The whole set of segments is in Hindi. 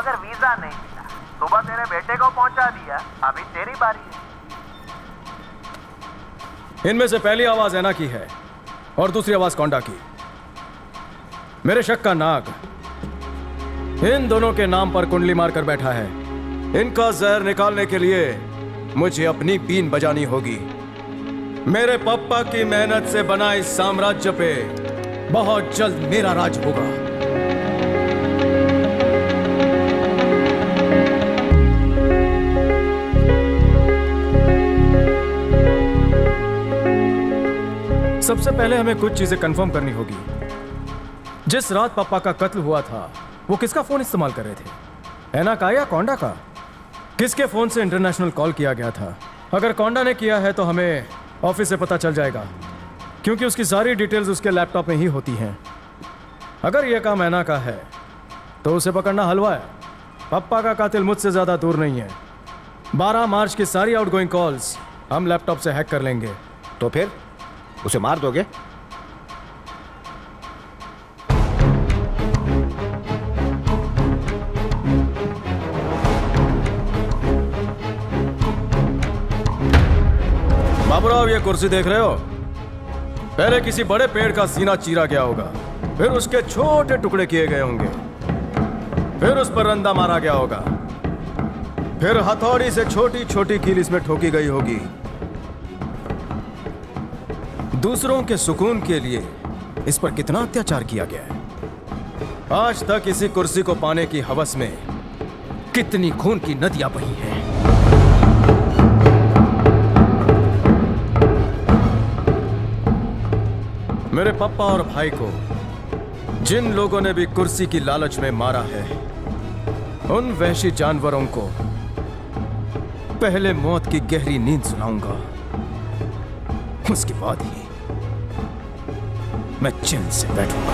अगर वीजा नहीं मिला, सुबह तेरे बेटे को पहुंचा दिया, अभी तेरी बारी है। इनमें से पहली आवाज ऐना की है और दूसरी आवाज कोंडा की। मेरे शक का नाग इन दोनों के नाम पर कुंडली मारकर बैठा है। इनका जहर निकालने के लिए मुझे अपनी बीन बजानी होगी। मेरे पप्पा की मेहनत से बना इस साम्राज्य पे बहुत जल्द मेरा राज होगा। सबसे पहले हमें कुछ चीजें कंफर्म करनी होगी। जिस रात पापा का कत्ल हुआ था वो किसका फोन इस्तेमाल कर रहे थे, ऐना का या कोंडा का? किसके फोन से इंटरनेशनल कॉल किया गया था? अगर कोंडा ने किया है तो हमें ऑफिस से पता चल जाएगा, क्योंकि उसकी सारी डिटेल्स उसके लैपटॉप में ही होती हैं। अगर यह काम ऐना का है तो उसे पकड़ना हलवा है। पापा का कातिल मुझसे ज्यादा दूर नहीं है। 12 मार्च की सारी आउटगोइंग कॉल्स हम लैपटॉप से हैक कर लेंगे। तो फिर उसे मार दोगे? बाबूराव, ये कुर्सी देख रहे हो? पहले किसी बड़े पेड़ का सीना चीरा गया होगा, फिर उसके छोटे टुकड़े किए गए होंगे, फिर उस पर रंदा मारा गया होगा, फिर हथौड़ी से छोटी छोटी कील इसमें ठोकी गई होगी। दूसरों के सुकून के लिए इस पर कितना अत्याचार किया गया है। आज तक इसी कुर्सी को पाने की हवस में कितनी खून की नदियां बही हैं। मेरे पापा और भाई को जिन लोगों ने भी कुर्सी की लालच में मारा है, उन वहशी जानवरों को पहले मौत की गहरी नींद सुनाऊंगा, उसके बाद ही मैं चैन से बैठूंगा।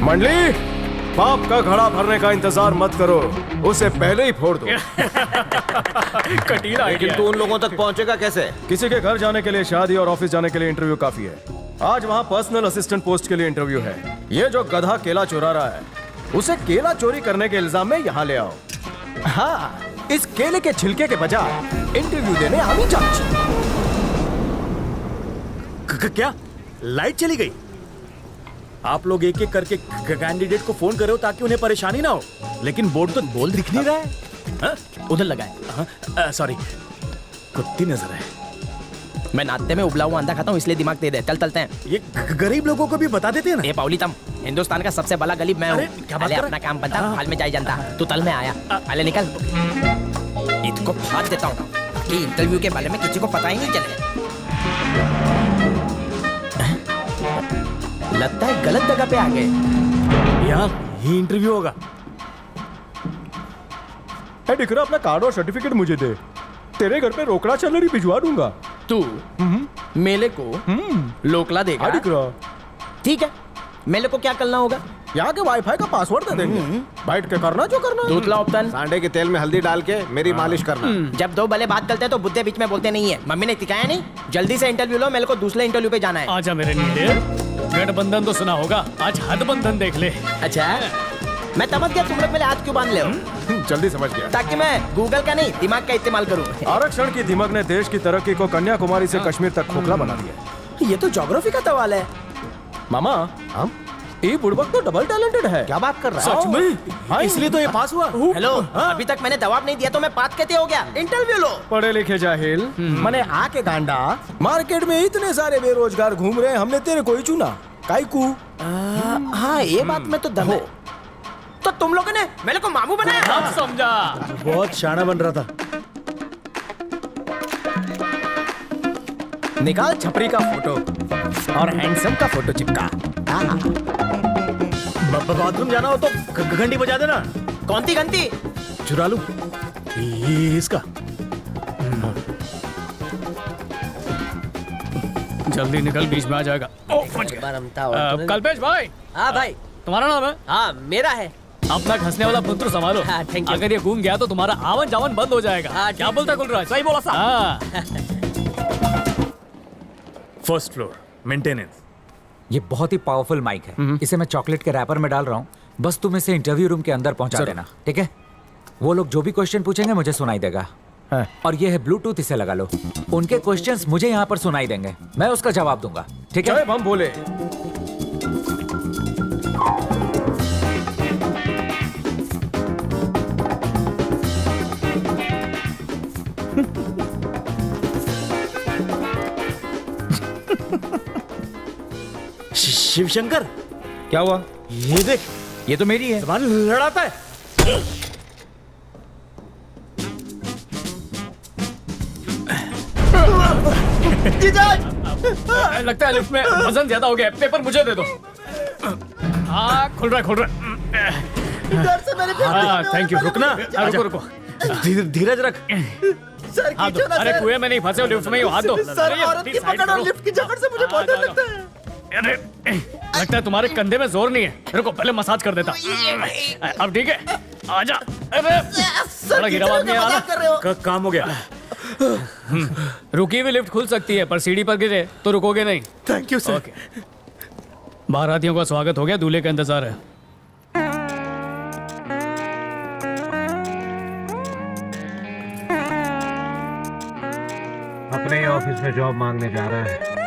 मंडली, बाप का घड़ा भरने का इंतजार मत करो, उसे पहले ही फोड़ दो। कटीला लेकिन तू उन लोगों तक पहुंचेगा कैसे? किसी के घर जाने के लिए, शादी और ऑफिस जाने के लिए इंटरव्यू काफी है। आज वहाँ पर्सनल असिस्टेंट पोस्ट के लिए इंटरव्यू है। ये जो गधा केला चुरा रहा है, उसे केला चोरी करने के इल्जाम में यहाँ ले आओ। हाँ, इस केले के छिलके के बजाय इंटरव्यू देने आमी चाची। क्या लाइट चली गई? आप लोग एक एक करके कैंडिडेट को फोन करो ताकि उन्हें परेशानी ना हो, लेकिन बोर्ड तो बोल दिख नहीं रहा है। उधर लगा है। सॉरी, कुत्ती नजर है। मैं नाश्ते में उबला हुआ अंडा खाता हूँ, इसलिए दिमाग तेज है। चल चलते हैं। ये गरीब लोगों को भी बता देते हैं ना। ये पाउली तम, हिंदुस्तान का सबसे बड़ा गरीब मैं हूँ। क्या बात कर रहा है? अपना काम बनता, हाल में जाई जानता। तू तल में आया, पहले निकल। इसको फाड़ देता हूँ कि इंटरव्यू के बारे में किसी को पता ही नहीं चले। लगता है गलत जगह पे आ गए। यार, ये इंटरव्यू होगा। दिखरा, अपना कार्ड और सर्टिफिकेट मुझे दे। तेरे घर पे रोकड़ा सैलरी भिजवा दूंगा। तू मेले को लोकला देगा? दिखरा, ठीक है, मेले को क्या करना होगा? यहाँ के वाईफाई का पासवर्ड दे देंगे। बैठ के करना जो करना। दूसरा ऑप्शन, सांडे के तेल में हल्दी डाल के मेरी मालिश करना। जब दो भले बात करते हैं तो बुद्धे बीच में बोलते नहीं है। मम्मी ने सिखाया नहीं? जल्दी से इंटरव्यू लो, मेरे को दूसरे इंटरव्यू पे जाना है। आजा मेरे नीले, गठबंधन तो सुना होगा, आज हथबंधन देख ले। अच्छा, मैं समझ गया तुम लोग मेरे हाथ क्यों बांध ले हो। जल्दी समझ गया। ताकि मैं गूगल का नहीं, दिमाग का इस्तेमाल करूं। आरक्षण की दिमक ने देश की तरक्की को कन्याकुमारी से कश्मीर तक खोखला बना दिया। ये तो ज्योग्राफी का सवाल है। मामा, हम ये बुड़बक तो डबल टैलेंटेड है। क्या बात कर रहा है? सच में? इसलिए तो ये पास हुआ। हेलो, अभी तक मैंने जवाब नहीं दिया तो मैं पास कैसे हो गया? इंटरव्यू लो। पढ़े लिखे जाहिल, मने आके गांडा। मार्केट में इतने सारे बेरोजगार घूम रहे हैं, हमने तेरे को ही चुना। काईकू? हाँ, ये बात में तो दम है। तो तुम लोगों ने मेरे को मामू बनाया? अब समझा। बहुत शाना बन रहा था। निकाल छपरी का फोटो और हैंडसम का फोटो चिपका। बाथरूम जाना हो तो घंटी बजा देना। कौन सी घंटी? चुरा लूं ये इसका। जल्दी निकल, बीच में आ जाएगा। कल्पेश भाई। हाँ भाई। तुम्हारा नाम है? हाँ, मेरा है। अपना घसने वाला पुत्र संभालो। हाँ, thank you। अगर ये घूम गया तो तुम्हारा आवन जावन बंद हो जाएगा। हाँ, क्या ठीक बोलता है। कुलराज? सही बोला साहब। हाँ। First floor maintenance. ये बहुत ही पावरफुल माइक है। इसे मैं चॉकलेट के रैपर में डाल रहा हूँ। बस तुम इसे इंटरव्यू रूम के अंदर पहुंचा देना, ठीक है? वो लोग जो भी क्वेश्चन पूछेंगे मुझे सुनाई देगा। हाँ। और ये है ब्लूटूथ, इसे लगा लो। उनके क्वेश्चंस मुझे यहाँ पर सुनाई देंगे, मैं उसका जवाब दूंगा, ठीक है? जब हम बोले शिवशंकर, क्या हुआ? ये देख, ये तो मेरी है। जबान लड़ाता है। लगता है लिफ्ट में वजन ज्यादा हो गया। पेपर मुझे दे दो। हाँ, खुल रहा है। हाँ, थैंक यू। रुकना, रुको रुको। धीरज रख। हाथ दो। अरे कुएं में नहीं फंसे हो, लिफ्ट में ही हो, हाथ दो। सर, औरत की पकड़ और लिफ्ट की जकड़ से मुझे बहुत डर लगता है। अरे लगता है तुम्हारे कंधे में जोर नहीं है। रुको, पहले मसाज कर देता। अब ठीक है, आजा। अरे बड़ा गिरा आदमी है, आना। काम हो गया। रुकी हुई लिफ्ट खुल सकती है, पर सीढ़ी पर गिरे तो रुकोगे नहीं। Thank you sir. ओके। बारातियों का स्वागत हो गया, दूल्हे का इंतजार है। अपने ही ऑफिस में जॉब मांगने जा रहा है।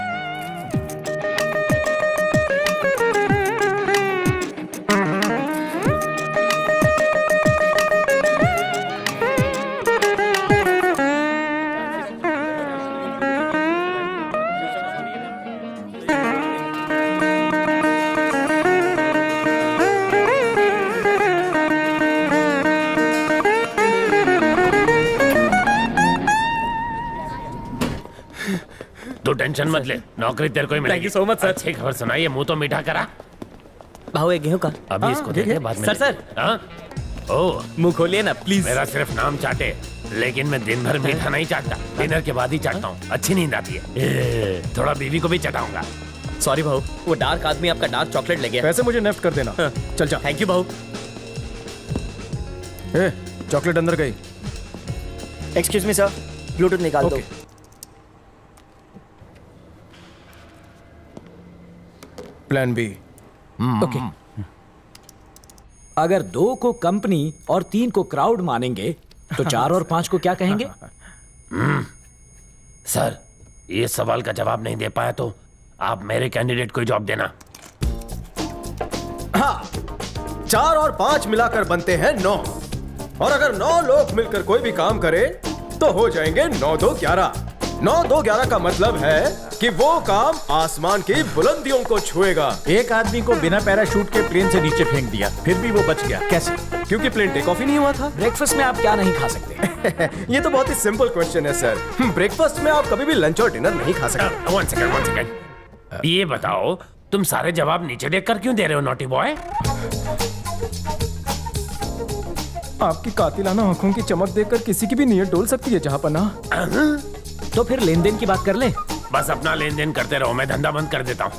तू टेंशन मत ले, नौकरी तेरे को ही मिलेगी। Thank you so much, sir. अच्छी खबर सुनाइए, मुंह तो मीठा करा। भाव एक गेहूं का। अभी इसको दे दे, बाद में सर, ले। हाँ? ओह, मुंह खोलिए ना प्लीज। मेरा सिर्फ नाम चाटे, लेकिन मैं दिन भर मीठा नहीं चाटता। डिनर के बाद ही चाटता हूँ, अच्छी नींद आती है। थोड़ा बीवी को भी चटाऊंगा। सॉरी भाऊ, वो डार्क आदमी आपका डार्क चॉकलेट ले गया। पैसे मुझे नेफ्ट कर देना। चल जा। थैंक यू भाऊ। चॉकलेट अंदर गई। एक्सक्यूज मी सर, ब्लूटूथ निकाल दो। ओके। Plan b. ओके। अगर 2 को कंपनी और 3 को क्राउड मानेंगे तो 4 और 5 को क्या कहेंगे? सर, ये सवाल का जवाब नहीं दे पाया तो आप मेरे कैंडिडेट को जॉब देना। हाँ, 4 और 5 मिलाकर बनते हैं 9। और अगर 9 लोग मिलकर कोई भी काम करें तो हो जाएंगे 9 2 11। 9 2 11 का मतलब है कि वो काम आसमान की बुलंदियों को छुएगा। एक आदमी को बिना पैराशूट के प्लेन से नीचे फेंक दिया, फिर भी वो बच गया, कैसे? क्योंकि प्लेन टेक ऑफ ही नहीं हुआ था। ब्रेकफास्ट में आप क्या नहीं खा सकते? ये तो बहुत ही सिंपल क्वेश्चन है सर। ब्रेकफास्ट में आप कभी भी लंच और डिनर नहीं खा सकते। One second. ये बताओ, तुम सारे जवाब नीचे देखकर क्यों दे रहे हो, नॉटी बॉय? आपकी कातिलाना आंखों की चमक देखकर किसी की भी नीयत डोल सकती है जहांपना। तो फिर लेन देन की बात कर ले। बस अपना लेन देन करते रहो, मैं धंधा बंद कर देता हूँ।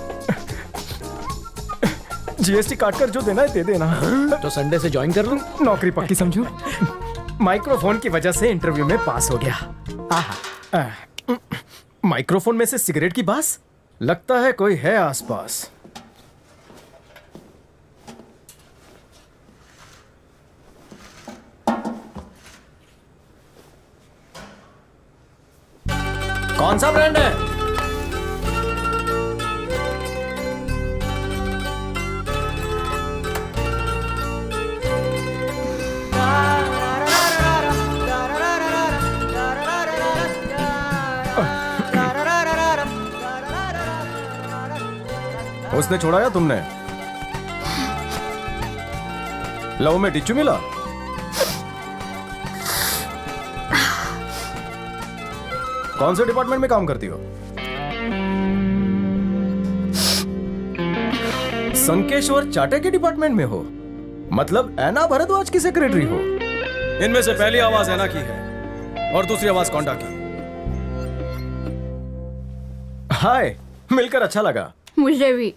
जीएसटी काटकर जो देना है दे देना। तो संडे से ज्वाइन कर लूं? नौकरी पक्की समझो। माइक्रोफोन की वजह से इंटरव्यू में पास हो गया। माइक्रोफोन में से सिगरेट की बास, लगता है कोई है आसपास। कौन सा ब्रांड है? उसने छोड़ा या तुमने? लव में डिच्चू मिला? कौन से डिपार्टमेंट में काम करती हो? संकेश्वर चाटे के डिपार्टमेंट में हो? मतलब ऐना भरद्वाज की सेक्रेटरी हो? इनमें से पहली आवाज ऐना की है और दूसरी आवाज कौंडा की। हाय, मिलकर अच्छा लगा। मुझे भी।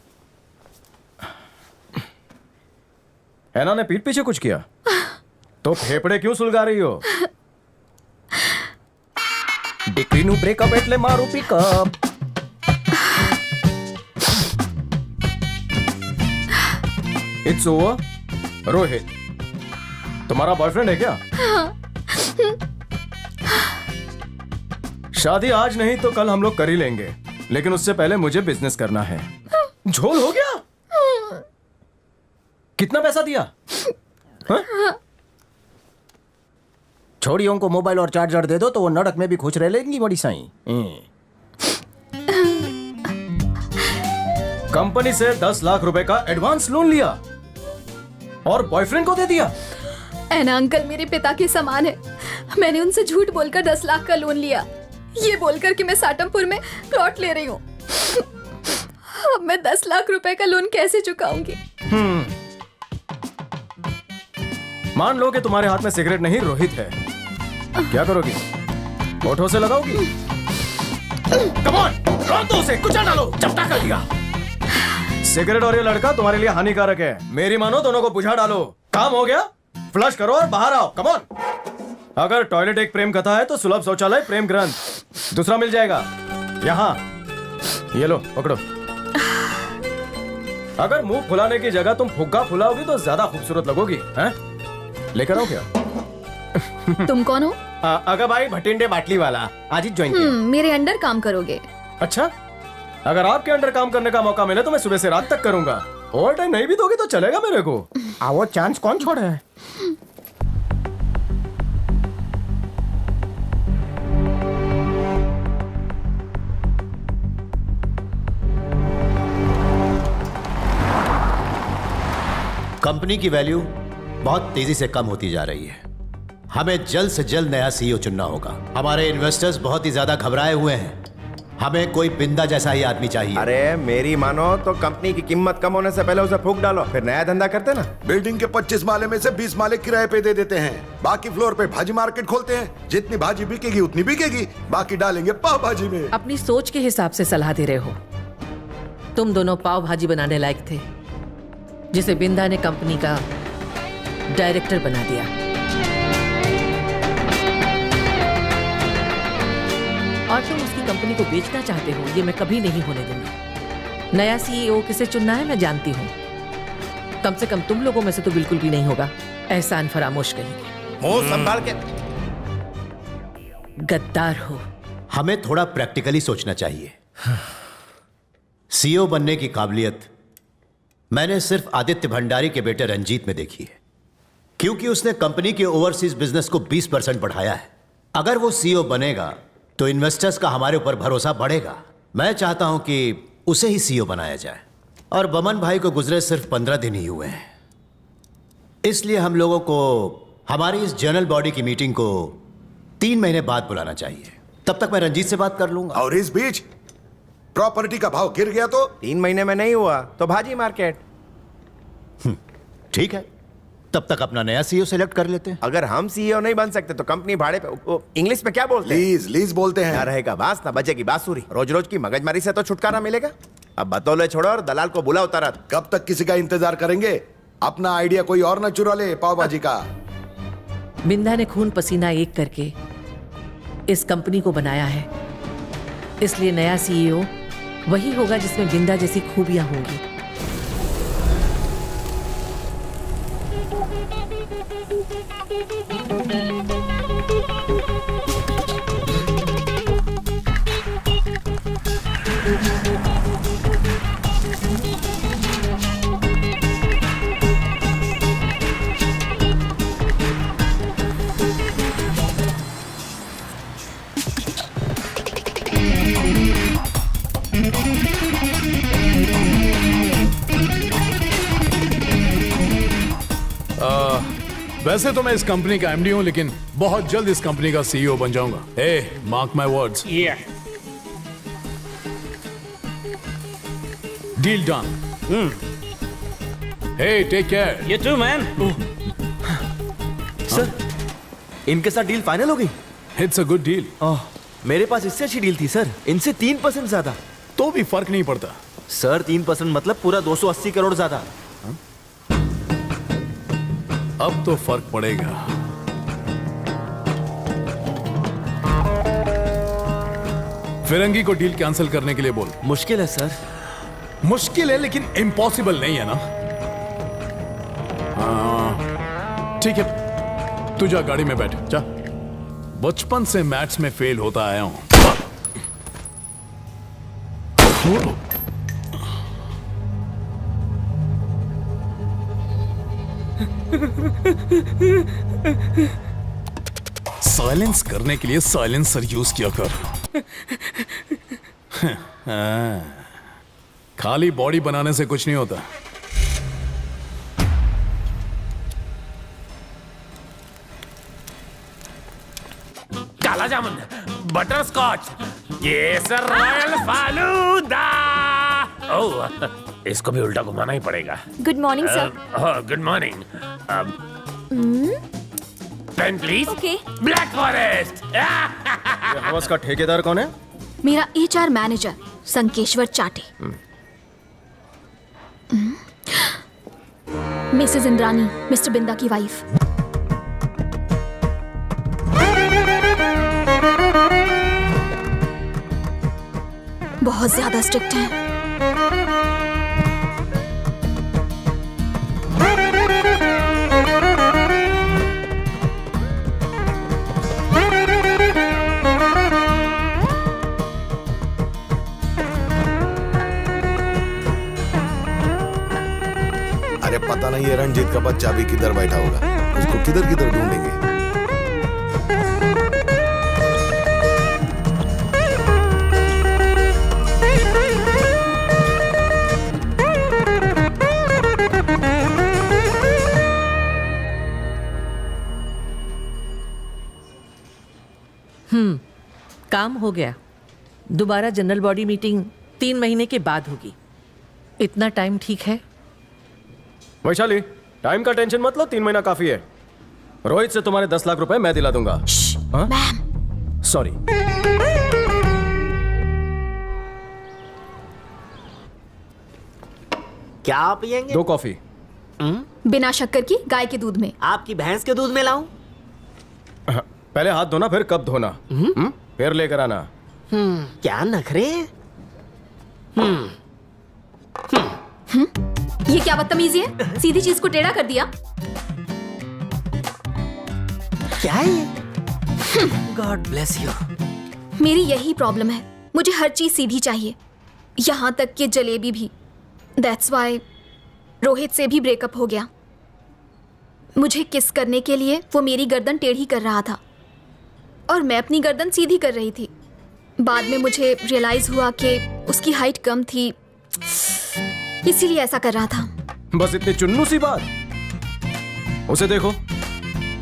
ऐना ने पीठ पीछे कुछ किया तो फेफड़े क्यों सुलगा रही हो? डिक्री नु ब्रेकअप एटले मारू पिकअप। It's over. रोहित तुम्हारा बॉयफ्रेंड है क्या? शादी आज नहीं तो कल हम लोग कर ही लेंगे, लेकिन उससे पहले मुझे बिजनेस करना है। झोल हो गया? कितना पैसा दिया? हाँ? छोड़ियों को मोबाइल और चार्जर दे दो तो वो नरक में भी खुश रह लेंगी बड़ी साईं। कंपनी से 10 लाख रुपए का एडवांस लोन लिया और बॉयफ्रेंड को दे दिया। ऐना अंकल मेरे पिता के समान है। मैंने उनसे झूठ बोलकर 10 लाख का लोन लिया, ये बोलकर कि मैं साटमपुर में प्लॉट ले रही हूँ। अब मैं 10 लाख रुपए का लोन कैसे चुकाऊंगी? मान लो कि तुम्हारे हाथ में सिगरेट नहीं रोहित है, क्या करोगी? होठों से लगाओगी? कम ऑन, रोक दो उसे, कुचल डालो, चपटा कर दिया। सिगरेट और ये लड़का तुम्हारे लिए हानिकारक है, मेरी मानो दोनों को बुझा डालो। काम हो गया, फ्लश करो और बाहर आओ। Come on. अगर टॉयलेट एक प्रेम कथा है तो सुलभ शौचालय प्रेम ग्रंथ दूसरा मिल जाएगा यहाँ। ये लो पकड़ो। अगर मुंह फुलाने की जगह तुम फुग्गा फुलाओगी तो ज्यादा खूबसूरत लगोगी। हैं? लेकर आओ क्या? तुम कौन हो? अगर भाई भटिंडे बाटली वाला, आज ही ज्वाइन किया। मेरे अंडर काम करोगे? अच्छा, अगर आपके अंडर काम करने का मौका मिले तो मैं सुबह से रात तक करूंगा। ओवर टाइम नहीं भी दोगे तो चलेगा मेरे को। वो चांस कौन छोड़े है? कंपनी की वैल्यू बहुत तेजी से कम होती जा रही है। हमें जल्द से जल्द नया सीईओ चुनना होगा। हमारे इन्वेस्टर्स बहुत ही ज्यादा घबराए हुए हैं। हमें कोई बिंदा जैसा ही आदमी चाहिए। अरे मेरी मानो तो कंपनी की कीमत कम होने से पहले उसे फूंक डालो, फिर नया धंधा करते ना। बिल्डिंग के 25 माले में से 20 माले किराए पे दे देते हैं, बाकी फ्लोर पे भाजी मार्केट खोलते हैं। जितनी भाजी बिकेगी उतनी बिकेगी, बाकी डालेंगे पाव भाजी में। अपनी सोच के हिसाब से सलाह दे रहे हो। तुम दोनों पाव भाजी बनाने लायक थे, जिसे बिंदा ने कंपनी का डायरेक्टर बना दिया। और तुम उसकी कंपनी को बेचना चाहते हो, ये मैं कभी नहीं होने दूंगी। नया सीईओ किसे चुनना है मैं जानती हूँ। कम से कम तुम लोगों में से तो बिल्कुल भी नहीं होगा। एहसान फरामोश कहेंगे। मुंह संभाल के। गद्दार हो। हमें थोड़ा प्रैक्टिकली सोचना चाहिए। सीईओ बनने की काबिलियत मैंने सिर्फ आदित्य भंडारी के बेटे रंजीत में देखी है, क्योंकि उसने कंपनी के ओवरसीज बिजनेस को 20% बढ़ाया है। अगर वो सीईओ बनेगा तो इन्वेस्टर्स का हमारे ऊपर भरोसा बढ़ेगा। मैं चाहता हूं कि उसे ही सीईओ बनाया जाए। और बमन भाई को गुजरे सिर्फ 15 दिन ही हुए हैं, इसलिए हम लोगों को हमारी इस जनरल बॉडी की मीटिंग को 3 महीने बाद बुलाना चाहिए। तब तक मैं रंजीत से बात कर लूंगा। और इस बीच प्रॉपर्टी का भाव गिर गया तो 3 महीने में नहीं हुआ तो भाजी मार्केट। ठीक है, तब तक अपना नया सीईओ सेलेक्ट कर लेते हैं। अगर हम सीईओ नहीं बन सकते तो कंपनी भाड़े पे, इंग्लिश में क्या बोलते हैं? लीज लीज बोलते हैं। ना रहेगा बांस ना बजेगी बांसुरी। रोज रोज की मगजमारी से तो छुटकारा मिलेगा। अब बतौले छोड़ो और दलाल को बुलाओ तुरंत। कब तक किसी का इंतजार करेंगे? अपना आइडिया कोई और ना चुरा ले पाव भाजी का। बिंदा ने खून पसीना एक करके इस कंपनी को बनाया है, इसलिए नया सीईओ वही होगा जिसमें बिंदा जैसी खूबियां होंगी। वैसे तो मैं इस कंपनी का एमडी हूं, लेकिन बहुत जल्द इस कंपनी का सीईओ बन जाऊंगा। ए, mark my words. Deal done. Hey, take care. You too, man. Sir, इनके साथ डील फाइनल हो गई। It's a good deal. मेरे पास इससे अच्छी डील थी सर, इनसे 3% ज्यादा। तो भी फर्क नहीं पड़ता सर। 3% मतलब पूरा 280 करोड़ ज्यादा। अब तो फर्क पड़ेगा। फिरंगी को डील कैंसिल करने के लिए बोल। मुश्किल है सर। मुश्किल है लेकिन इम्पॉसिबल नहीं है ना। ठीक है, तू जा गाड़ी में बैठ जा। बचपन से मैथ्स में फेल होता आया हूं। साइलेंस करने के लिए साइलेंसर यूज किया कर। खाली बॉडी बनाने से कुछ नहीं होता। Kala jamun, butterscotch, kesar royal falooda. Oh, इसको भी उल्टा घुमाना ही पड़ेगा। Good morning sir. Good morning. Pen please. Okay. Black forest. ये हवस का ठेकेदार कौन है? मेरा HR मैनेजर संकेश्वर चाटे। मिसेस इंद्रानी, मिस्टर बिंदा की वाइफ। बहुत ज्यादा स्ट्रिक्ट हैं। अरे पता नहीं ये रंजीत का बच्चा भी किधर बैठा होगा, उसको किधर किधर ढूंढेंगे। काम हो गया। दोबारा जनरल बॉडी मीटिंग 3 महीने के बाद होगी। इतना टाइम ठीक है? वैशाली, टाइम का टेंशन मत लो, 3 महीना काफी है। रोहित से तुम्हारे 10 लाख रुपए मैं दिला दूंगा। मैम। सॉरी। क्या पियेंगे? 2 कॉफी। बिना शक्कर की, गाय के दूध में। आपकी भैंस के दूध में लाऊं? पहले हाथ धोना, फिर कब धोना, फिर लेकर आना। क्या नखरे? ये क्या बदतमीजी है? सीधी चीज को टेढ़ा कर दिया। क्या है ये? God bless you. मेरी यही प्रॉब्लम है, मुझे हर चीज सीधी चाहिए, यहाँ तक कि जलेबी भी। दैट्स वाई रोहित से भी ब्रेकअप हो गया। मुझे किस करने के लिए वो मेरी गर्दन टेढ़ी कर रहा था और मैं अपनी गर्दन सीधी कर रही थी। बाद में मुझे रियलाइज हुआ कि उसकी हाइट कम थी, इसीलिए ऐसा कर रहा था। बस इतनी चुन्नू सी बात। उसे देखो,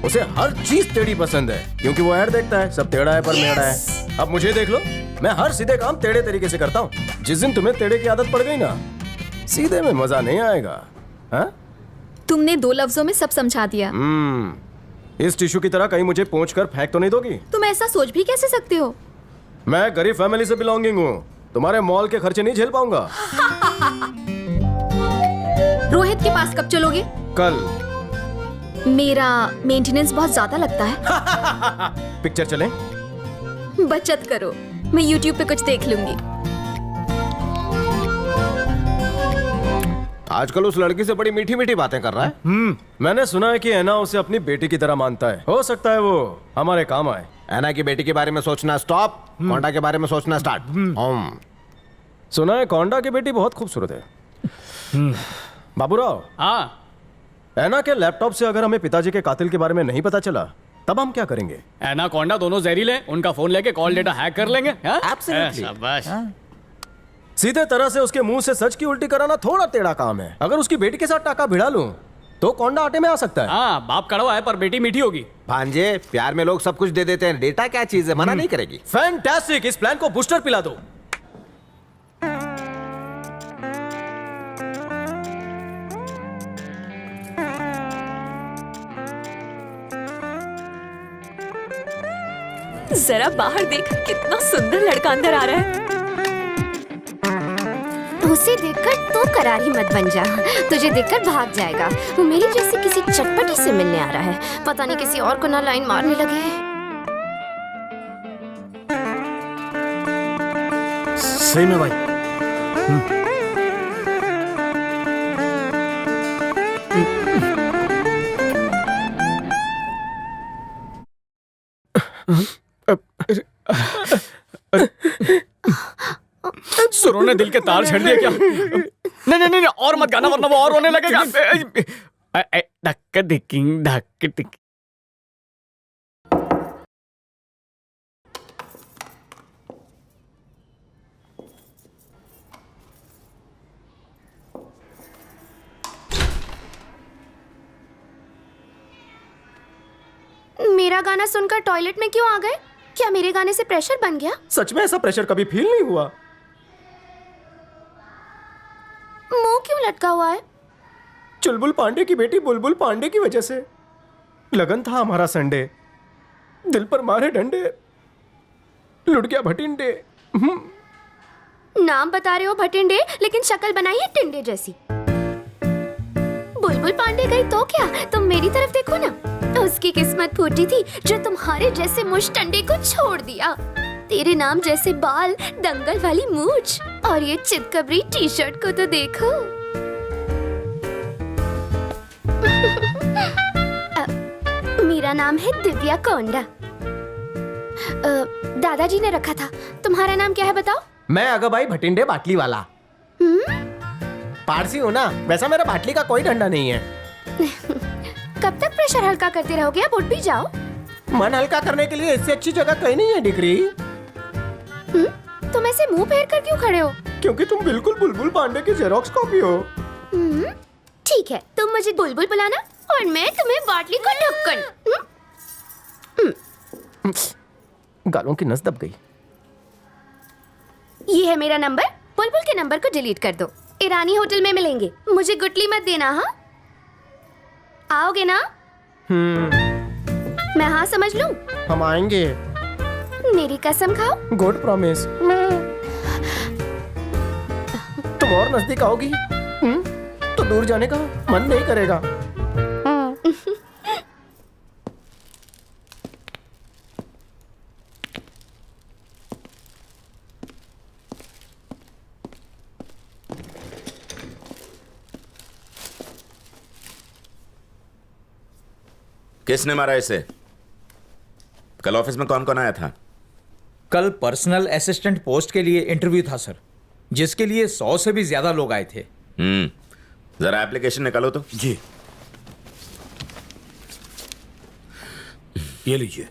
उसे हर चीज टेढ़ी पसंद है, क्योंकि वो ऐड देखता है सब टेढ़ा है पर मेढ़ा है। अब मुझे देख लो, मैं हर सीधे काम टेढ़े तरीके से करता हूँ। जिस दिन तुम्हें टेढ़े की आदत पड़ गई ना, सीधे में मजा नहीं आएगा। हाँ? तुमने 2 लफ्जों में सब समझा दिया। इस टिश्यू की तरह कहीं मुझे पोंछ कर फेंक तो नहीं दोगी? तुम ऐसा सोच भी कैसे सकते हो? मैं गरीब फैमिली से बिलोंगिंग हूँ, तुम्हारे मॉल के खर्चे नहीं झेल पाऊंगा। रोहित के पास कब चलोगे? कल। मेरा मेंटेनेंस बहुत ज्यादा लगता है। पिक्चर चलें? बचत करो, मैं YouTube पे कुछ देख लूंगी। आजकल उस लड़की से बड़ी मीठी मीठी बातें कर रहा है। मैंने सुना है कि ऐना उसे अपनी बेटी की तरह मानता है। हो सकता है वो हमारे काम आए। ऐना की बेटी के बारे में सोचना स्टॉप, कोंडा के बारे में सोचना स्टार्ट। सुना है कोंडा की बेटी बहुत खूबसूरत है। बाबूराव, हाँ, ऐना के लैपटॉप से अगर हमें पिताजी के कातिल के बारे में नहीं पता चला, तब हम क्या करेंगे? एनाकोंडा दोनों जहरीले, उनका फोन लेके कॉल डेटा हैक कर लेंगे। Absolutely. शाबाश। सीधे तरह से उसके मुंह से सच की उल्टी कराना थोड़ा टेढ़ा काम है। अगर उसकी बेटी के साथ टाका भिड़ा लूं, तो कोंडा आटे में आ सकता है। हाँ, बाप कड़वा है पर बेटी मीठी होगी। भांजे, प्यार में लोग सब कुछ दे देते हैं, डेटा क्या चीज है, मना नहीं करेगी। फैंटास्टिक, इस प्लान को बूस्टर पिला दो। जरा बाहर देख, कितना सुंदर लड़का अंदर आ रहा है। उसे देखकर तू करारी मत बन जा, तुझे देखकर भाग जाएगा। वो मेरी जैसे किसी चटपटी से मिलने आ रहा है, पता नहीं किसी और को ना लाइन मारने लगे। सही में भाई। रोने दिल के तार छेड़ दिए क्या? नहीं नहीं नहीं और मत गाना वरना वो और रोने लगेगा। धक्का धिकिंग धक्का धिकिंग। मेरा गाना सुनकर टॉयलेट में क्यों आ गए? क्या मेरे गाने से प्रेशर बन गया? सच में ऐसा प्रेशर कभी फील नहीं हुआ। मुंह क्यों लटका हुआ है? चुलबुल पांडे की बेटी बुलबुल पांडे की वजह से। लगन था हमारा संडे, दिल पर मारे डंडे, लुट गया भटिंडे। नाम बता रहे हो भटिंडे, लेकिन शक्ल बनाई है टिंडे जैसी। बुलबुल पांडे गई तो क्या, तुम मेरी तरफ देखो ना। उसकी किस्मत फूटी थी जो तुम्हारे जैसे मुश्तंडे को छोड़ दिया। तेरे नाम जैसे बाल, दंगल वाली मूछ और ये चितकबरी टी शर्ट को तो देखो। मेरा नाम है दिव्या कोंडा। दादाजी ने रखा था। तुम्हारा नाम क्या है बताओ? मैं अगबाई भटिंडे बाटली वाला। पारसी हूँ ना, वैसा मेरा बाटली का कोई डंडा नहीं है। कब तक प्रेशर हल्का करते रहोगे? अब उठ भी जाओ। मन हल्का करने के लिए इससे अच्छी जगह कहीं नहीं है डिग्री। तुम ऐसे मुंह फेर कर क्यों खड़े हो? क्योंकि तुम बिल्कुल बुलबुल पांडे की जेरोक्स कॉपी हो। ठीक है, तुम मुझे बुलबुल बुलाना और मैं तुम्हें बाटली को ढक्कन। गालों की नस दब गई। ये है मेरा नंबर। बुलबुल के नंबर को डिलीट कर दो। ईरानी होटल में मिलेंगे। मुझे गुटली मत देना। हाँ, आओगे ना? मैं हाँ समझ लूं? हम आएंगे। मेरी कसम खाओ। Good promise. तुम और नजदीक आओगी तो दूर जाने का मन नहीं करेगा। किसने मारा इसे? कल ऑफिस में कौन कौन आया था? कल पर्सनल असिस्टेंट पोस्ट के लिए इंटरव्यू था सर, जिसके लिए 100 से भी ज्यादा लोग आए थे। जरा एप्लीकेशन निकालो तो। जी, ये लीजिए।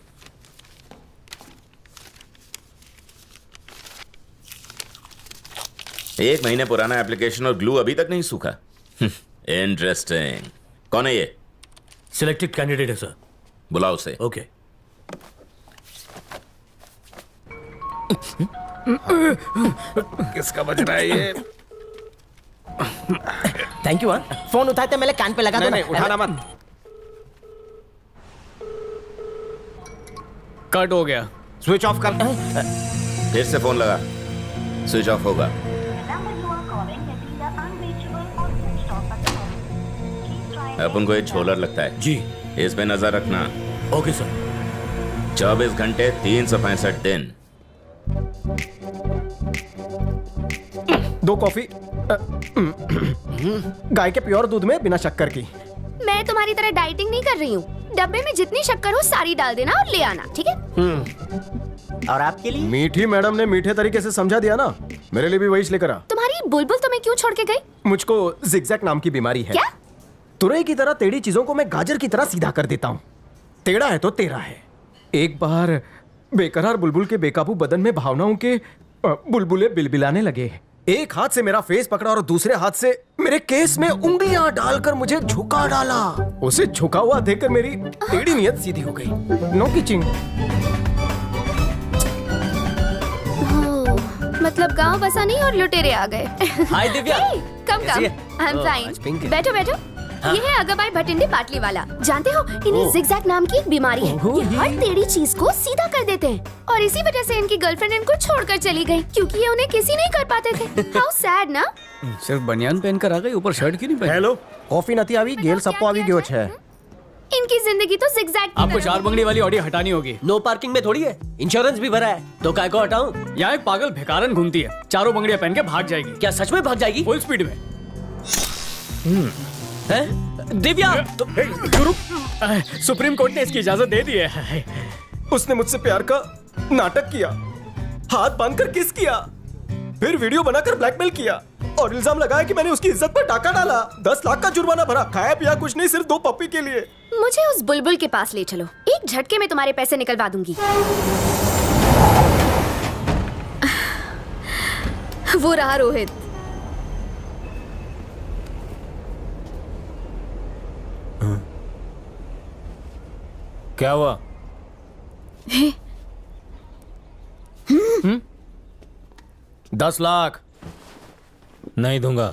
एक महीने पुराना एप्लीकेशन और ग्लू अभी तक नहीं सूखा। इंटरेस्टिंग। कौन है ये? सिलेक्टेड कैंडिडेट है सर। बुलाओ उसे। ओके। किसका बज रहा है ये? Thank you. फोन उठाते मेरे कान पे लगा दो। नहीं, उठाना मत। कट हो गया। स्विच ऑफ कर। फिर से फोन लगा, स्विच ऑफ होगा। अपन को ये झोलर लगता है जी, इस पे नजर रखना। Okay sir. 24 घंटे 365 दिन। 2 कॉफी गाय के प्योर दूध में बिना शक्कर की। मैं तुम्हारी तरह डाइटिंग नहीं कर रही हूँ। डब्बे में जितनी शक्कर हो सारी डाल देना और ले आना, ठीक है? और आपके लिए? मीठी मैडम ने मीठे तरीके से समझा दिया ना, मेरे लिए भी वही लेकर आ। तुम्हारी बुलबुल तुम्हें क्यों छोड़ के गई? मुझको जिगजैग नाम की बीमारी है। क्या? तुरई की तरह टेढ़ी चीजों को मैं गाजर की तरह सीधा कर देता हूँ। टेढ़ा है तो तेरा है। एक बार बेकरार बुलबुल के बेकाबू बदन में भावनाओं के बुलबुले बिलबिलाने लगे। एक हाथ से मेरा फेस पकड़ा और दूसरे हाथ से मेरे केस में उंगलियां डालकर मुझे झुका डाला। उसे झुका हुआ देखकर मेरी टेढ़ी नियत सीधी हो गई। नो किचिंग। मतलब गांव बसा नहीं और लुटेरे आ गए। हाय दिव्या। कम आई एम फाइन। बैठो बैठो। ये है अगबाई भटिंडे बाटली वाला। जानते हो, इन्हें जिगजैग नाम की बीमारी है। ये हर टेढ़ी चीज को सीधा कर देते हैं और इसी वजह से इनकी गर्लफ्रेंड इनको छोड़कर चली गई, क्योंकि ये उन्हें किसी नहीं कर पाते थे। हाउ सैड ना? सिर्फ बनियान पहनकर आ गई, ऊपर शर्ट क्यों नहीं पहनी? हेलो, कॉफी नती आवी गेल सप्पो आवी गयो छे। इनकी जिंदगी तो जिगजैग की आपको तरह 4 बंगड़ी वाली ऑडी हटानी होगी। नो पार्किंग में थोड़ी है, इंश्योरेंस भी भरा है, तो काय को हटाऊं? यहाँ एक पागल भिखारन घूमती है, 4 बंगड़ियां पहन के भाग जाएगी। क्या सच में भाग जाएगी? फुल स्पीड में। दिव्या सुप्रीम कोर्ट ने इसकी इजाजत दे दी है। उसने मुझसे प्यार का नाटक किया, हाथ बांधकर किस किया, फिर वीडियो बनाकर ब्लैकमेल किया और इल्जाम लगाया कि मैंने उसकी इज्जत पर टाका डाला। 10 लाख का जुर्माना भरा, खाया पिया कुछ नहीं, सिर्फ 2 पप्पी के लिए। मुझे उस बुलबुल के पास ले चलो, एक झटके में तुम्हारे पैसे निकलवा दूंगी। वो रहा रोहित। क्या हुआ? 10 लाख नहीं दूंगा।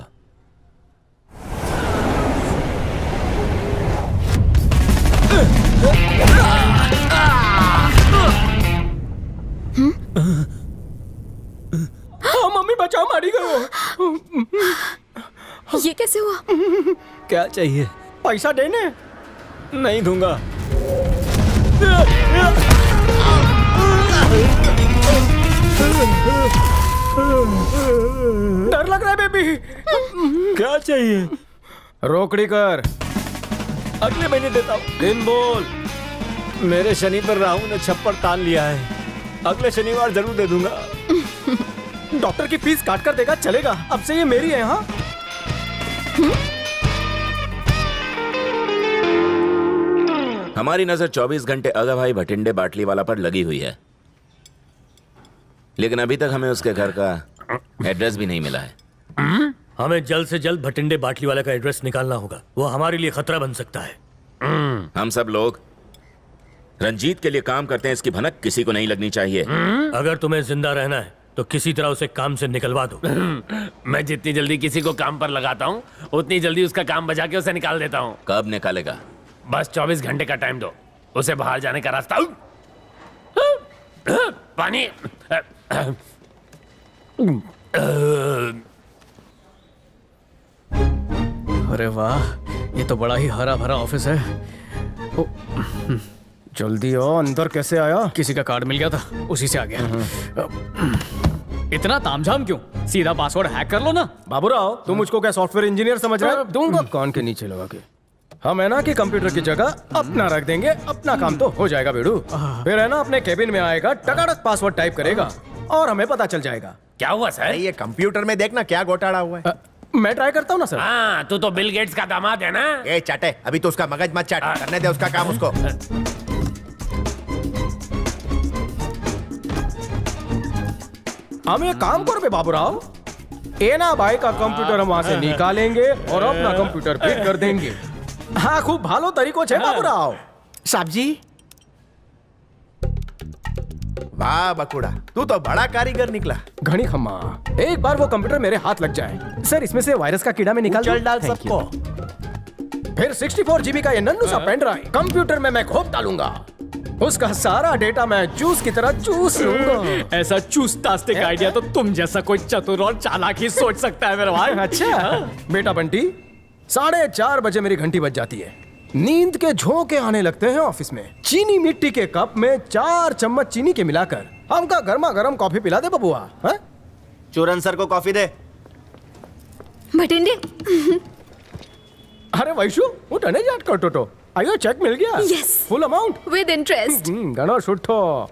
मम्मी बचाओ, मारी गयो। ये कैसे हुआ? क्या चाहिए? पैसा देने? नहीं दूंगा। डर लग रहा है बेबी। क्या चाहिए? रोकड़ी कर। अगले महीने देता हूँ। दिन बोल। मेरे शनि पर राहु ने छप्पर तान लिया है, अगले शनिवार जरूर दे दूंगा। डॉक्टर की फीस काट कर देगा, चलेगा? अब से ये मेरी है। हाँ, हमारी नजर 24 घंटे अगा भाई भटिंडे बाटली वाला पर लगी हुई है, लेकिन अभी तक हमें उसके घर का एड्रेस भी नहीं मिला है। हमें जल्द से जल्द भटिंडे बाटली वाले का एड्रेस निकालना होगा, वो हमारे लिए खतरा बन सकता है। हम सब लोग रंजीत के लिए काम करते हैं, इसकी भनक किसी को नहीं लगनी चाहिए। अगर तुम्हें जिंदा रहना है तो किसी तरह उसे काम से निकलवा दो। मैं जितनी जल्दी किसी को काम पर लगाता हूँ उतनी जल्दी उसका काम बजा के उसे निकाल देता हूँ। कब निकालेगा? बस 24 घंटे का टाइम दो, उसे बाहर जाने का रास्ता। पानी। अरे वाह, ये तो बड़ा ही हरा भरा ऑफिस है। ओ, जल्दी आओ, अंदर कैसे आया? किसी का कार्ड मिल गया था, उसी से आ गया। इतना तामझाम क्यों? सीधा पासवर्ड हैक कर लो ना। बाबूराव, तुम मुझको क्या सॉफ्टवेयर इंजीनियर समझ रहे हो? दूंगा कान के नीचे लगा के। हम है ना कि कंप्यूटर की जगह अपना रख देंगे, अपना काम तो हो जाएगा बेड़ू। फिर है ना अपने केबिन में आएगा, टकाटक पासवर्ड टाइप करेगा और हमें पता चल जाएगा। क्या हुआ सर? ये कंप्यूटर में देखना क्या घोटाला हुआ है। मैं ट्राई करता हूँ ना सर। हाँ, तू तो बिल गेट्स का दामाद है ना। ए चाटे, अभी तो उसका मगज मत चाट, करने दे उसका काम उसको। हम एक काम करो बे बाबूराव, एना भाई का कंप्यूटर हम वहां से निकालेंगे और अपना कंप्यूटर फिट कर देंगे। हाँ, खूब भालो तरीको छे बाबूराव। साहब जी। वाह बकुड़ा, तू तो बड़ा कारीगर निकला। घनी खम्मा, एक बार वो कंप्यूटर मेरे हाथ लग जाए सर, इसमें से वायरस का कीड़ा में निकाल चल डाल सबको। फिर 64 GB का ये नन्नू सा पेन ड्राइव कंप्यूटर में मैं खोप डालूंगा, उसका सारा डेटा मैं जूस की तरह चूस लूंगा। ऐसा चूसतास्तिक आइडिया तो तुम जैसा कोई चतुर और चालाक ही सोच सकता है मेरे भाई। अच्छा बेटा बंटी, 4:30 बजे मेरी घंटी बज जाती है, नींद के झोंके आने लगते हैं ऑफिस में। चीनी मिट्टी के कप में 4 चम्मच चीनी के मिलाकर हमका गर्मा गर्म कॉफी पिला दे बबुआ। चूरन सर को कॉफी दे। भटिंडे। अरे वैशु, उठने जाट कर टोटो। आयो, चेक मिल गया? Yes, full amount with interest. Ganesh उठो।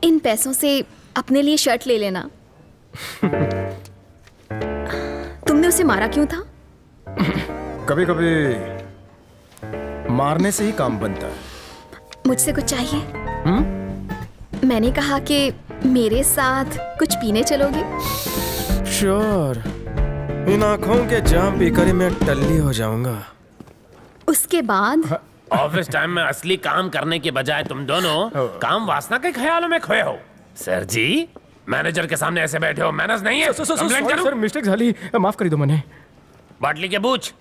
इन पैसों से अपने लिए शर्ट ले लेना। तुमने उसे मारा क्यों था? कभी कभी मारने से ही काम बनता है। मुझसे कुछ चाहिए? मैंने कहा कि मेरे साथ कुछ पीने चलोगे? श्योर। इन आंखों के जाम पीकर ही मैं टल्ली हो जाऊंगा। उसके बाद ऑफिस टाइम में असली काम करने के बजाय तुम दोनों काम वासना के ख्यालों में खोए हो। सर जी, मैनेजर के सामने ऐसे बैठे हो, मैनर्स नहीं है। कंप्लेंट करूं? सर मिस्टेक झाली, माफ कर दो मैंने। बाटली के बूच,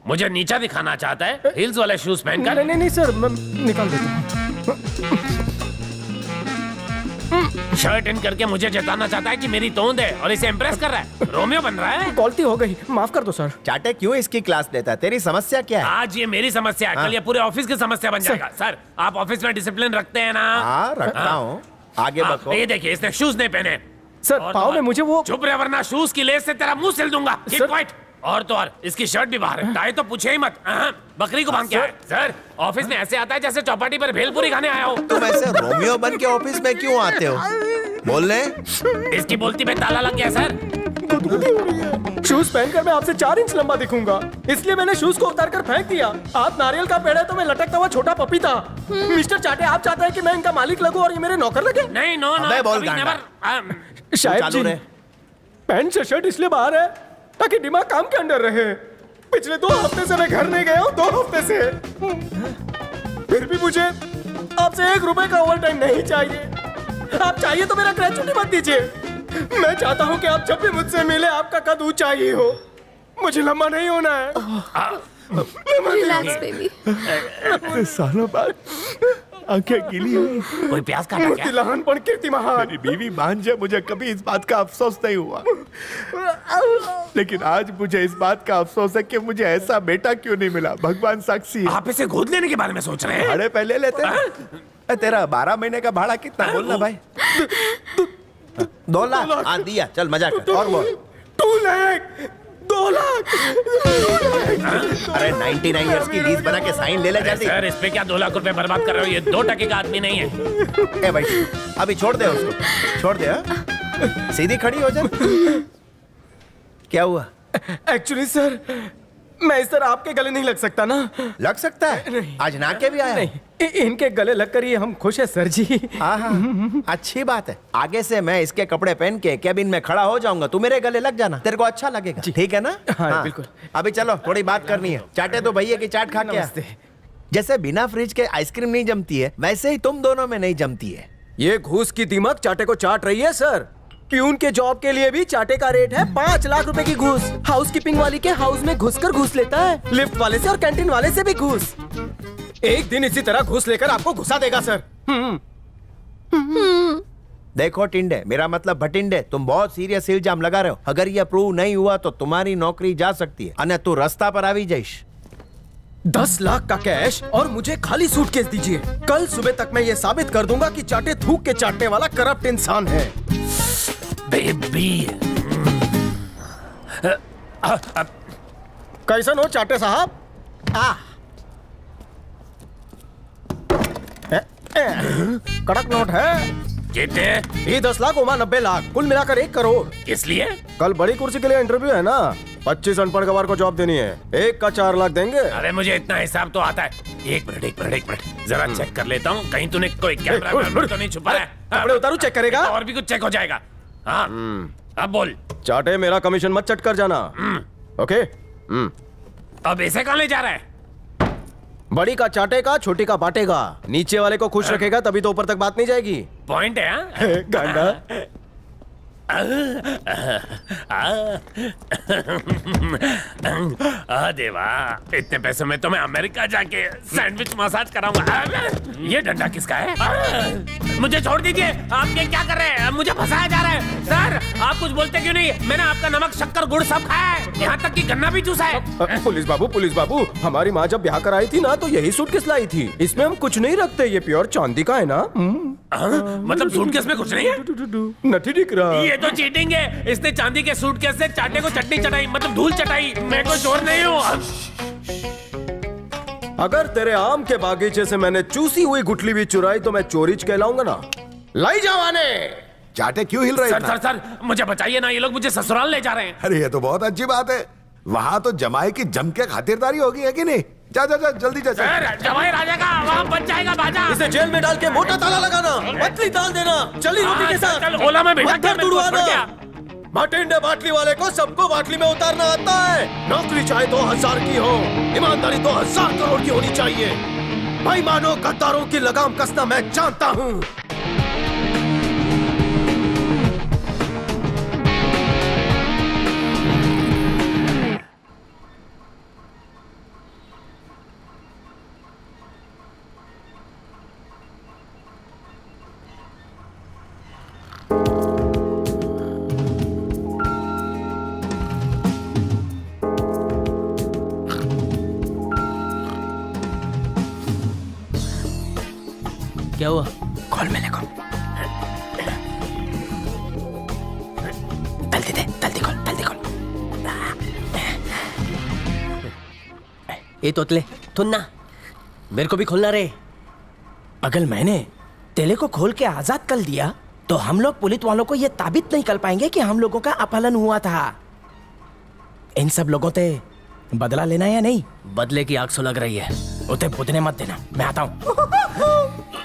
मुझे नीचा दिखाना चाहता है हील्स वाले शूज पहनकर? नहीं सर, मैं निकाल देता हूं। शर्ट इन करके मुझे जताना चाहता है कि मेरी तोंद है और इसे इम्प्रेस कर रहा है। रोमियो बन रहा है। गलती हो गई, माफ कर दो सर। चाटे क्यों इसकी क्लास लेता है? तेरी समस्या क्या है? आज ये मेरी समस्या है, कल ये पूरे ऑफिस की समस्या बन जाएगा। सर, आप ऑफिस में डिसिप्लिन रखते हैं ना? हाँ, रखता हूँ। आगे बढ़ो। ये देखिए, इसने शूज नहीं पहने। सर पाँव में मुझे वो। चुप रहे वरना शूज की लेस से तेरा मुंह सिल दूंगा। Keep quiet. और तो और इसकी शर्ट भी बाहर है, टाई तो पूछे ही मत। बकरी को बांध के आए। सर, ऑफिस में ऐसे आता है जैसे चौपाटी पर भेलपुरी खाने आया हो। तुम ऐसे रोमियो बन के ऑफिस में क्यों आते हो? बोलने इसकी बोलती में ताला लग गया सर। शूज पहनकर मैं आपसे 4 इंच लंबा दिखूंगा, इसलिए मैंने शूज को उतार कर फेंक दिया। आप नारियल का पेड़ है तो मैं लटकता हुआ छोटा पपीता। मिस्टर चाटे, आप चाहते हैं कि मैं इनका मालिक लगूं और ये मेरे नौकर लगे? नहीं, नो नो, अबे बोल कभी गांडा। never, शायद चालू जी, रहे। पैंट से शर्ट इसलिए बाहर है ताकि दिमाग काम के अंदर रहे। पिछले 2 हफ्ते से मैं घर नहीं गया हूँ, 2 हफ्ते से। फिर भी मुझे आपसे 1 रुपए का ओवर टाइम नहीं चाहिए। आप चाहिए तो मेरा ग्रेचुटी मत दीजिए। मैं चाहता हूँ कि आप जब भी मुझसे मिले आपका कद ऊंचा ही हो, मुझे लंबा नहीं होना है। Relax baby. सालों बाद आंखें गीली हुई। कोई प्यास काटा क्या? दिलहनपन कीर्ति महान। मेरी बीवी भांजे, मुझे कभी इस बात का अफसोस नहीं हुआ, लेकिन आज मुझे इस बात का अफसोस है कि मुझे ऐसा बेटा क्यों नहीं मिला। भगवान साक्षी है। आप इसे गोद लेने के बारे में सोच रहे हैं? भाड़े पहले लेते हैं। तेरा 12 महीने का भाड़ा कितना बोलना भाई? 2 लाख। हाँ दिया, चल मजाक कर। और बोल। 2 लाख 2 लाख। अरे 99 इयर्स की लीज बना के साइन ले ले जल्दी। सर इस पे क्या 2 लाख रुपए बर्बाद कर रहे हो? ये 2% का आदमी नहीं है। ए भाई अभी छोड़ दे उसको, छोड़ दे। हाँ? सीधी खड़ी हो जा। क्या हुआ? एक्चुअली सर, मैं इस तरह आपके गले नहीं लग सकता ना। लग सकता है? आज नाके भी आया। नहीं, इनके गले लगकर ये हम खुश है सर जी। हाँ, अच्छी बात है। आगे से मैं इसके कपड़े पहन के केबिन में खड़ा हो जाऊंगा, तू मेरे गले लग जाना, तेरे को अच्छा लगेगा। ठीक है ना? हाँ, बिल्कुल। अभी चलो थोड़ी बात करनी है। चाटे तो भैया की चाट खा के आ। जैसे बिना फ्रिज के आइसक्रीम नहीं जमती है, वैसे ही तुम दोनों में नहीं जमती है। ये घूस की दीमक चाटे को चाट रही है सर। प्यून के जॉब के लिए भी चाटे का रेट है 5 लाख रुपए की घूस। हाउसकीपिंग वाली के हाउस में घुसकर घूस लेता है, लिफ्ट वाले से और कैंटीन वाले से भी घूस। एक दिन इसी तरह घूस लेकर आपको घुसा देगा सर। देखो टिंडे, मेरा मतलब भटिंडे, तुम बहुत सीरियस इल्जाम लगा रहे हो। अगर यह प्रूव नहीं हुआ तो तुम्हारी नौकरी जा सकती है, अन्य तू रास्ता पर आवी जाइश। 10 लाख का कैश और मुझे खाली सूटकेस दीजिए। कल सुबह तक मैं ये साबित कर दूंगा कि चाटे थूक के चाटने वाला करप्ट इंसान है। बेबी कैसन हो चाटे साहब? कड़क नोट है। कितने? ये 10 लाख ओमा 90 लाख, कुल मिलाकर 1 करोड़। इसलिए कल बड़ी कुर्सी के लिए इंटरव्यू है ना, 25 अनपढ़ गवार को जॉब देनी है। 1 का 4 लाख देंगे। अरे मुझे इतना हिसाब तो आता है। एक मिनट जरा चेक कर लेता हूँ, कहीं तूने कोई कैमरा तो नहीं छुपा है? कपड़े उतारू, चेक करेगा। और भी कुछ चेक हो जाएगा। हाँ अब बोल। चाटे मेरा कमीशन मत चट कर जाना। ओके। अब ऐसे कहाँ ले जा रहा है? बड़ी का चाटेगा, छोटी का बांटेगा। नीचे वाले को खुश रखेगा तभी तो ऊपर तक बात नहीं जाएगी। पॉइंट है हाँ? गांडा। देवा, इतने पैसों में तो मैं अमेरिका जाके सैंडविच मसाज कराऊंगा। ये डंडा किसका है? मुझे छोड़ दीजिए। आप ये क्या कर रहे हैं? मुझे फंसाया जा रहा है। सर आप कुछ बोलते क्यों नहीं? मैंने आपका नमक शक्कर गुड़ सब खाया है, यहाँ तक कि गन्ना भी चूसा है। पुलिस बाबू, हमारी माँ जब ब्याह कर आई थी ना तो यही सूटकेस लाई थी। इसमें हम कुछ नहीं रखते, ये प्योर चांदी का है ना। मतलब सूटकेस में कुछ नहीं है? नथी दिख रहा। ये तो चीटिंग है। इसने चांदी के सूटकेस से चाटे को चटनी चटाई, मतलब धूल चटाई। मैं कोई चोर नहीं हूँ। अगर तेरे आम के बागीचे से मैंने चूसी हुई गुठली भी चुराई तो मैं चोरीच कहलाऊंगा ना। लाई जवाने। चाटे क्यों हिल रहे हैं? सर मुझे बचाइए ना, ये लोग मुझे ससुराल ले जा रहे हैं। अरे ये तो बहुत अच्छी बात है। वहाँ तो जमाई की जम के खातिरदारी होगी, है कि नहीं? जा जल्दी जा। सर जमाई राजा का वहाँ बच जाएगा बाजा। इसे जेल में डाल के मोटा ताला लगाना, पतली दाल देना, चली रोटी के साथ। चल ओला में भेजा क्या? भटिंडे बाटली वाले को सबको बाटली में उतारना आता है। नौकरी चाहे 2000 की हो, ईमानदारी 2000 करोड़ की होनी चाहिए। भाई मानो गद्दारों की लगाम कसना मैं जानता हूँ। क्या हुआ? कॉल मेरे को। जल्दी खोल। ए तोतले सुनना, मेरे को भी खोलना रे। अगर मैंने तेले को खोल के आजाद कर दिया तो हम लोग पुलिस वालों को ये ताबित नहीं कर पाएंगे कि हम लोगों का अपहरण हुआ था। इन सब लोगों से बदला लेना है या नहीं? बदले की आग सुलग रही है। उसे बुदने मत देना, मैं आता हूँ।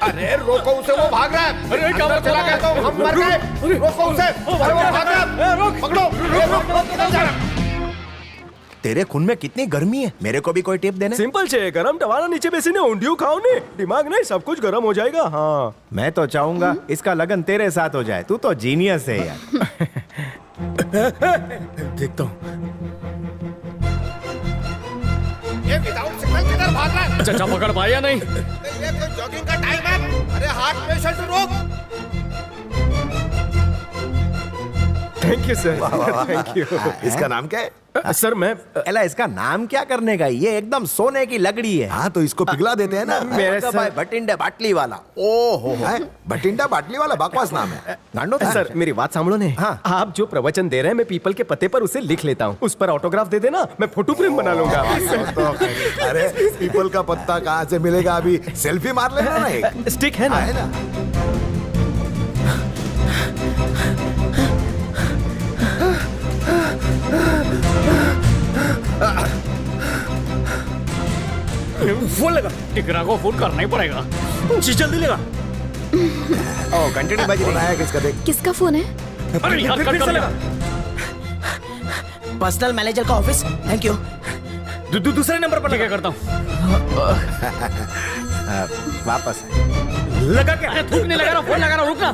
अरे रोको उसे, वो भाग रहा है। अरे क्या अंदर चला गया तो हम मर गए। रोको उसे, अरे वो भाग रहा है। पकड़ो, रोक, किधर जा रहा है? तेरे खून में कितनी गर्मी है, मेरे को भी कोई टिप देना? सिंपल छे, गरम टवाला नीचे बेसिने ऊंधियो खाओ ने, दिमाग नहीं सब कुछ गरम हो जाएगा। हाँ मैं तो चाहूंगा इसका लगन तेरे साथ हो जाए, तू तो जीनियस है यार। देखता हूँ। ये विदाउट सिग्नल किधर भाग रहा है? चाचा पकड़ पाया या नहीं? ये कोई जॉगिंग का टाइम है? अरे हार्ट पेशेंट रोक। Thank you sir, thank you. इसका नाम क्या है? सर मैं एला इसका नाम क्या करने का, ये एकदम सोने की लकड़ी है। हाँ तो इसको पिघला देते हैं ना। मेरे तो सर भाई भटिंडे बाटली वाला। ओहो भटिंडा बाटली वाला बकवास नाम है। गांडो था। सर मेरी बात सामलो ने। हाँ। आप जो प्रवचन दे रहे हैं मैं पीपल के पत्ते पर उसे लिख लेता हूँ, उस पर ऑटोग्राफ दे देना, मैं फोटो फ्रेम बना लूंगा। अरे पीपल का पत्ता कहाँ से मिलेगा, अभी सेल्फी मार लेना ना एक। स्टिक है ना? है ना। फोन लगा, टिकरा को फोन करना ही पड़ेगा। जल्दी लगा। ओ घंटड़ी बज रही है। किसका देख? किसका फोन है? अरे यार कट कर लगा। पर्सनल मैनेजर का ऑफिस। Thank you. दूसरे नंबर पर ठीक है, करता हूँ। वापस लगा क्या? अरे थूक नहीं लगा रहा, फोन लगा रहा, रुक ना।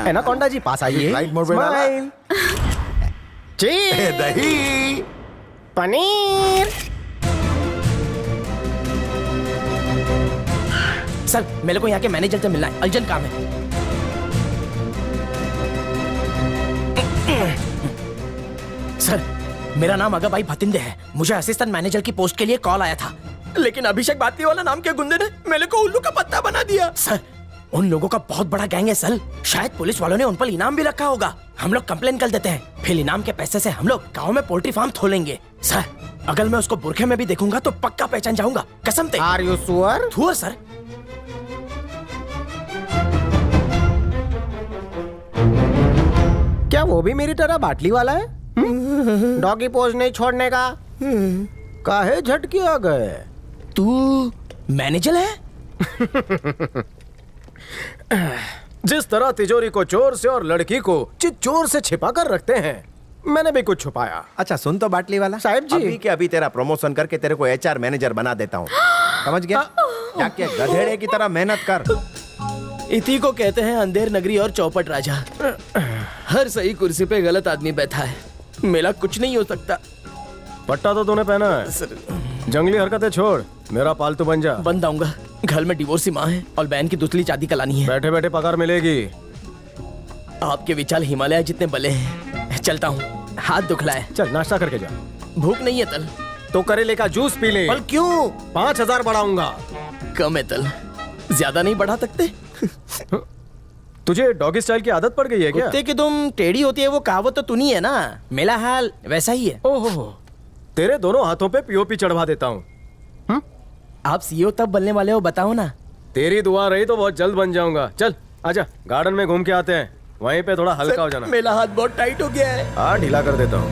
एनाकोंडा जी पास आइए। राइट मोड पे डाला। स्माइल। दही। पनीर। सर मेरे को यहाँ के मैनेजर से मिलना है, अर्जेंट काम है। सर मेरा नाम अगाबाई भतिंदे है, मुझे असिस्टेंट मैनेजर की पोस्ट के लिए कॉल आया था, लेकिन अभिषेक बाती वाला नाम के गुंडे ने मेरे को उल्लू का पत्ता बना दिया। सर उन लोगों का बहुत बड़ा गैंग है सर, शायद पुलिस वालों ने उन पर इनाम भी रखा होगा। हम लोग कंप्लेन कर देते हैं, फिर इनाम के पैसे से हम लोग गांव में पोल्ट्री फार्म खोलेंगे। सर अगर मैं उसको बुरखे में भी देखूंगा तो पक्का पहचान जाऊंगा, कसम से। Are you sure? हुआ सर। क्या वो भी मेरी तरह बाटली वाला है? डॉगी पोज नहीं छोड़ने का। काहे झटके आ गए? तू मैनेजर है? जिस तरह तिजोरी को चोर से और लड़की को चोर से छिपा कर रखते हैं, मैंने भी कुछ छुपाया। अच्छा सुन तो बाटली वाला साहब जी। अभी के अभी तेरा प्रमोशन करके तेरे को एचआर मैनेजर बना देता हूँ, समझ गया? जाके गधेड़े की तरह मेहनत कर। इसी को कहते हैं अंधेर नगरी और चौपट राजा। हर सही कुर्सी पे गलत आदमी बैठा है, मेरा कुछ नहीं हो सकता। पट्टा तो तूने पहना है, जंगली हरकतें छोड़, मेरा पालतू बन जा। बन जाऊंगा। घर में डिवोर्सी माँ है और बहन की दूसरी शादी करानी है। बैठे बैठे पगार मिलेगी। आपके विचार हिमालय जितने बले हैं। चलता हूँ, हाथ दुखला है। चल नाश्ता करके जा। भूख नहीं है तल। तो करेले का जूस पी ले। पर क्यों? 5000 बढ़ाऊंगा। कम है तल, ज्यादा नहीं बढ़ा सकते? तुझे डॉगी स्टाइल की आदत पड़ गई है क्या? कुत्ते की तुम टेढ़ी होती है वो कहावत तो तू नहीं है ना, मेरा हाल वैसा ही है। ओहो, तेरे दोनों हाथों पे पीओपी चढ़वा देता हूँ। आप सीईओ तब बनने वाले हो बताओ ना। तेरी दुआ रही तो बहुत जल्द बन जाऊंगा। चल आजा, गार्डन में घूम के आते हैं, वहीं पे थोड़ा हल्का हो जाना। मेरा हाथ बहुत टाइट हो गया है। हाँ ढीला कर देता हूँ।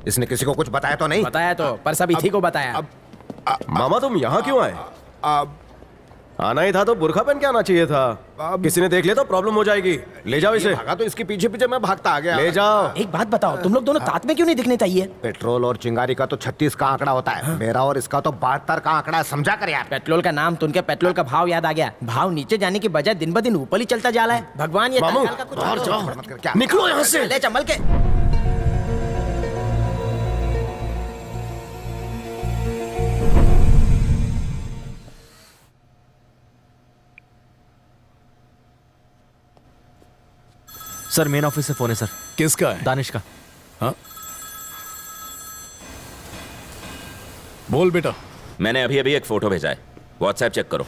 इसने किसी को कुछ बताया तो नहीं? बताया तो, पर सब इसी को बताया। मामा तुम यहाँ क्यों आए? आना ही था तो बुरखा पहन के आना चाहिए था। किसी ने देख लिया तो प्रॉब्लम हो जाएगी। ले जाओ इसे। भागा तो इसके पीछे पीछे मैं भागता आ गया। ले जाओ। एक बात बताओ, तुम लोग दोनों साथ में क्यों नहीं दिखने चाहिए? पेट्रोल और चिंगारी का तो 36 का आंकड़ा होता है, मेरा और इसका तो 72 का आंकड़ा है, समझा कर यार। पेट्रोल का नाम सुन के पेट्रोल का भाव याद आ गया। भाव नीचे जाने की बजाय दिन ब दिन ऊपर ही चलता जा रहा है। भगवान ये मामू, तत्काल का कुछ बाहर करो। जाओ। निकलो यहाँ से। ले चमल के। सर मेन ऑफिस से फोन है सर। किसका है? दानिश का। हाँ बोल बेटा। मैंने अभी अभी एक फोटो भेजा है, व्हाट्सएप चेक करो।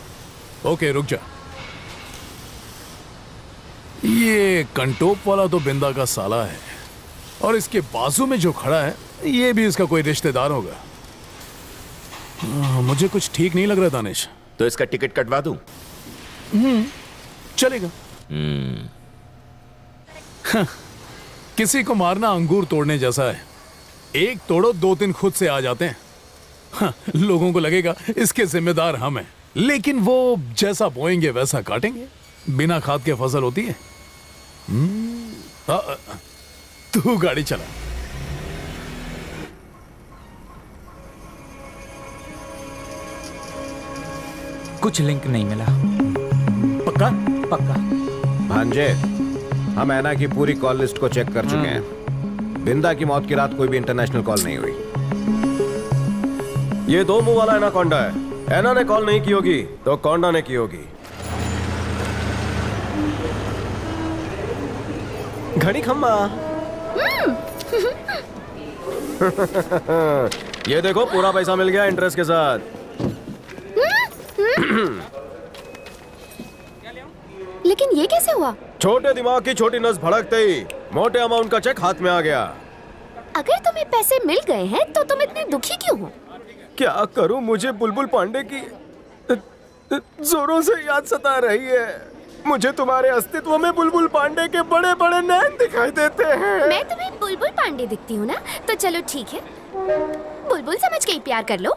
ओके रुक जा। ये कंटोप वाला तो बिंदा का साला है और इसके बाजू में जो खड़ा है ये भी इसका कोई रिश्तेदार होगा। मुझे कुछ ठीक नहीं लग रहा दानिश। तो इसका टिकट कटवा दूं? चलेगा। किसी को मारना अंगूर तोड़ने जैसा है, एक तोड़ो 2-3 खुद से आ जाते हैं। लोगों को लगेगा इसके जिम्मेदार हम हैं, लेकिन वो जैसा बोएंगे वैसा काटेंगे। बिना खाद के फसल होती है। तू गाड़ी चला। कुछ लिंक नहीं मिला। पक्का? पक्का। भांजे, हम ऐना की पूरी कॉल लिस्ट को चेक कर चुके हैं। बिंदा की मौत की रात कोई भी इंटरनेशनल कॉल नहीं हुई। ये 2 मुंह वाला एनाकोंडा है। एना ने कॉल नहीं की होगी तो कोंडा ने की होगी। घड़ी खम्मा। ये देखो पूरा पैसा मिल गया इंटरेस्ट के साथ। लेकिन ये कैसे हुआ? छोटे दिमाग की छोटी नस भड़कते ही मोटे अमाउंट का चेक हाथ में आ गया। अगर तुम्हें पैसे मिल गए हैं तो तुम इतने दुखी क्यों हो? क्या करूं, मुझे बुलबुल पांडे की जोरों से याद सता रही है। मुझे तुम्हारे अस्तित्व में बुलबुल पांडे के बड़े बड़े नैन दिखाई देते हैं। मैं तुम्हें बुलबुल पांडे दिखती हूँ ना, तो चलो ठीक है, बुलबुल समझ के ही प्यार कर लो।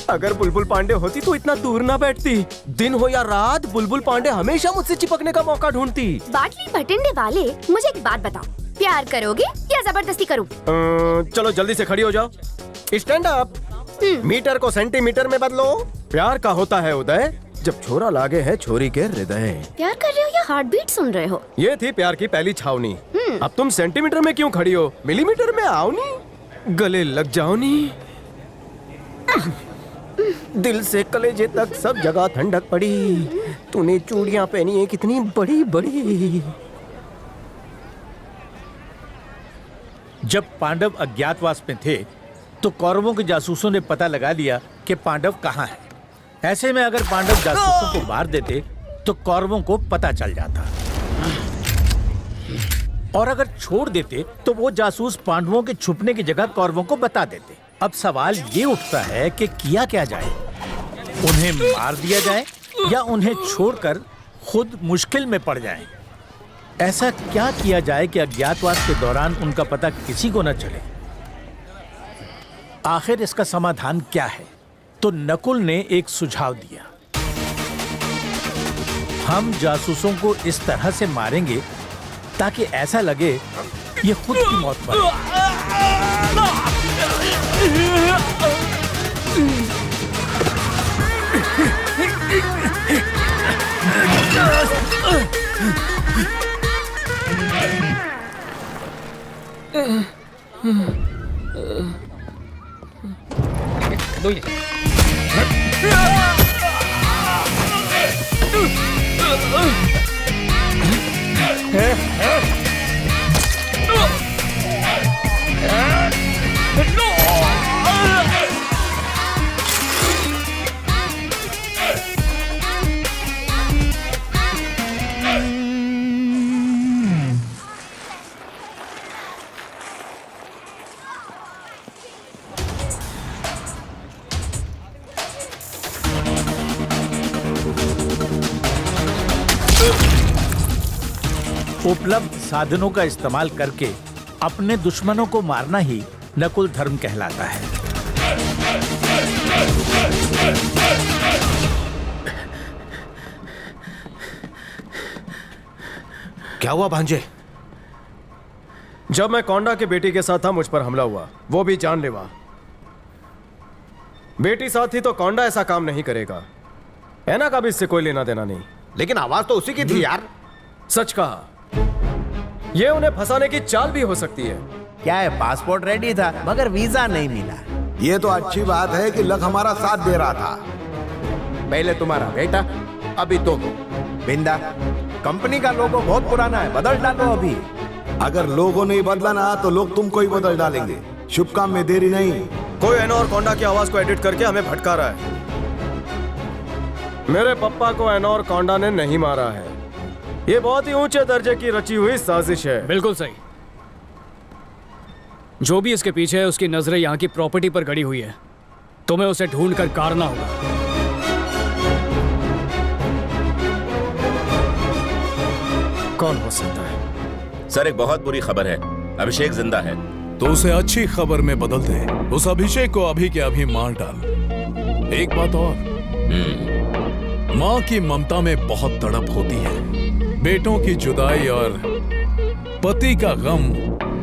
अगर बुलबुल पांडे होती तो इतना दूर ना बैठती। दिन हो या रात बुलबुल पांडे हमेशा मुझसे चिपकने का मौका ढूंढती। बाटली भटिंडे वाले, मुझे एक बात बताओ, प्यार करोगे या जबरदस्ती करूं? चलो जल्दी से खड़ी हो जाओ। Stand up. मीटर को सेंटीमीटर में बदलो। प्यार का होता है उदय जब छोरा लागे है छोरी के हृदय। प्यार कर रहे हो या हार्ट बीट सुन रहे हो? ये थी प्यार की पहली छावनी। अब तुम सेंटीमीटर में क्यों खड़ी हो? मिलीमीटर में आओ नी, गले लग जाओ नी। दिल से कलेजे तक सब जगह ठंडक पड़ी। तूने चूड़ियां पहनी है कितनी बड़ी बड़ी। जब पांडव अज्ञातवास में थे तो कौरवों के जासूसों ने पता लगा लिया कि पांडव कहाँ है। ऐसे में अगर पांडव जासूसों को मार देते तो कौरवों को पता चल जाता, और अगर छोड़ देते तो वो जासूस पांडवों के छुपने की जगह कौरवों को बता देते। अब सवाल ये उठता है कि किया क्या जाए? उन्हें मार दिया जाए या उन्हें छोड़कर खुद मुश्किल में पड़ जाएं? ऐसा क्या किया जाए कि अज्ञातवास के दौरान उनका पता किसी को न चले? आखिर इसका समाधान क्या है? तो नकुल ने एक सुझाव दिया। हम जासूसों को इस तरह से मारेंगे ताकि ऐसा लगे ये खुद की मौत पर। उपलब्ध साधनों का इस्तेमाल करके अपने दुश्मनों को मारना ही नकुल धर्म कहलाता है। क्या हुआ भांजे? जब मैं कोंडा के बेटी के साथ था मुझ पर हमला हुआ, वो भी जानलेवा। बेटी साथ थी तो कोंडा ऐसा काम नहीं करेगा। ऐना का भी इससे कोई लेना देना नहीं। लेकिन आवाज तो उसी की थी यार। सच कहा, ये उन्हें फंसाने की चाल भी हो सकती है। क्या है, पासपोर्ट रेडी था मगर वीजा नहीं मिला। ये तो अच्छी बात है कि लक हमारा साथ दे रहा था। पहले तुम्हारा बेटा, अभी तुम। बिंदा, कंपनी का लोगो बहुत पुराना है, बदल डालो अभी। अगर लोगों ने बदला ना तो लोग तुमको ही बदल डालेंगे। शुभ काम में देरी नहीं। कोई एना और कोंडा की आवाज को एडिट करके हमें भटका रहा है। मेरे पप्पा को एना और कोंडा ने नहीं मारा है। ये बहुत ही ऊंचे दर्जे की रची हुई साजिश है। बिल्कुल सही। जो भी इसके पीछे है उसकी नजरें यहाँ की प्रॉपर्टी पर गड़ी हुई है। तुम्हें उसे ढूंढ कर काटना होगा। कौन हो सकता है? सर एक बहुत बुरी खबर है, अभिषेक जिंदा है। तो उसे अच्छी खबर में बदल दे। उस अभिषेक को अभी के अभी मार डाल। एक बात और, माँ की ममता में बहुत तड़प होती है। बेटों की जुदाई और पति का गम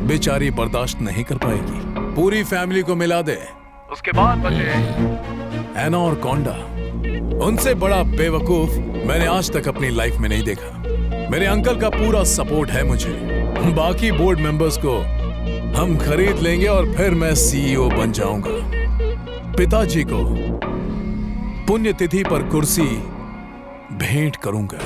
बेचारी बर्दाश्त नहीं कर पाएगी। पूरी फैमिली को मिला दे। उसके बाद बचे एना और कोंडा। उनसे बड़ा बेवकूफ मैंने आज तक अपनी लाइफ में नहीं देखा। मेरे अंकल का पूरा सपोर्ट है मुझे। बाकी बोर्ड मेंबर्स को हम खरीद लेंगे और फिर मैं सीईओ बन जाऊंगा। पिताजी को पुण्यतिथि पर कुर्सी भेंट करूंगा।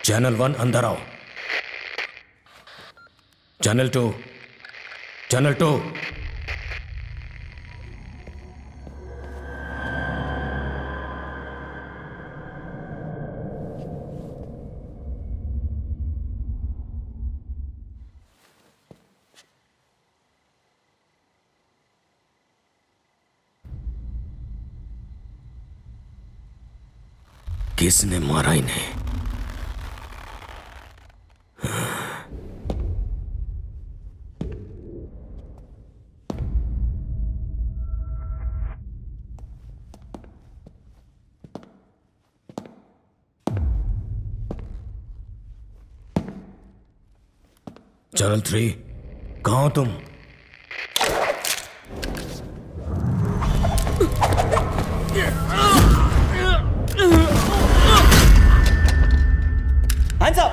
चैनल वन अंदर आओ। Channel two. किसने मारा इन्हें? चैनल 3, कहाँ हो तुम? Hands up!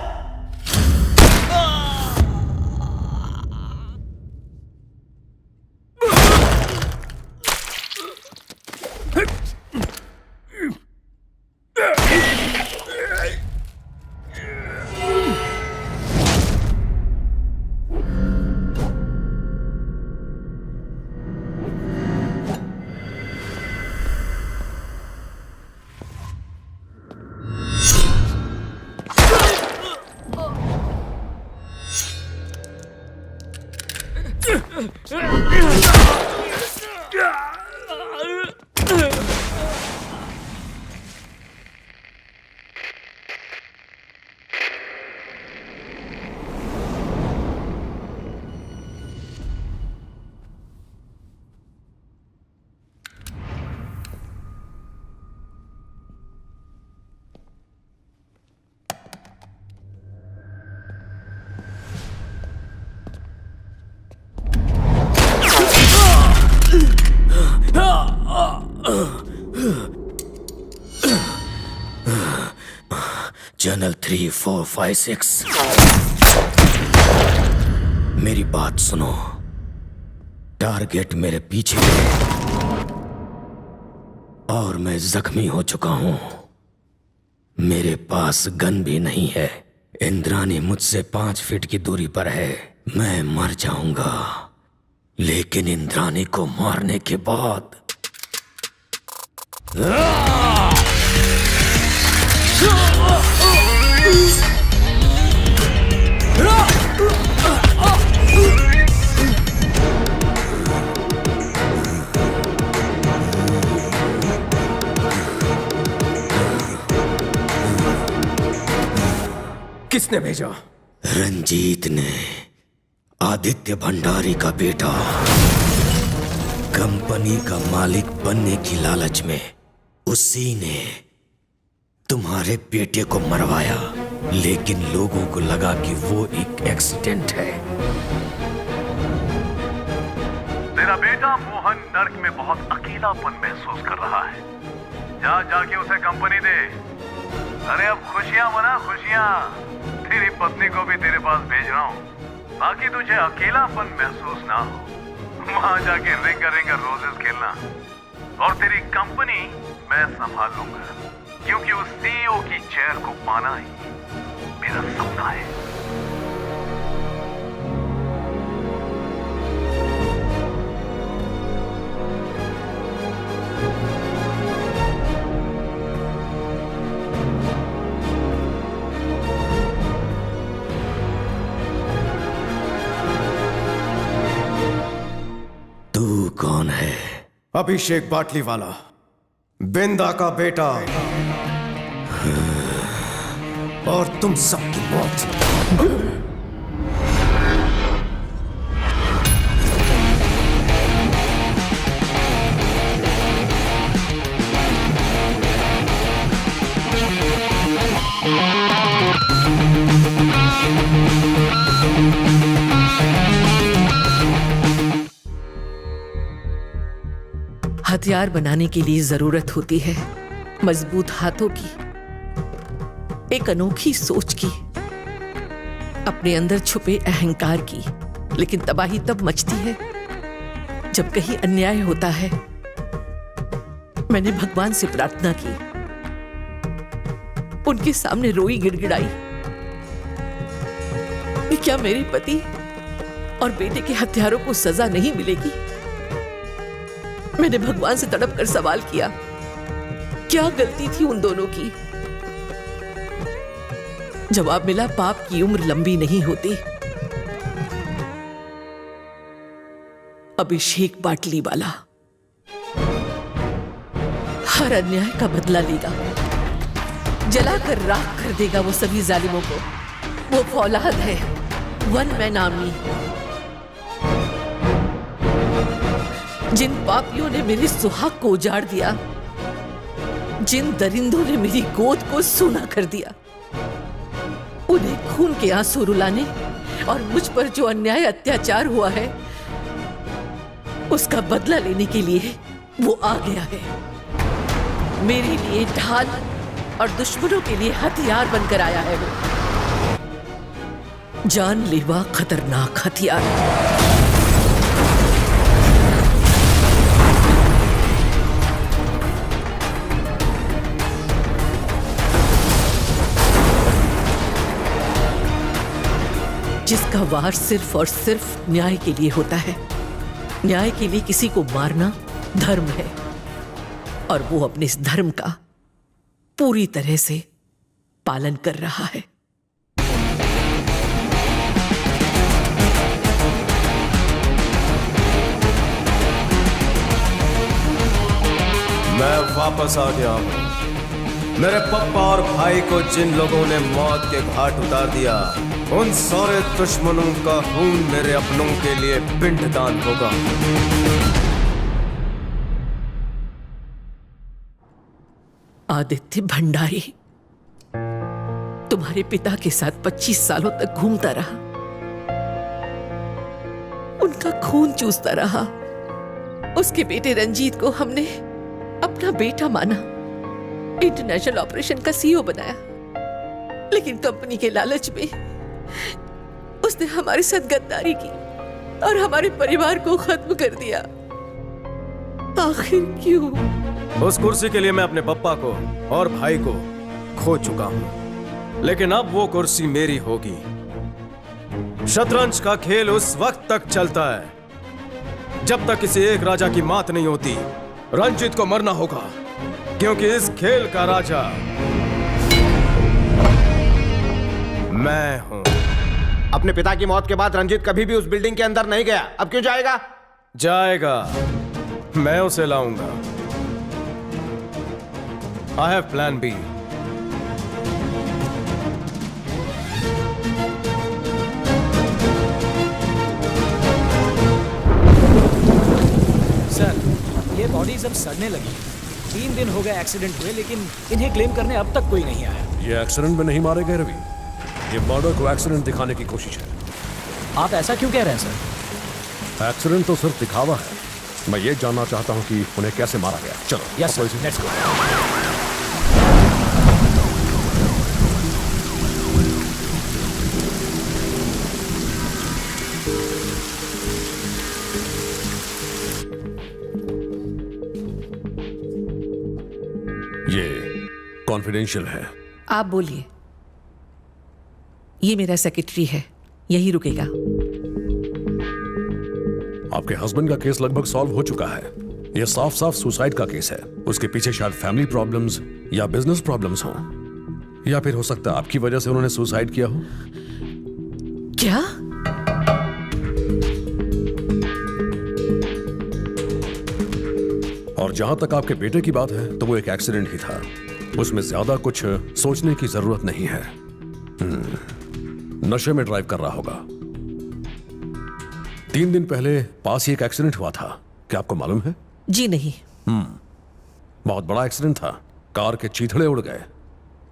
चैनल 3, 4, 5, 6 मेरी बात सुनो। टारगेट मेरे पीछे है और मैं जख्मी हो चुका हूं। मेरे पास गन भी नहीं है। इंद्राणी मुझसे 5 फीट की दूरी पर है। मैं मर जाऊंगा, लेकिन इंद्राणी को मारने के बाद किसने भेजा? रंजीत ने, आदित्य भंडारी का बेटा। कंपनी का मालिक बनने की लालच में उसी ने तुम्हारे बेटे को मरवाया, लेकिन लोगों को लगा कि वो एक एक्सीडेंट है। तेरा बेटा मोहन नर्क में बहुत अकेलापन महसूस कर रहा है। जाके उसे कंपनी दे। अरे अब खुशियां मना, खुशियां। तेरी पत्नी को भी तेरे पास भेज रहा हूँ। बाकी तुझे अकेलापन महसूस ना हो, वहां जाके रिंगर रिंगर रोजेस खेलना, और तेरी कंपनी मैं संभाल लूंगा, क्योंकि उस सीईओ की चेयर को पाना ही मेरा सपना है। तू कौन है? अभिषेक बाटली वाला, बिंदा का बेटा, और तुम सबकी मौत। हथियार बनाने के लिए जरूरत होती है मजबूत हाथों की, एक अनोखी सोच की, अपने अंदर छुपे अहंकार की। लेकिन तबाही तब मचती है जब कहीं अन्याय होता है। मैंने भगवान से प्रार्थना की, उनके सामने रोई गिड़गिड़ाई कि क्या मेरे पति और बेटे के हत्यारों को सजा नहीं मिलेगी। मैंने भगवान से तड़प कर सवाल किया, क्या गलती थी उन दोनों की। जवाब मिला, पाप की उम्र लंबी नहीं होती। अभिषेक बाटली वाला हर अन्याय का बदला लेगा, जलाकर राख कर देगा वो सभी जालिमों को। वो फौलाद है, वन मैन आर्मी। जिन पापियों ने मेरे सुहाग को उजाड़ दिया, जिन दरिंदों ने मेरी गोद को सूना कर दिया, उन्हें खून के आंसू रुलाने और मुझ पर जो अन्याय अत्याचार हुआ है उसका बदला लेने के लिए वो आ गया है। मेरे लिए ढाल और दुश्मनों के लिए हथियार बनकर आया है वो, जानलेवा खतरनाक हथियार। जिसका वार सिर्फ और सिर्फ न्याय के लिए होता है। न्याय के लिए किसी को मारना धर्म है, और वो अपने इस धर्म का पूरी तरह से पालन कर रहा है। मैं वापस आ गया हूं। मेरे पप्पा और भाई को जिन लोगों ने मौत के घाट उतार दिया, उन सारे दुश्मनों का खून मेरे अपनों के लिए पिंडदान होगा। आदित्य भंडारी तुम्हारे पिता के साथ 25 सालों तक घूमता रहा, उनका खून चूसता रहा। उसके बेटे रंजीत को हमने अपना बेटा माना, इंटरनेशनल ऑपरेशन का सीईओ बनाया, लेकिन कंपनी के लालच में उसने हमारे साथ गद्दारी की और हमारे परिवार को खत्म कर दिया। आखिर क्यों? उस कुर्सी के लिए मैं अपने पप्पा को और भाई को खो चुका हूं, लेकिन अब वो कुर्सी मेरी होगी। शतरंज का खेल उस वक्त तक चलता है जब तक किसी एक राजा की मात नहीं होती। रंजीत को मरना होगा, क्योंकि इस खेल का राजा मैं हूं। अपने पिता की मौत के बाद रंजीत कभी भी उस बिल्डिंग के अंदर नहीं गया, अब क्यों जाएगा? जाएगा, मैं उसे लाऊंगा। I have plan b. Sir, ये बॉडीज अब सड़ने लगी। 3 दिन हो गए एक्सीडेंट हुए, लेकिन इन्हें क्लेम करने अब तक कोई नहीं आया। ये एक्सीडेंट में नहीं मारे गए रवि, ये मर्डर को एक्सीडेंट दिखाने की कोशिश है। आप ऐसा क्यों कह रहे हैं सर? एक्सीडेंट तो सिर्फ दिखावा है। मैं ये जानना चाहता हूं कि उन्हें कैसे मारा गया। चलो। Yes sir, let's go. ये कॉन्फिडेंशियल है। आप बोलिए। ये मेरा सेक्रेटरी है, यही रुकेगा। आपके हस्बैंड का केस लगभग सॉल्व हो चुका है। यह साफ साफ सुसाइड का केस है। उसके पीछे शायद फैमिली प्रॉब्लम्स या बिजनेस प्रॉब्लम्स हो, या फिर हो सकता है आपकी वजह से उन्होंने सुसाइड किया हो। क्या? और जहां तक आपके बेटे की बात है तो वो एक एक्सीडेंट ही था, उसमें ज्यादा कुछ सोचने की जरूरत नहीं है। नशे में ड्राइव कर रहा होगा। 3 दिन पहले पास ही एक एक्सीडेंट हुआ था, क्या आपको मालूम है? जी नहीं। बहुत बड़ा एक्सीडेंट था, कार के चीथड़े उड़ गए,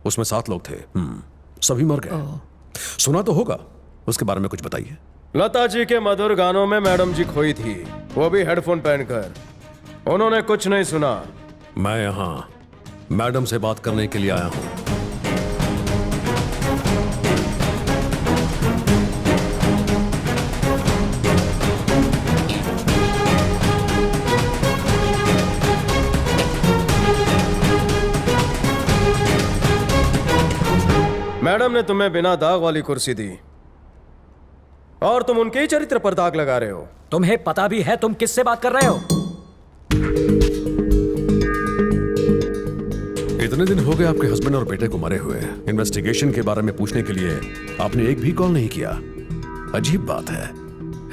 उसमें 7 लोग थे, सभी मर गए। सुना तो होगा, उसके बारे में कुछ बताइए। लता जी के मधुर गानों में मैडम जी खोई थी, वो भी हेडफोन पहनकर। उन्होंने कुछ नहीं सुना। मैं यहां मैडम से बात करने के लिए आया हूं। मैडम ने तुम्हें बिना दाग वाली कुर्सी दी और तुम उनके ही चरित्र पर दाग लगा रहे हो। तुम्हें पता भी है तुम किससे बात कर रहे हो? इतने दिन हो गए आपके हस्बैंड और बेटे को मरे हुए। इन्वेस्टिगेशन के बारे में पूछने के लिए आपने एक भी कॉल नहीं किया। अजीब बात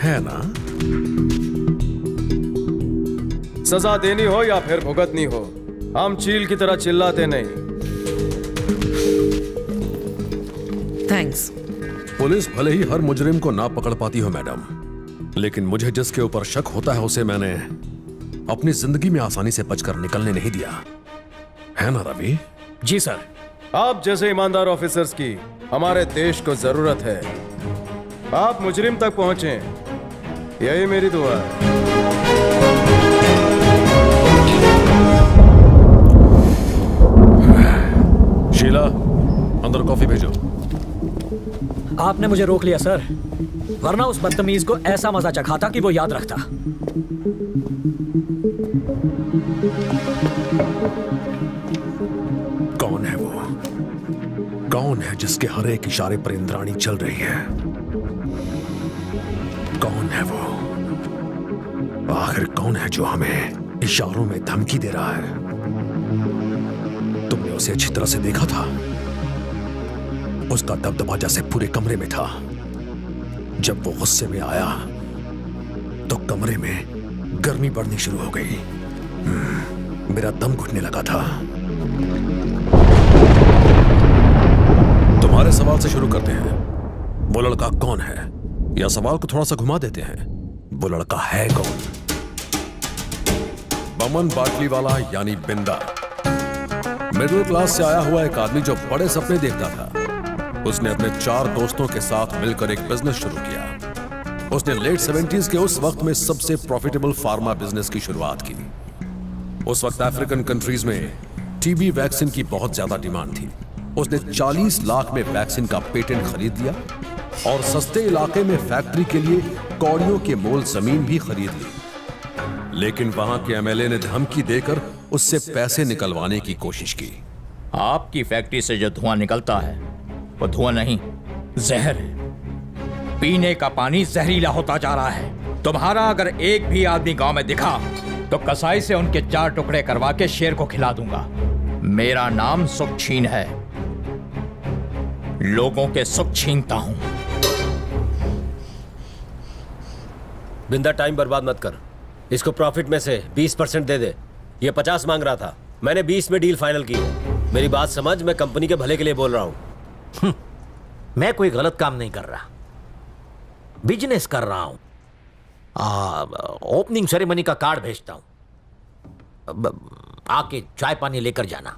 है ना? सजा देनी हो या फिर भुगतनी हो, हम चील की तरह चिल्लाते नहीं। थैंक्स। पुलिस भले ही हर मुजरिम को ना पकड़ पाती हो मैडम, लेकिन मुझे जिसके ऊपर शक होता है उसे मैंने अपनी जिंदगी में आसानी से बचकर निकलने नहीं दिया, है ना रवि? जी सर। आप जैसे ईमानदार ऑफिसर्स की हमारे देश को जरूरत है। आप मुजरिम तक पहुंचे, यही मेरी दुआ है। शीला, अंदर कॉफी भेजो। आपने मुझे रोक लिया सर, वरना उस बदतमीज को ऐसा मजा चखाता कि वो याद रखता। कौन है वो? कौन है जिसके हर एक इशारे पर इंद्राणी चल रही है? कौन है वो? आखिर कौन है जो हमें इशारों में धमकी दे रहा है? तुमने उसे अच्छी तरह से देखा था? उसका दबदबा जैसे पूरे कमरे में था। जब वो गुस्से में आया तो कमरे में गर्मी बढ़नी शुरू हो गई। मेरा दम घुटने लगा था। तुम्हारे सवाल से शुरू करते हैं। वो लड़का कौन है? या सवाल को थोड़ा सा घुमा देते हैं, वो लड़का है कौन? बमन बाटलीवाला यानी बिंदा, मिडिल क्लास से आया हुआ एक आदमी जो बड़े सपने देखता था। उसने अपने 4 दोस्तों के साथ मिलकर एक बिजनेस शुरू किया। उसने लेट 70s के उस वक्त में सबसे प्रॉफिटेबल फार्मा बिजनेस की शुरुआत की। उस वक्त अफ्रीकन कंट्रीज में टीबी वैक्सीन की बहुत ज्यादा डिमांड थी। उसने 40 लाख में वैक्सीन का पेटेंट खरीद लिया और सस्ते इलाके में फैक्ट्री के लिए कौड़ियों के मोल जमीन भी खरीद ली। लेकिन वहां के एमएलए ने धमकी देकर उससे पैसे निकलवाने की कोशिश की। आपकी फैक्ट्री से जो धुआं निकलता है वो धुआं नहीं, जहर है। पीने का पानी जहरीला होता जा रहा है। तुम्हारा अगर एक भी आदमी गांव में दिखा तो कसाई से उनके 4 टुकड़े करवा के शेर को खिला दूंगा। मेरा नाम सुख छीन है, लोगों के सुख छीनता हूं। बिंदा, टाइम बर्बाद मत कर। इसको प्रॉफिट में से 20% दे दे। ये 50 मांग रहा था, मैंने 20 में डील फाइनल की है। मेरी बात समझ, मैं कंपनी के भले के लिए बोल रहा हूं। मैं कोई गलत काम नहीं कर रहा, बिजनेस कर रहा हूं। ओपनिंग सेरेमनी का कार्ड भेजता हूं, आके चाय पानी लेकर जाना।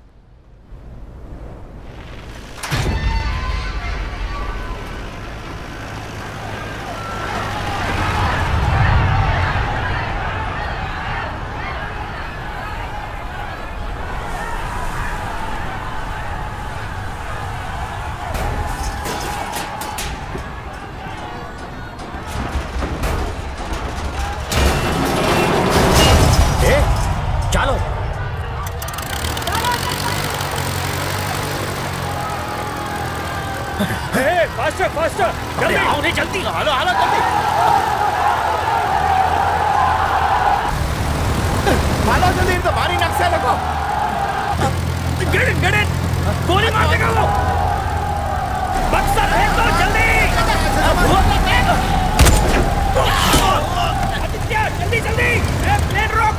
फास्टर फास्टर अरे आओ नहीं, जल्दी हालो हालो जल्दी। मालो जल्दी, तो भारी नक्शा देखो। गेट इट, गोली मार देगा वो। बक्सा फेंक दो जल्दी। जल्दी जल्दी, प्लेन रोक।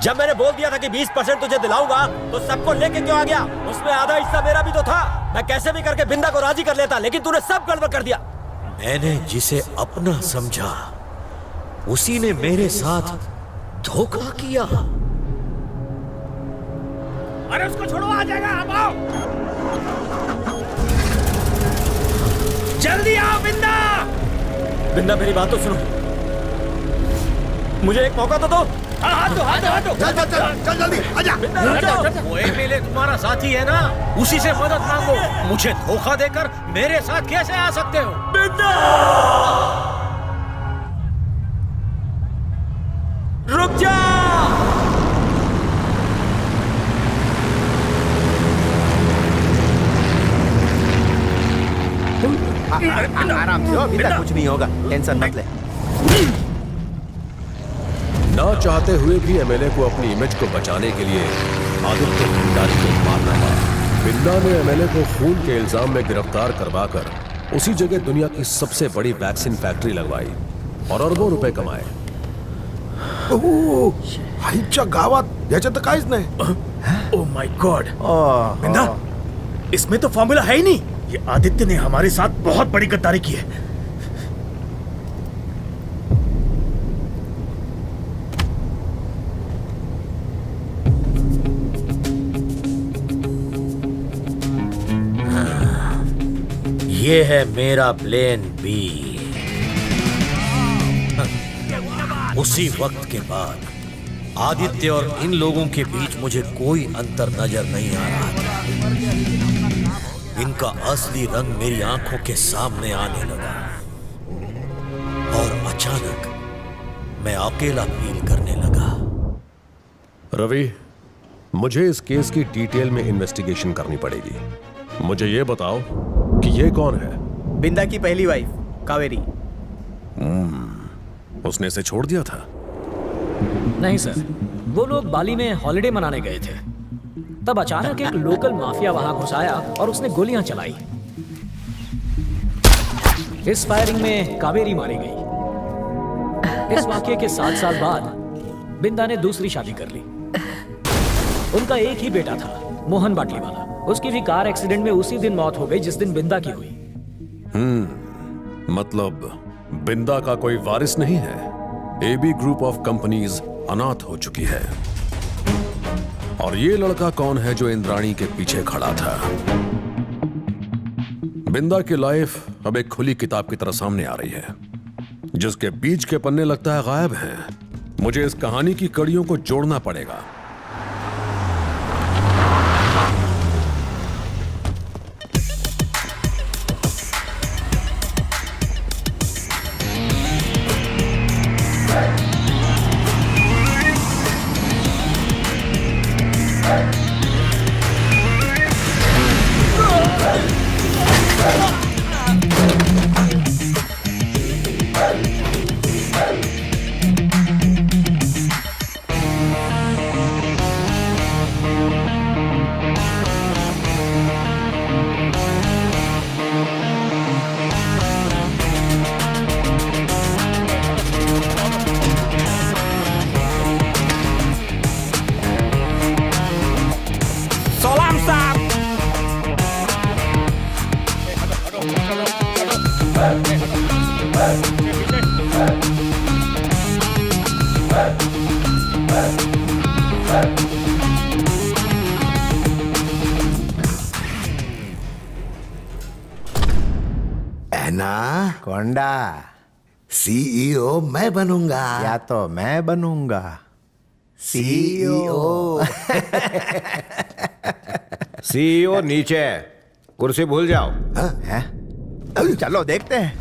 जब मैंने बोल दिया था कि 20% तुझे दिलाऊंगा तो सबको लेके क्यों आ गया? उसमें आधा हिस्सा मेरा भी तो था। मैं कैसे भी करके बिंदा को राजी कर लेता, लेकिन तूने सब गड़बड़ कर दिया। मैंने जिसे अपना समझा उसी ने मेरे साथ धोखा किया। अरे उसको छोड़ो, आ जाएगा। आप आओ, जल्दी आओ। बिंदा बिंदा मेरी बात तो सुनो, मुझे एक मौका तो दो। हाथ दो। चल जल्दी आजा। वो एमएलए तुम्हारा साथी है ना, उसी से मदद मांगो। मुझे धोखा देकर मेरे साथ कैसे आ सकते हो? बिंदा रुक जा। आराम से हो, बिंदा कुछ नहीं होगा, टेंशन मत ले। ना चाहते हुए भी एमएलए को अपनी इमेज को बचाने के लिए आदित्य भंडारी को मारना पड़ा। बिंदा ने एमएलए को खून के इल्जाम में गिरफ्तार करवाकर उसी जगह दुनिया की सबसे बड़ी वैक्सीन फैक्ट्री लगवाई और अरबों रुपए कमाए। आईच्या गावात याच्यात तर काहीच नाही। ओह माय गॉड, बिंदा इसमें तो फॉर्मूला है ही नहीं। ये आदित्य ने हमारे साथ बहुत बड़ी गद्दारी की है। ये है मेरा प्लान बी। उसी वक्त के बाद आदित्य और इन लोगों के बीच मुझे कोई अंतर नजर नहीं आ रहा था। इनका असली रंग मेरी आंखों के सामने आने लगा और अचानक मैं अकेला फील करने लगा। रवि, मुझे इस केस की डिटेल में इन्वेस्टिगेशन करनी पड़ेगी। मुझे ये बताओ कि ये कौन है? बिंदा की पहली वाइफ कावेरी। उसने इसे छोड़ दिया था? नहीं सर, वो लोग बाली में हॉलिडे मनाने गए थे। तब अचानक एक लोकल माफिया वहां घुस आया और उसने गोलियां चलाई। इस फायरिंग में कावेरी मारी गई। इस वाकये के 7 साल बाद बिंदा ने दूसरी शादी कर ली। उनका एक ही बेटा था, मोहन बाटली वाला। उसकी भी कार एक्सीडेंट में उसी दिन मौत हो गई जिस दिन बिंदा की हुई। मतलब बिंदा का कोई वारिस नहीं है। एबी ग्रुप ऑफ कंपनीज अनाथ हो चुकी है। और ये लड़का कौन है जो इंद्राणी के पीछे खड़ा था? बिंदा की लाइफ अब एक खुली किताब की तरह सामने आ रही है, जिसके बीच के पन्ने लगता है गायब हैं। मुझे इस कहानी की कड़ियों को जोड़ना पड़ेगा। एना कोंडा, सीईओ मैं बनूंगा या तो मैं बनूंगा सीईओ। सीईओ नीचे, कुर्सी भूल जाओ। चलो देखते हैं।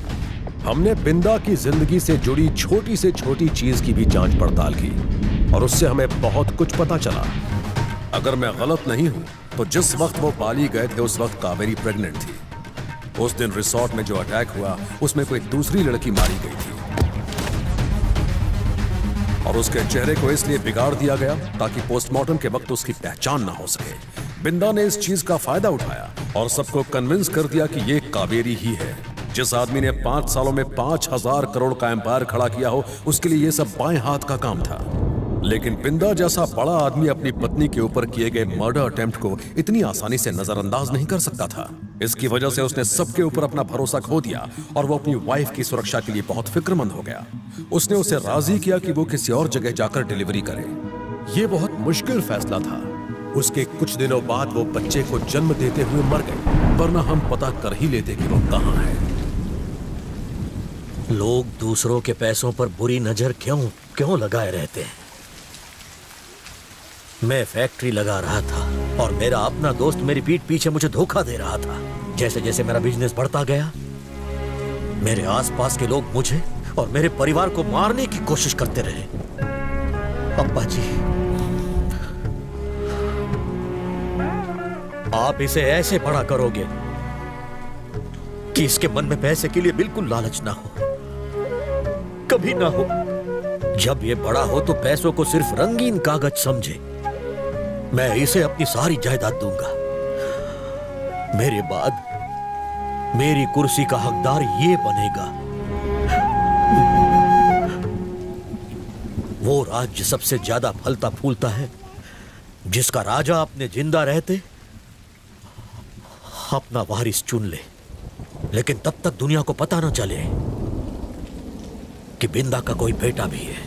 हमने बिंदा की जिंदगी से जुड़ी छोटी से छोटी चीज की भी जांच पड़ताल की और उससे हमें बहुत कुछ पता चला। अगर मैं गलत नहीं हूं तो जिस वक्त वो बाली गए थे उस वक्त कावेरी प्रेग्नेंट थी। उस दिन रिसोर्ट में जो अटैक हुआ उसमें कोई दूसरी लड़की मारी गई थी और उसके चेहरे को इसलिए बिगाड़ दिया गया ताकि पोस्टमार्टम के वक्त उसकी पहचान ना हो सके। बिंदा ने इस चीज का फायदा उठाया और सबको कन्विंस कर दिया कि ये कावेरी ही है। जिस आदमी ने 5 सालों में 5,000 करोड़ का एम्पायर खड़ा किया हो, उसके लिए ये सब बाएं हाथ का काम था। लेकिन बिंदा जैसा बड़ा आदमी अपनी पत्नी के ऊपर किए गए मर्डर अटेम्प्ट को इतनी आसानी से नजरअंदाज नहीं कर सकता था। इसकी वजह से उसने सबके ऊपर अपना भरोसा खो दिया और वो अपनी वाइफ की सुरक्षा के लिए बहुत फिक्रमंद हो गया। उसने उसे राजी किया कि वो किसी और जगह जाकर डिलीवरी करे। ये बहुत मुश्किल फैसला था। उसके कुछ दिनों बाद वो बच्चे को जन्म देते हुए मर गई, वरना हम पता कर ही लेते कि वो कहाँ है। लोग दूसरों के पैसों पर बुरी नजर क्यों लगाए रहते हैं? मैं फैक्ट्री लगा रहा था और मेरा अपना दोस्त मेरी पीठ पीछे मुझे धोखा दे रहा था। जैसे जैसे मेरा बिजनेस बढ़ता गया, मेरे आसपास के लोग मुझे और मेरे परिवार को मारने की कोशिश करते रहे। अप्पा जी, आप इसे ऐसे बड़ा करोगे कि इसके मन में पैसे के लिए बिल्कुल लालच ना हो, कभी ना हो। जब ये बड़ा हो तो पैसों को सिर्फ रंगीन कागज समझे। मैं इसे अपनी सारी जायदाद दूंगा। मेरे बाद मेरी कुर्सी का हकदार ये बनेगा। वो राज्य सबसे ज्यादा फलता फूलता है जिसका राजा अपने जिंदा रहते अपना वारिस चुन ले, लेकिन तब तक दुनिया को पता ना चले कि बिंदा का कोई बेटा भी है।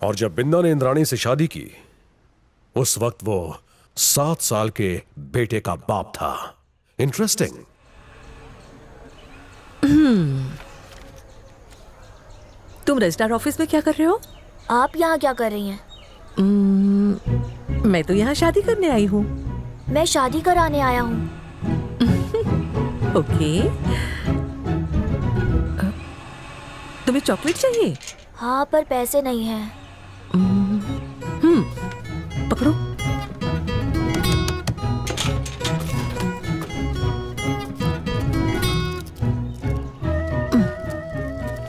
और जब बिंदा ने इंद्राणी से शादी की, उस वक्त वो 7 साल के बेटे का बाप था। इंटरेस्टिंग। तुम रजिस्ट्रार ऑफिस में क्या कर रहे हो? आप यहाँ क्या कर रही हैं? मैं तो यहाँ शादी करने आई हूँ। मैं शादी कराने आया हूँ। ओके। तुम्हें चॉकलेट चाहिए? हाँ, पर पैसे नहीं हैं। पकड़ो।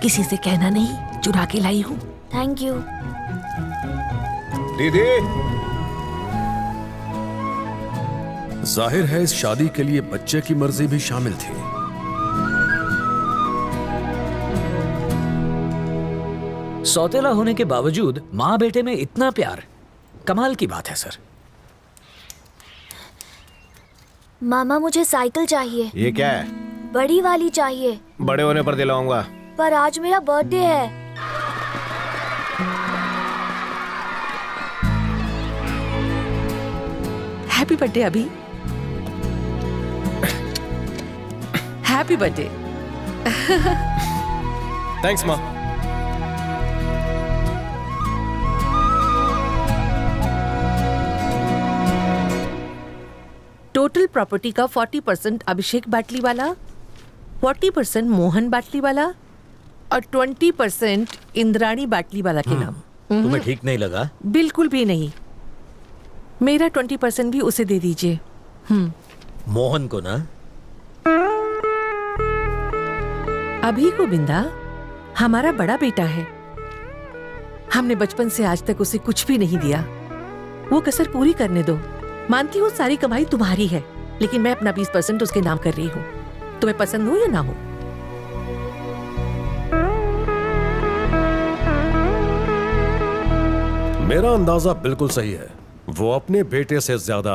किसी से कहना नहीं, चुरा के लाई हूँ। Thank you. दीदी, जाहिर है इस शादी के लिए बच्चे की मर्जी भी शामिल थी। सौतेला होने के बावजूद माँ बेटे में इतना प्यार, कमाल की बात है सर। मामा, मुझे साइकिल चाहिए। ये क्या है? बड़ी वाली चाहिए। बड़े होने पर दिलाऊंगा। पर आज मेरा बर्थडे है। हैप्पी बर्थडे अभी। Happy birthday. थैंक्स माँ। टोटल प्रॉपर्टी का 40% अभिषेक बाटली वाला, 40% मोहन बाटली वाला और 20% इंद्राणी बाटली वाला के नाम। तुम्हें ठीक नहीं लगा? बिल्कुल भी नहीं। मेरा 20% भी उसे दे दीजिए। मोहन को ना? अभी को बिंदा हमारा बड़ा बेटा है। हमने बचपन से आज तक उसे कुछ भी नहीं दिया। वो कसर पूरी करने दो। मानती हूँ सारी कमाई तुम्हारी है, लेकिन मैं अपना 20% उसके नाम कर रही हूँ। तुम्हें पसंद हो या ना हो। मेरा अंदाजा बिल्कुल सही है। वो अपने बेटे से ज्यादा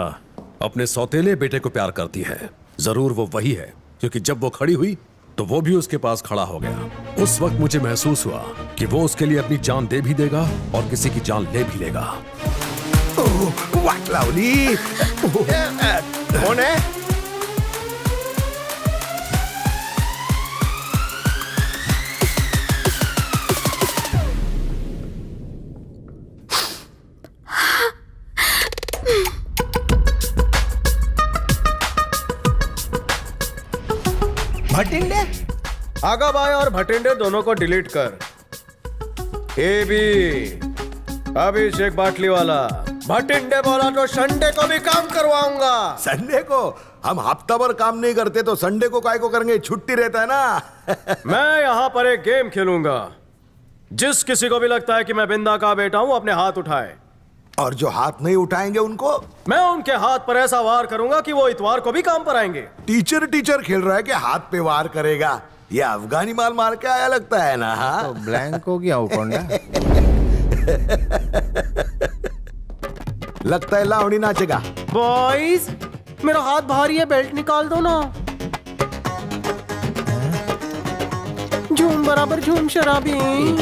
अपने सौतेले बेटे को प्यार करती है। जरूर वो वही है, क्योंकि जब वो खड़ी हुई तो वो भी उसके पास खड़ा हो गया। उस वक्त मुझे महसूस हुआ कि वो उसके लिए अपनी जान दे भी देगा और किसी की जान ले भी लेगा। वाह लवली। कौन है? भटिंडे? आगा बाय और भटिंडे दोनों को डिलीट कर। ए बी, अभिषेक बाटली वाला, भटिंडे बोला तो संडे को भी काम करवाऊंगा। संडे को? हम हफ्ता भर काम नहीं करते तो संडे को काय को करेंगे, छुट्टी रहता है ना। मैं यहाँ पर एक गेम खेलूंगा। जिस किसी को भी लगता है कि मैं बिंदा का बेटा हूँ अपने हाथ उठाए। और जो हाथ नहीं उठाएंगे उनको मैं उनके हाथ पर ऐसा वार करूंगा कि वो इतवार को भी काम पर आएंगे। टीचर खेल रहा है कि हाथ पे वार करेगा। ये अफगानी माल मार के आया लगता है ना। हाँ तो ब्लैंक हो गया कोंडा। लगता है लावणी नाचेगा। बॉयज मेरा हाथ भारी है, बेल्ट निकाल दो ना। झूम बराबर झूम शराबी।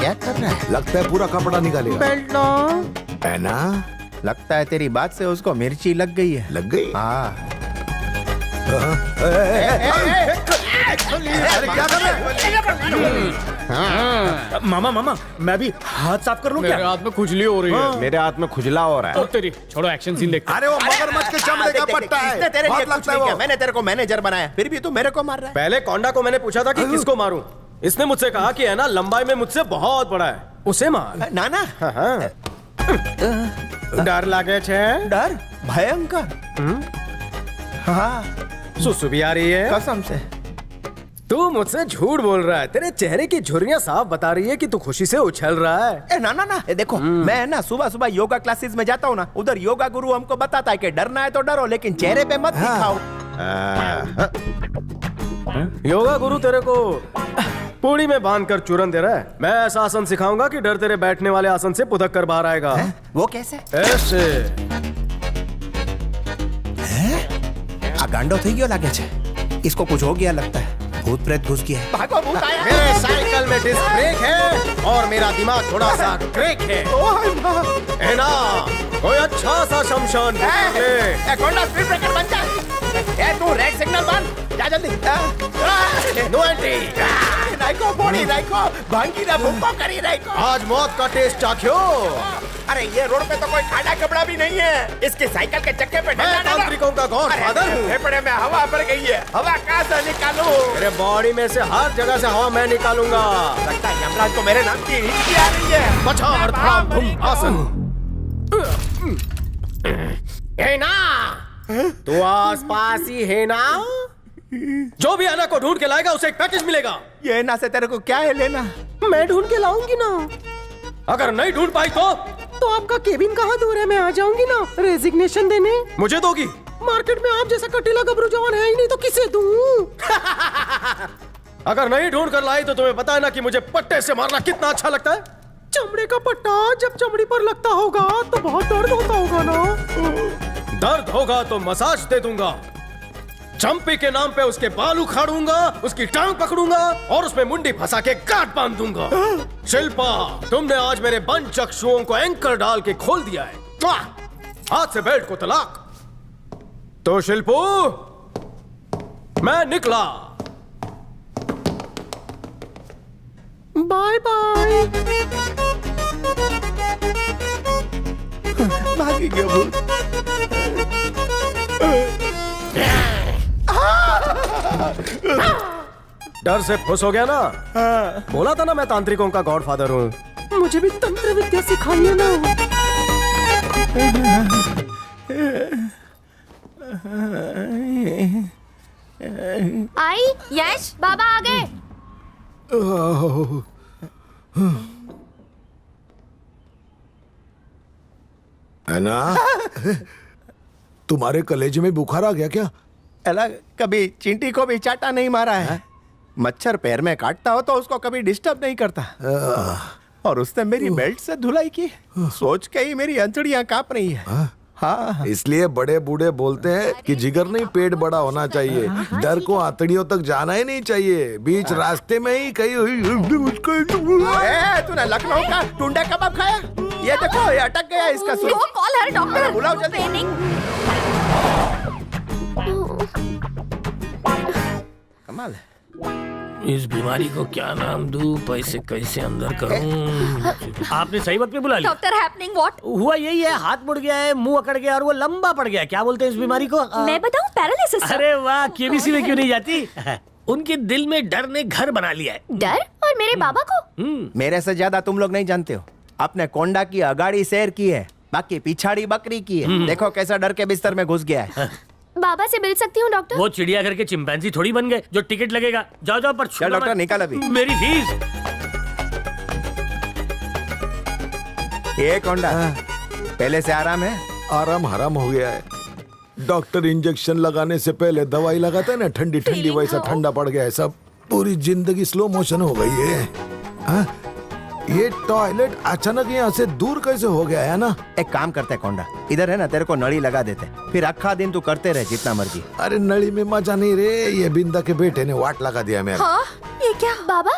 क्या कर रहा है? लगता है पूरा कपड़ा निकालेगा। बेल्ट ना है ना? लगता है तेरी बात से उसको मिर्ची लग गई है। लग गई? हाँ। अरे क्या कर रहे हैं? मामा मैं भी हाथ साफ कर लूं क्या? मेरे हाथ में खुजली हो रही है। मेरे हाथ में खुजला हो रहा है। तेरी छोड़ो, एक्शन सीन देखते। अरे वो मगरमच्छ के चमड़े का पट्टा है। इसने तेरे लिए बहुत कुछ लगता है नहीं वो। किया। मैंने तेरे को मैनेजर बनाया, फिर भी तू मेरे को मार रहा है। पहले कोंडा को मैंने पूछा था कि किसको मारूं। इसने मुझसे कहा कि है ना लंबाई में मुझसे बहुत बड़ा है, उसे मार। ना ना डर लागे छे? डर भयंकर। हाँ सुसु भी आ रही है कसम से। तू मुझसे झूठ बोल रहा है। तेरे चेहरे की झुर्रियां साफ बता रही है कि तू खुशी से उछल रहा है। ना ना ना देखो, मैं ना सुबह सुबह योगा क्लासेस में जाता हूँ ना, उधर योगा गुरु हमको बताता है कि डरना है तो डरो, लेकिन चेहरे पे मत दिखाओ। योगा गुरु तेरे को पूड़ी में बांधकर चूरन दे रहा है। मैं ऐसा आसन सिखाऊंगा कि डर तेरे बैठने वाले आसन से पुदक कर बाहर आएगा। वो कैसे? ऐसे। गांडो थई गयो लागे छे। इसको कुछ हो गया लगता है, भूत प्रेत घुस गया है। भागो भूत आया। मेरे साइकिल में डिस्क ब्रेक है और मेरा दिमाग थोड़ा सा क्रेक है। है ना? कोई अच्छा सा शमशान कोंडा स्पीड ब्रेकर बन जा। ए तू रेड सिग्नल बंद, जा जल्दी। No entry. नाइको बॉडी नाइको भांगी ना भूखो करी नाइको। आज मौत का टेस्ट चाख्यो। अरे ये रोड पे तो कोई खाना कपड़ा भी नहीं है। इसकी साइकिल के चक्के पे मैं तांत्रिकों का गॉडफादर हूँ। फेफड़े में हवा भर गई है, हवा कहाँ से निकालूं? मेरे बॉडी में से हर जगह से हवा मैं निकालूंगा। लगता है यमराज को मेरे नाम की हिचकी आ रही है। पछाड़ धड़ाम धूम आसन। है ना? तू आस पास ही है ना? जो भी आना को ढूंढ के लाएगा उसे एक पैकेज मिलेगा। ये ना से तेरे को क्या है लेना? मैं ढूंढ के लाऊंगी ना। अगर नहीं ढूंढ पाई तो आपका केबिन कहाँ दूर है? मैं आ जाऊंगी ना रेजिग्नेशन देने। मुझे दोगी? मार्केट में आप जैसा कटीला गबरू जवान है ही नहीं तो किसे दूं? अगर नहीं ढूंढ कर लाई तो तुम्हें पता है ना कि मुझे पट्टे से मारना कितना अच्छा लगता है। चमड़े का पट्टा जब चमड़ी पर लगता होगा तो बहुत दर्द होता होगा ना। दर्द होगा तो मसाज दे दूंगा। चंपी के नाम पे उसके बाल उखाड़ूंगा, उसकी टांग पकड़ूंगा और उसमें मुंडी फंसा के गांठ बांध दूंगा। शिल्पा, तुमने आज मेरे बंद चक्षुओं को एंकर डाल के खोल दिया है। हाथ से बेल्ट को तलाक। तो शिल्पू, मैं निकला। Bye bye. भागी गया भूत। डर से फुस हो गया ना? बोला था ना मैं तांत्रिकों का गॉडफादर हूँ। मुझे भी तंत्र विद्या सिखाइए ना। आई यश बाबा आ गए। है ना? तुम्हारे कलेजे में बुखार आ गया क्या? अला कभी चींटी को भी चाटा नहीं मारा है? मच्छर पैर में काटता हो तो उसको कभी डिस्टर्ब नहीं करता। और उसने मेरी बेल्ट से धुलाई की, सोच के ही मेरी अंतड़ियां कांप रही है। हाँ, इसलिए बड़े बूढ़े बोलते हैं कि जिगर नहीं पेट बड़ा होना चाहिए। डर को आंतड़ियों तक जाना ही नहीं चाहिए, बीच रास्ते में ही कहीं तूने लखनऊ का टुंडा कबाब खाया? ये देखो ये अटक गया इसका सुई। Call her doctor. बुलाओ जल्दी। कमाल है। इस बीमारी को क्या नाम दूं, पैसे कैसे अंदर करूं? आपने सही वक्त पे बुला लिया। Doctor happening what? हुआ यही है, हाथ मुड़ गया है, मुंह अकड़ गया और वो लंबा पड़ गया। क्या बोलते हैं इस बीमारी को? मैं बताऊं, पैरालिसिस। अरे वाह, केबीसी में क्यों नहीं जाती? उनके दिल में डर ने घर बना लिया है। डर? और मेरे बाबा को? मेरे से ज्यादा तुम लोग नहीं जानते हो। अपने कोंडा की अगाड़ी सैर की है, बाकी पिछाड़ी बकरी की है। देखो कैसा डर के बिस्तर में घुस गया है। बाबा से मिल सकती हूँ डॉक्टर? वो चिड़ियाघर के चिंपैंजी थोड़ी बन गए जो टिकट लगेगा। जाओ जाओ पर चल डॉक्टर निकाल अभी। मेरी फीस। ये कोंडा पहले से आराम है? आराम हराम हो गया है। डॉक्टर इंजेक्शन लगाने से पहले दवाई लगाता है ना, ठंडी ठंडी, वैसा ठंडा पड़ गया है सब। पूरी जिंदगी स्लो मोशन हो गई है। हाँ? ये टॉयलेट अचानक यहाँ से दूर कैसे हो गया है ना? एक काम करते कोंडा, इधर है ना, तेरे को नली लगा देते, फिर अक्खा दिन तू करते रहे जितना मर्जी। अरे नली में मजा नहीं रे, ये बिंदा के बेटे ने वाट लगा दिया मेरा। हाँ? ये क्या बाबा?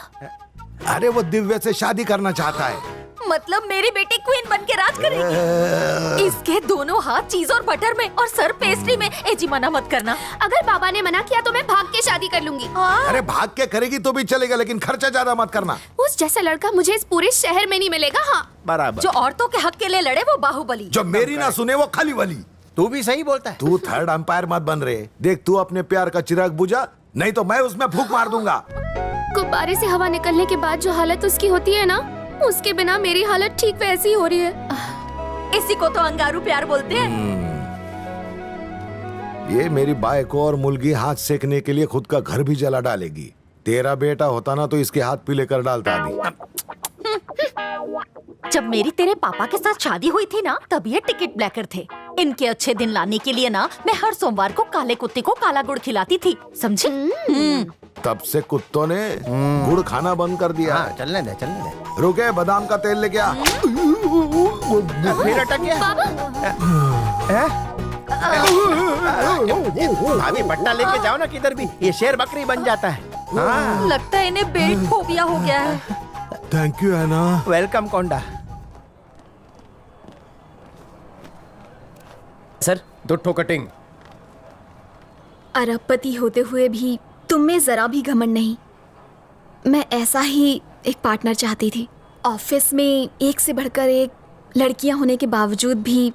अरे वो दिव्या से शादी करना चाहता है। मतलब मेरी बेटी क्वीन बन के राज करेगी। इसके दोनों हाथ चीज और बटर में और सर पेस्ट्री में। एजी मना मत करना। अगर बाबा ने मना किया तो मैं भाग के शादी कर लूंगी। अरे भाग के करेगी तो भी चलेगा, लेकिन खर्चा ज्यादा मत करना। उस जैसा लड़का मुझे इस पूरे शहर में नहीं मिलेगा। हाँ बराबर। जो औरतों के हक के लिए लड़े वो बाहुबली। जो मेरी ना सुने वो खाली वाली। तू भी सही बोलता है। तू थर्ड अंपायर मत बन रहे। देख तू अपने प्यार का चिराग बुझा, नहीं तो मैं उसमें फूंक मार दूंगा। गुब्बारे से हवा निकलने के बाद जो हालत उसकी होती है ना, उसके बिना मेरी हालत ठीक वैसी हो रही है। इसी को तो अंगारू प्यार बोलते हैं। ये मेरी बाई को और मुर्गी हाथ सेकने के लिए खुद का घर भी जला डालेगी। तेरा बेटा होता ना तो इसके हाथ पीले कर डालता अभी। जब मेरी तेरे पापा के साथ शादी हुई थी ना, तब ये टिकट ब्लैकर थे। इनके अच्छे दिन लाने के लिए ना मैं हर सोमवार को काले कुत्ते को काला गुड़ खिलाती थी, समझी? तब से कुत्तों ने गुड़ खाना बंद कर दिया। हाँ, चलने दे। रुके, बादाम का तेल लेके आ। फिर अटक गया। भाभी पट्टा लेके जाओ ना किधर भी, ये शेर बकरी बन जाता है। हाँ। लगता है इन्हें बेट फोबिया हो गया है। थैंक यू है ना। वेलकम कोंडा। सर दुट्ठो कटिंग। अरबपति होते हुए भी तुम में जरा भी घमंड नहीं। मैं ऐसा ही एक पार्टनर चाहती थी। ऑफिस में एक से बढ़कर एक लड़कियां होने के बावजूद भी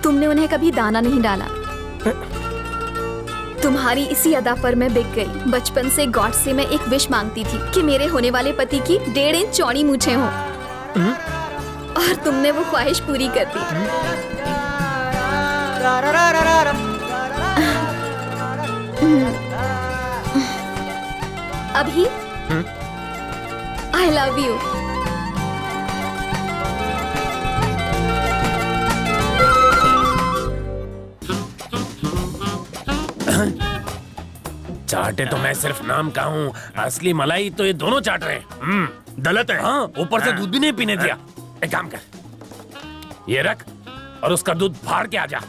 तुमने उन्हें कभी दाना नहीं डाला। तुम्हारी इसी अदा पर मैं बिक गई। बचपन से गॉड से मैं एक विश मांगती थी कि मेरे होने वाले पति की 1.5 इंच चौड़ी मूछें हों, और तुमने वो ख्वाहिश पूरी कर दी। अभी आई लव यू। चाटे तो मैं सिर्फ नाम का हूँ, असली मलाई तो ये दोनों चाट रहे हैं। गलत है। हाँ, ऊपर से दूध भी नहीं पीने दिया। एक काम कर, ये रख और उसका दूध फाड़ के आ जा।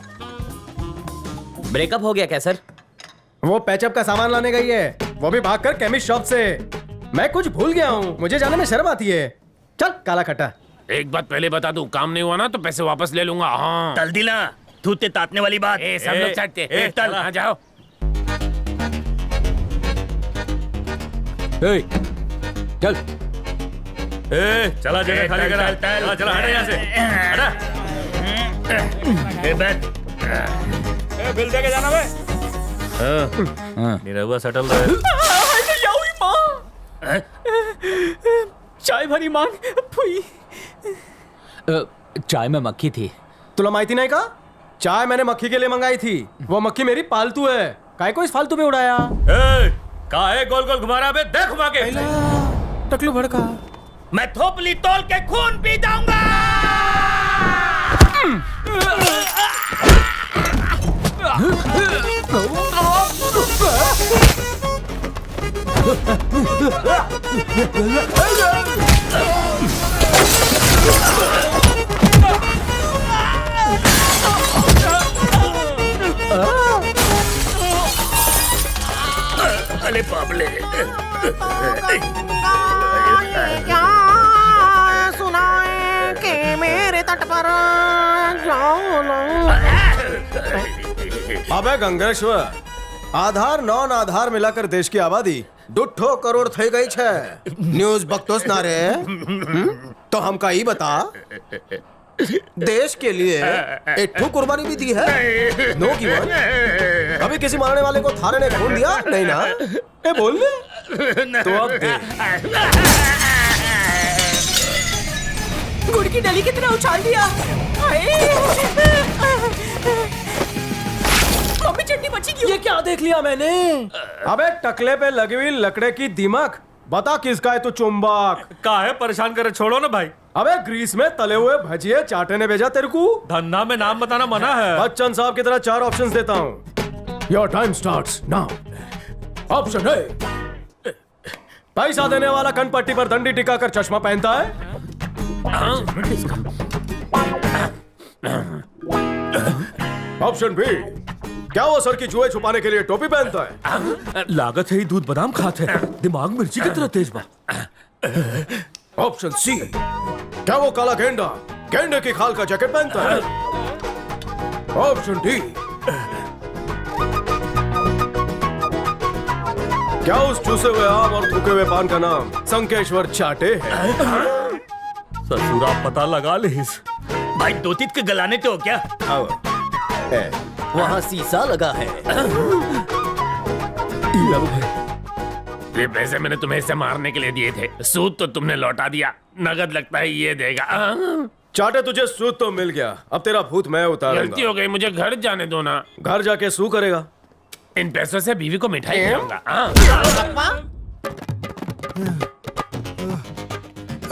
ब्रेकअप हो गया क्या सर? वो पैचअप का सामान लाने गई है, वो भी भागकर केमिस्ट शॉप से। मैं कुछ भूल गया हूँ, मुझे जाने में शर्म आती है। चल काला खट्टा। एक बात पहले बता दूं, काम नहीं हुआ ना तो पैसे वापस ले लूंगा। हाँ तल दिला, थूते तातने वाली बात। सब लोग चाटते। तल हाँ जाओ। चल चला जगह खाली करा। चला चला हट यहाँ से, हटा। बिल दे के जाना बे। मेरा हुआ सेटल रहा। चाय भरी मांग। फुई। चाय में मक्खी थी। तुला माहिती नहीं का? चाय मैंने मक्खी के लिए मंगाई थी। वो मक्खी मेरी पालतू है, काय को इस फालतू पे उड़ाया? काहे गोल गोल घुमा रहा बे? देख घुमा के। टकलू भड़का। मैं थोपली तोल के खून पी जाऊंगा। अरे बाबले। क्या सुनाए कि मेरे तट पर अबे गंगेश्वर, आधार नॉन आधार मिलाकर देश की आबादी 2 करोड़ થઈ ગઈ છે। न्यूज बकतोस ना रे, तो हम का ही बता, देश के लिए एक ठो कुर्बानी भी दी है। No given. अभी किसी मारने वाले को थारे ने खून दिया नहीं ना? ए बोल ले तो अब दे। गुड़ की डली की तरह उछाल दिया। मम्मी चटनी बची क्यों? ये क्या देख लिया मैंने? अबे टकले पे लगी हुई लकड़े की दीमक, बता किसका है तू चुंबक? का है परेशान करे, छोड़ो ना भाई। अबे ग्रीस में तले हुए भजिए चाटे ने भेजा तेरे को। धंधा में नाम बताना मना है। बच्चन साहब की तरह 4 ऑप्शंस देता हूँ। Your time starts now. Option A, पैसा देने वाला कनपट्टी पर दंडी टिकाकर चश्मा पहनता है। ऑप्शन बी, क्या वो सर की जुए छुपाने के लिए टोपी पहनता है? लागत है ही दूध बादाम खाते हैं, दिमाग मिर्ची की तरह तेज बा। ऑप्शन सी, क्या वो काला गेंडा गेंडे की खाल का जैकेट पहनता है? ऑप्शन डी, क्या उस चूसे हुए आम और थूके हुए पान का नाम संकेश्वर चाटे है? ससुरा पता लगा ले। भाई दो तीत के गलाने तो क्या? वहाँ शीशा लगा है। ये पैसे मैंने तुम्हें इसे मारने के लिए दिए थे, सूद तो तुमने लौटा दिया, नगद लगता है ये देगा। चाटे तुझे सूद तो मिल गया, अब तेरा भूत मैं उतारूंगा। गलती हो गई, मुझे घर जाने दो ना। घर जाके सू करेगा? इन पैसों से बीवी को मिठाई खिलाऊंगा।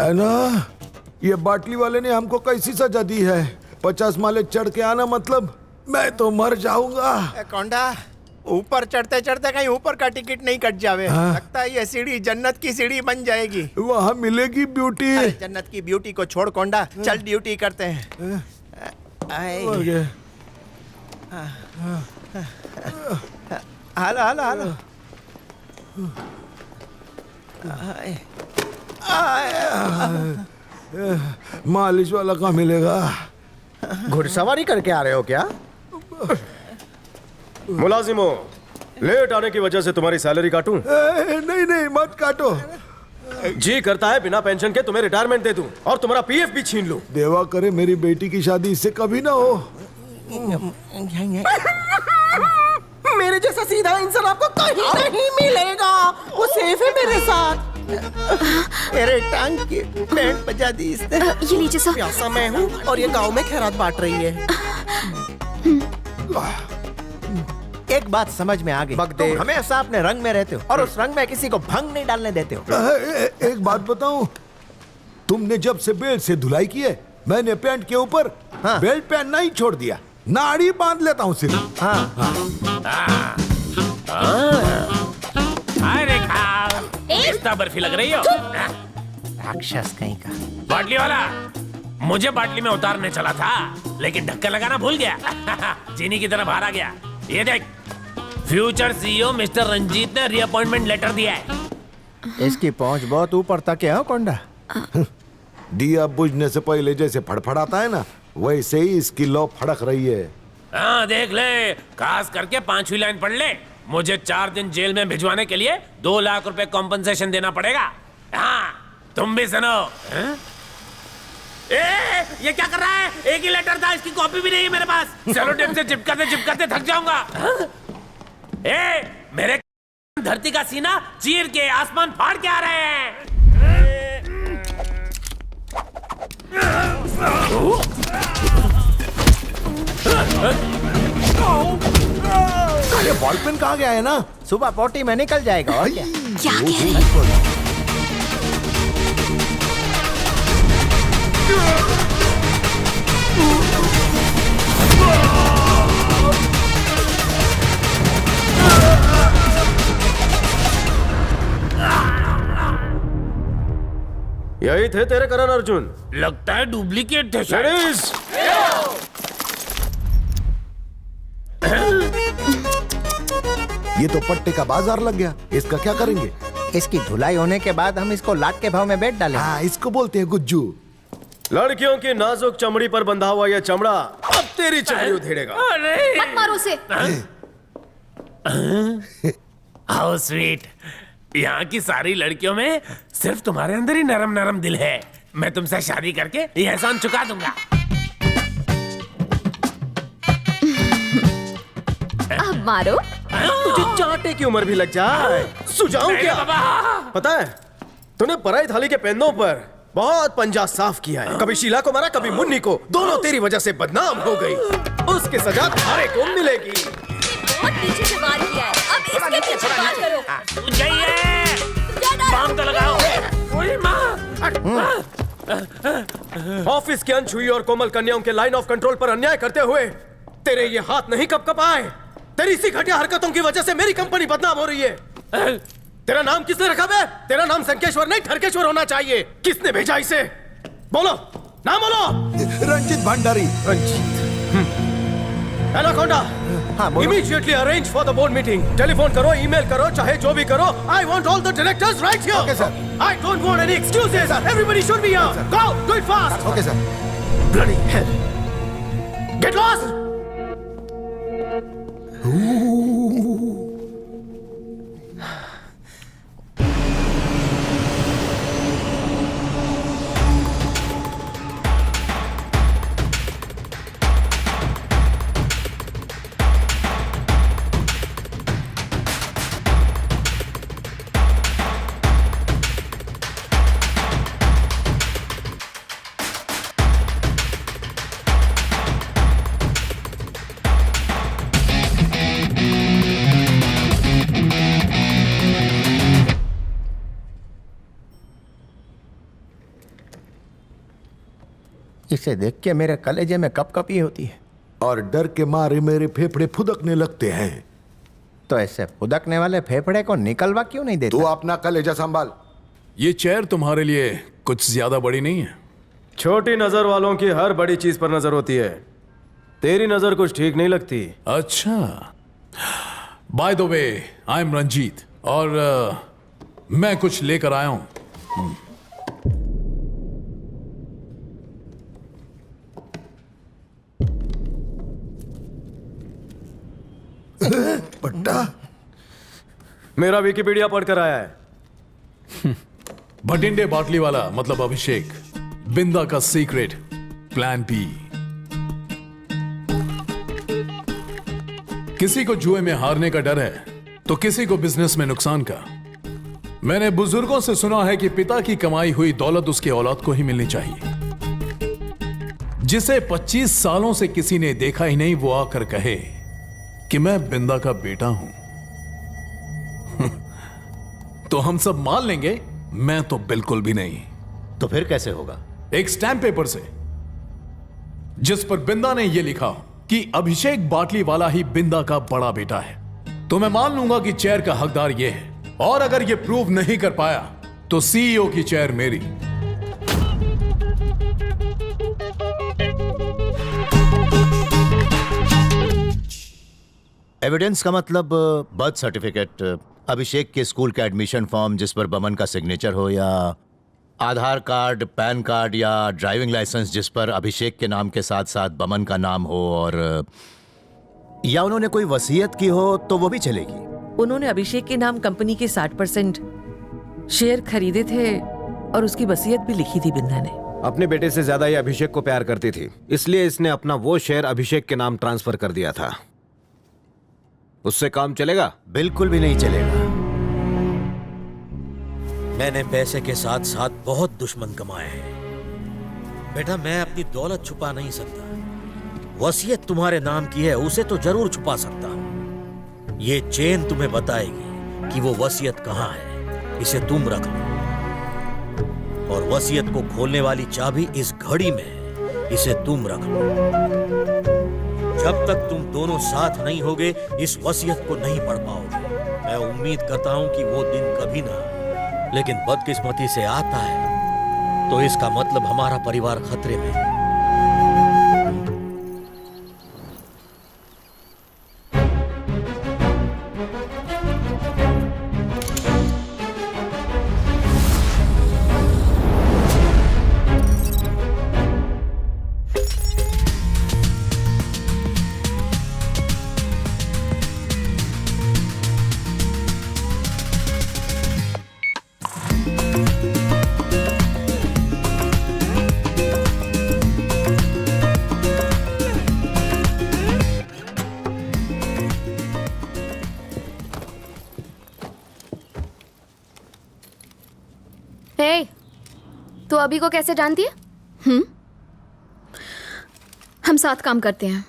है ना, ये बाटली वाले ने हमको कैसी सजा दी है? 50 माले चढ़ के आना मतलब मैं तो मर जाऊंगा। कौंडा, ऊपर चढ़ते चढ़ते कहीं ऊपर का टिकट नहीं कट जावे। लगता है ये सीढ़ी जन्नत की सीढ़ी बन जाएगी। वहाँ मिलेगी ब्यूटी। जन्नत की ब्यूटी को छोड़ कौंडा, चल ड्यूटी करते हैं। हालो हालो हालो। मालिश वाला कहाँ मिलेगा? घुड़सवारी करके आ रहे हो क्या? मुलाजिमों, लेट आने की वजह से तुम्हारी सैलरी काटूं? नहीं नहीं मत काटो। जी करता है बिना पेंशन के तुम्हें रिटायरमेंट दे दूं और तुम्हारा पीएफ भी छीन लूं। देवा करे मेरी बेटी की शादी इससे कभी ना हो। मेरे जैसा सीधा इंसान आपको कहीं नहीं मिलेगा। वो सेफ है मेरे साथ। मेरे टांग की बैंड बजा दी इसने। ये लीजिए सर। प्यासा मैं हूँ और ये गांव में खैरात बांट रही है। एक बात समझ में आ गई, तुम हमेशा अपने रंग में रहते हो और उस रंग में किसी को भंग नहीं डालने देते हो। एक बात बताऊं, तुमने जब से बेल्ट से धुलाई की है, मैंने पैंट के ऊपर बेल्ट पहनना ही छोड़ दिया, नाड़ी बांध लेता हूँ सिर्फ। अरे खाओ, बर्फी लग रही हो। राक्षस कहीं का। बाटली वाला मुझे बाटली में उतारने चला था, लेकिन ढक्कन लगाना भूल गया। चीनी की तरह बाहर आ गया। ये देख, फ्यूचर सीईओ मिस्टर रंजीत ने रीअपॉइंटमेंट लेटर दिया है। इसकी पहुंच बहुत ऊपर तक है कौंडा। दिया बुझने से पहले जैसे फड़फड़ाता है ना, वैसे ही इसकी लौ फड़क रही है। हाँ देख ले, खास करके 5वीं लाइन पढ़ ले। मुझे 4 दिन जेल में भिजवाने के लिए 2 लाख रुपए कॉम्पनसेशन देना पड़ेगा। हाँ, तुम भी सुनो। ये क्या कर रहा है? एक ही लेटर था, इसकी कॉपी भी नहीं है मेरे पास। सेलो टेप से चिपकाते थक जाऊंगा। मेरे धरती का सीना चीर के आसमान फाड़ के आ रहे हैं। अरे बॉल पेन कहाँ गया है ना? सुबह पोटी में निकल जाएगा और क्या? क्या कह रहे हैं? यही थे तेरे करण अर्जुन? लगता है डुप्लीकेट थे। ये तो पट्टे का बाजार लग गया, इसका क्या करेंगे? इसकी धुलाई होने के बाद हम इसको लाट के भाव में बेच डालेंगे। हाँ, इसको बोलते हैं गुज्जू। लड़कियों की नाजुक चमड़ी पर बंधा हुआ यह चमड़ा अब तेरी चमड़ी उधेड़ेगा। मत मारो उसे। How sweet. यहाँ की सारी लड़कियों में सिर्फ तुम्हारे अंदर ही नरम नरम दिल है। मैं तुमसे शादी करके ये एहसान चुका दूंगा। अब मारो। तुझे चाटे की उम्र भी लग जाए, सुझाऊं क्या? पता है, तूने पराई थाली के पेंदों पर बहुत पंजा साफ किया है। कभी शीला को मारा, कभी मुन्नी को। दोनों तेरी वजह से बदनाम हो गई। उसकी सजा तुम्हारे को मिलेगी। बहुत पीछे से वार किया है, अब इसके पीछे वार करो। जाइए, बम तो लगाओ। ओए माँ। ऑफिस के अनछुई और कोमल कन्याओं के लाइन ऑफ कंट्रोल पर अन्याय करते हुए तेरे ये हाथ नहीं कप आए। तेरी इसी घटिया हरकतों की वजह से मेरी कंपनी बदनाम हो रही है। तेरा नाम किसने रखा बे? तेरा नाम संकेश्वर नहीं ठरकेश्वर होना चाहिए। किसने भेजा इसे? बोलो, नाम बोलो। Ranjeet Bhandari. Ranjeet. Anaconda, immediately arrange for the board meeting. Telephone करो, ईमेल करो, चाहे जो भी करो। I want all the directors right here. Okay sir. I don't want any excuses. Everybody should be here. Go, do it fast. Okay sir. Bloody hell. Get lost. इसे देख के मेरे कलेजे में कपकपी होती है और डर के मारे मेरे फेफड़े फुदकने लगते हैं। तो ऐसे फुदकने वाले फेफड़े को निकलवा क्यों नहीं देता? तू अपना कलेजा संभाल। ये चेयर तुम्हारे लिए कुछ ज्यादा बड़ी नहीं है। छोटी नजर वालों की हर बड़ी चीज पर नजर होती है। तेरी नजर कुछ ठीक नहीं लगती। अच्छा, by the way I am Ranjeet और मैं कुछ लेकर आया हूं। पट्टा मेरा विकिपीडिया पढ़कर आया है। भटिंडे बाटली वाला मतलब अभिषेक, बिंदा का सीक्रेट प्लान बी। किसी को जुए में हारने का डर है तो किसी को बिजनेस में नुकसान का। मैंने बुजुर्गों से सुना है कि पिता की कमाई हुई दौलत उसके औलाद को ही मिलनी चाहिए। जिसे 25 सालों से किसी ने देखा ही नहीं वो आकर कहे कि मैं बिंदा का बेटा हूं तो हम सब मान लेंगे। मैं तो बिल्कुल भी नहीं। तो फिर कैसे होगा? एक स्टैंप पेपर से जिस पर बिंदा ने यह लिखा कि अभिषेक बाटली वाला ही बिंदा का बड़ा बेटा है तो मैं मान लूंगा कि चेयर का हकदार यह है। और अगर यह प्रूव नहीं कर पाया तो सीईओ की चेयर मेरी। एविडेंस का मतलब बर्थ सर्टिफिकेट, अभिषेक के स्कूल का एडमिशन फॉर्म जिस पर बमन का सिग्नेचर हो, या आधार कार्ड, पैन कार्ड या ड्राइविंग लाइसेंस जिस पर अभिषेक के नाम के साथ साथ बमन का नाम हो, और या उन्होंने कोई वसीयत की हो तो वो भी चलेगी। उन्होंने अभिषेक के नाम कंपनी के 60% शेयर खरीदे थे और उसकी वसीयत भी लिखी थी बिंदा ने। अपने बेटे से ज्यादा ये अभिषेक को प्यार करती थी, इसलिए इसने अपना वो शेयर अभिषेक के नाम ट्रांसफर कर दिया था। उससे काम चलेगा? बिल्कुल भी नहीं चलेगा। मैंने पैसे के साथ साथ बहुत दुश्मन कमाए हैं। बेटा, मैं अपनी दौलत छुपा नहीं सकता। वसीयत तुम्हारे नाम की है, उसे तो जरूर छुपा सकता हूं। ये चेन तुम्हें बताएगी कि वो वसीयत कहां है। इसे तुम रख लो। और वसीयत को खोलने वाली चाबी इस घड़ी में है। इसे तुम रख लो। जब तक तुम दोनों साथ नहीं होगे इस वसीयत को नहीं पढ़ पाओगे। मैं उम्मीद करता हूं कि वो दिन कभी ना, लेकिन बदकिस्मती से आता है तो इसका मतलब हमारा परिवार खतरे में है। तो अभी को कैसे जानती है? हम साथ काम करते हैं।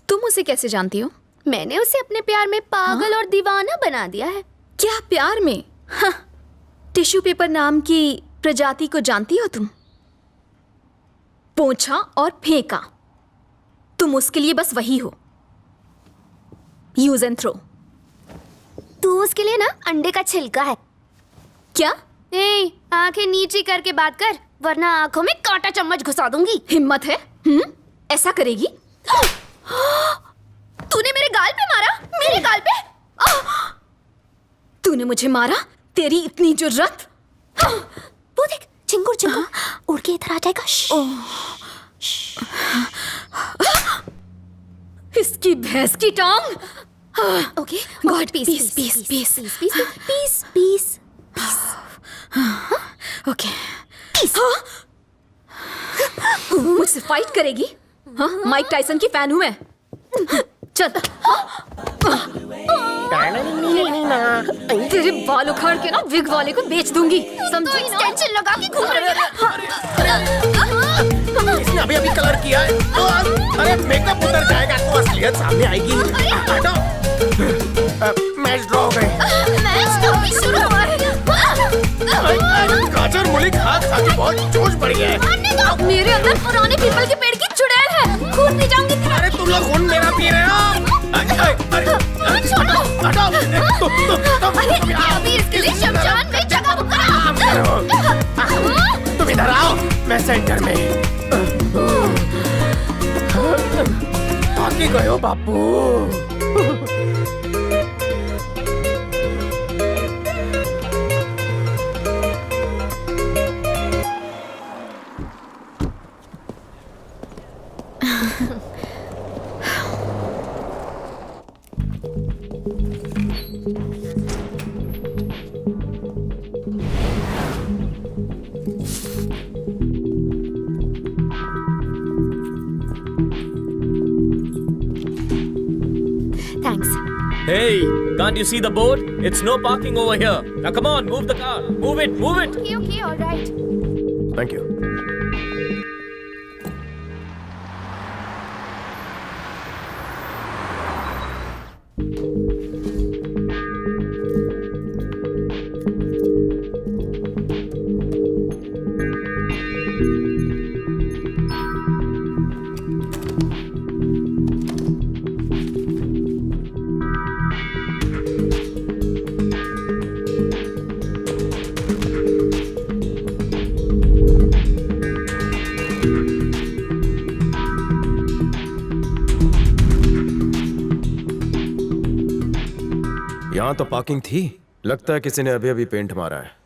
तुम उसे कैसे जानती हो? मैंने उसे अपने प्यार में पागल और दीवाना बना दिया है। क्या प्यार में? हाँ। टिश्यू पेपर नाम की प्रजाति को जानती हो तुम? पोंछा और फेंका, तुम उसके लिए बस वही हो, यूज एंड थ्रो। तू उसके लिए ना अंडे का छिलका है। क्या? आंखें नीची करके बात कर, वरना आंखों में कांटा चम्मच घुसा दूंगी। हिम्मत है? ऐसा करेगी? तूने मेरे गाल पे मारा? मेरे गाल पे? तूने मुझे मारा? तेरी इतनी जुर्रत? वो देख, चिंगुर चिंगुर उड़ के इधर आ जाएगा। इसकी भैंस की टांग। Okay God, piece piece piece piece piece piece piece. Okay, मुझसे फाइट करेगी? हाँ, माइक टाइसन की फैन हूं मैं। चल। तेरे बाल उखाड़ के ना विग वाले को बेच दूंगी, समझी ना? एक्सटेंशन लगा के घूम रही है। इसने अभी अभी कलर किया है। अरे मेकअप उतर जाएगा तो असलियत सामने आएगी। हटो। मैच ड्रॉ हो गए। मैच तो अभी शुरू हुआ है। गाजर मूली खा खा के बहुत जोश बढ़ गया है। मेरे अंदर पुराने पीपल के पेड़ की चुड़ैल है, खून पी जाऊंगी। अरे तुम लोग खून मेरा पी रहे हो। अभी इसके लिए शमशान में जगह बुक करा। तुम इधर आओ, मैं सेंटर में। थक गए हो बापू। Thanks. Hey, can't you see the board? It's no parking over here. Now come on, move the car. Move it, move it. Okay, all right. Thank you. यहाँ तो पार्किंग थी। लगता है किसी ने अभी अभी पेंट मारा है।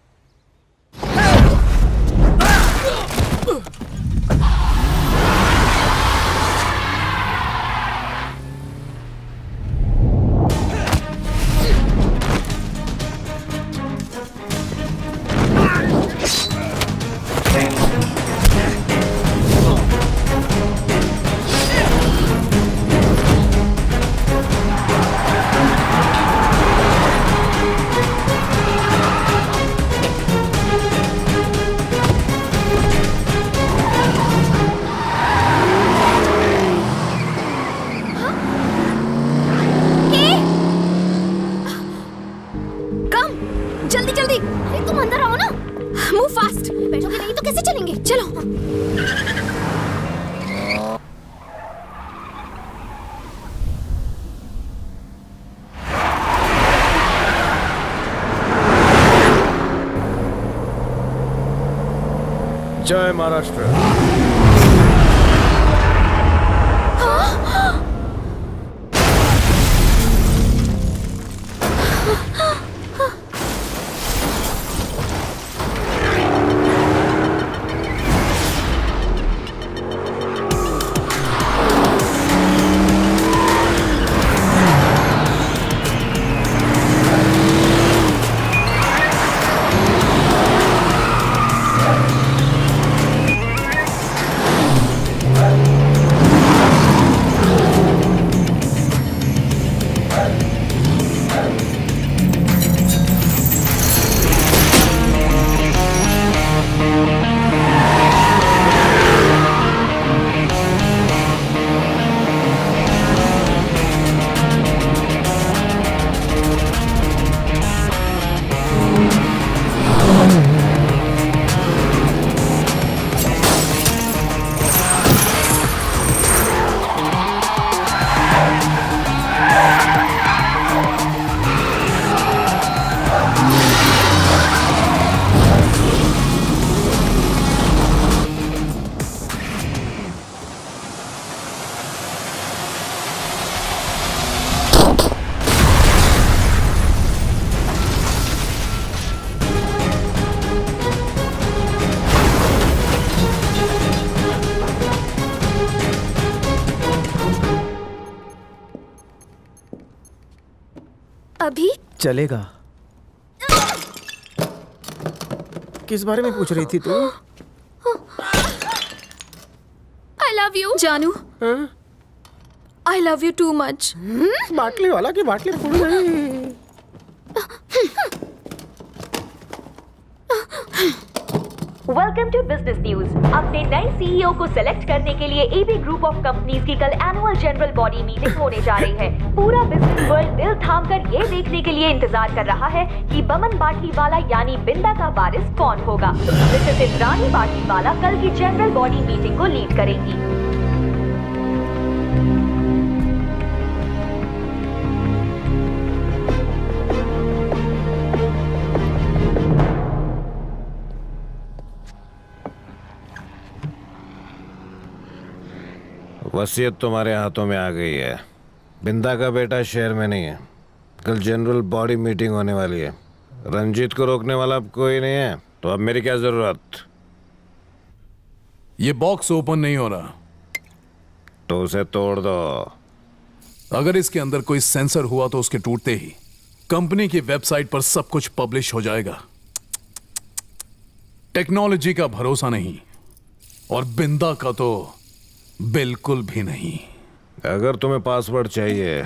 जय महाराष्ट्र। अभी चलेगा। किस बारे में पूछ रही थी तू? आई लव यू जानू। I love you too much. बाटली वाला की बाटली फूल गई। Welcome to business news. अपने नए सीईओ को सिलेक्ट करने के लिए एबी ग्रुप ऑफ कंपनीज की कल एनुअल जनरल बॉडी मीटिंग होने जा रही है। पूरा बिजनेस वर्ल्ड दिल थाम कर ये देखने के लिए इंतजार कर रहा है कि बमन बाटलीवाला यानी बिंदा का वारिस कौन होगा। मिसेस इंद्रानी बाटलीवाला कल की जनरल बॉडी मीटिंग को लीड करेंगी। वसीयत तुम्हारे हाथों में आ गई है। बिंदा का बेटा शहर में नहीं है। कल जनरल बॉडी मीटिंग होने वाली है। रंजीत को रोकने वाला अब कोई नहीं है, तो अब मेरी क्या जरूरत? ये बॉक्स ओपन नहीं हो रहा, तो उसे तोड़ दो। अगर इसके अंदर कोई सेंसर हुआ तो उसके टूटते ही कंपनी की वेबसाइट पर सब कुछ पब्लिश हो जाएगा। टेक्नोलॉजी का भरोसा नहीं, और बिंदा का तो बिल्कुल भी नहीं। अगर तुम्हें पासवर्ड चाहिए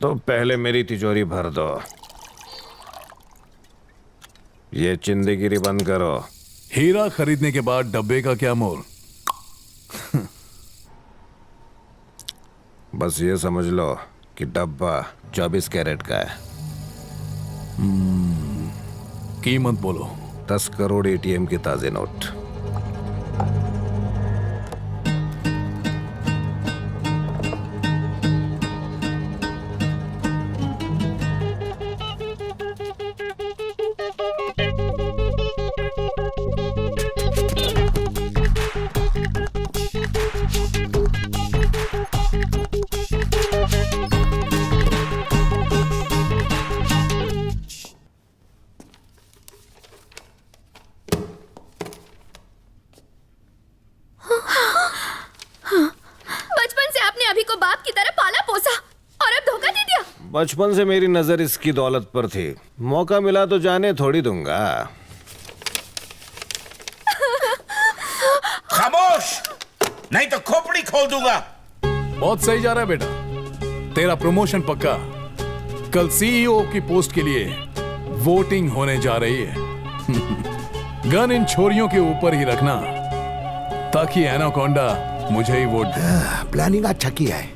तो पहले मेरी तिजोरी भर दो। ये चिंदीगिरी बंद करो। हीरा खरीदने के बाद डब्बे का क्या मोल? बस ये समझ लो कि डब्बा 24 कैरेट का है। कीमत बोलो। 10 करोड़ एटीएम के ताजे नोट। बचपन से मेरी नजर इसकी दौलत पर थी। मौका मिला तो जाने थोड़ी दूंगा। खामोश, नहीं तो खोपड़ी खोल दूंगा। बहुत सही जा रहा है बेटा, तेरा प्रमोशन पक्का। कल सीईओ की पोस्ट के लिए वोटिंग होने जा रही है। गन इन छोरियों के ऊपर ही रखना, ताकि एनाकोंडा मुझे ही वोट दे। प्लानिंग अच्छा किया है।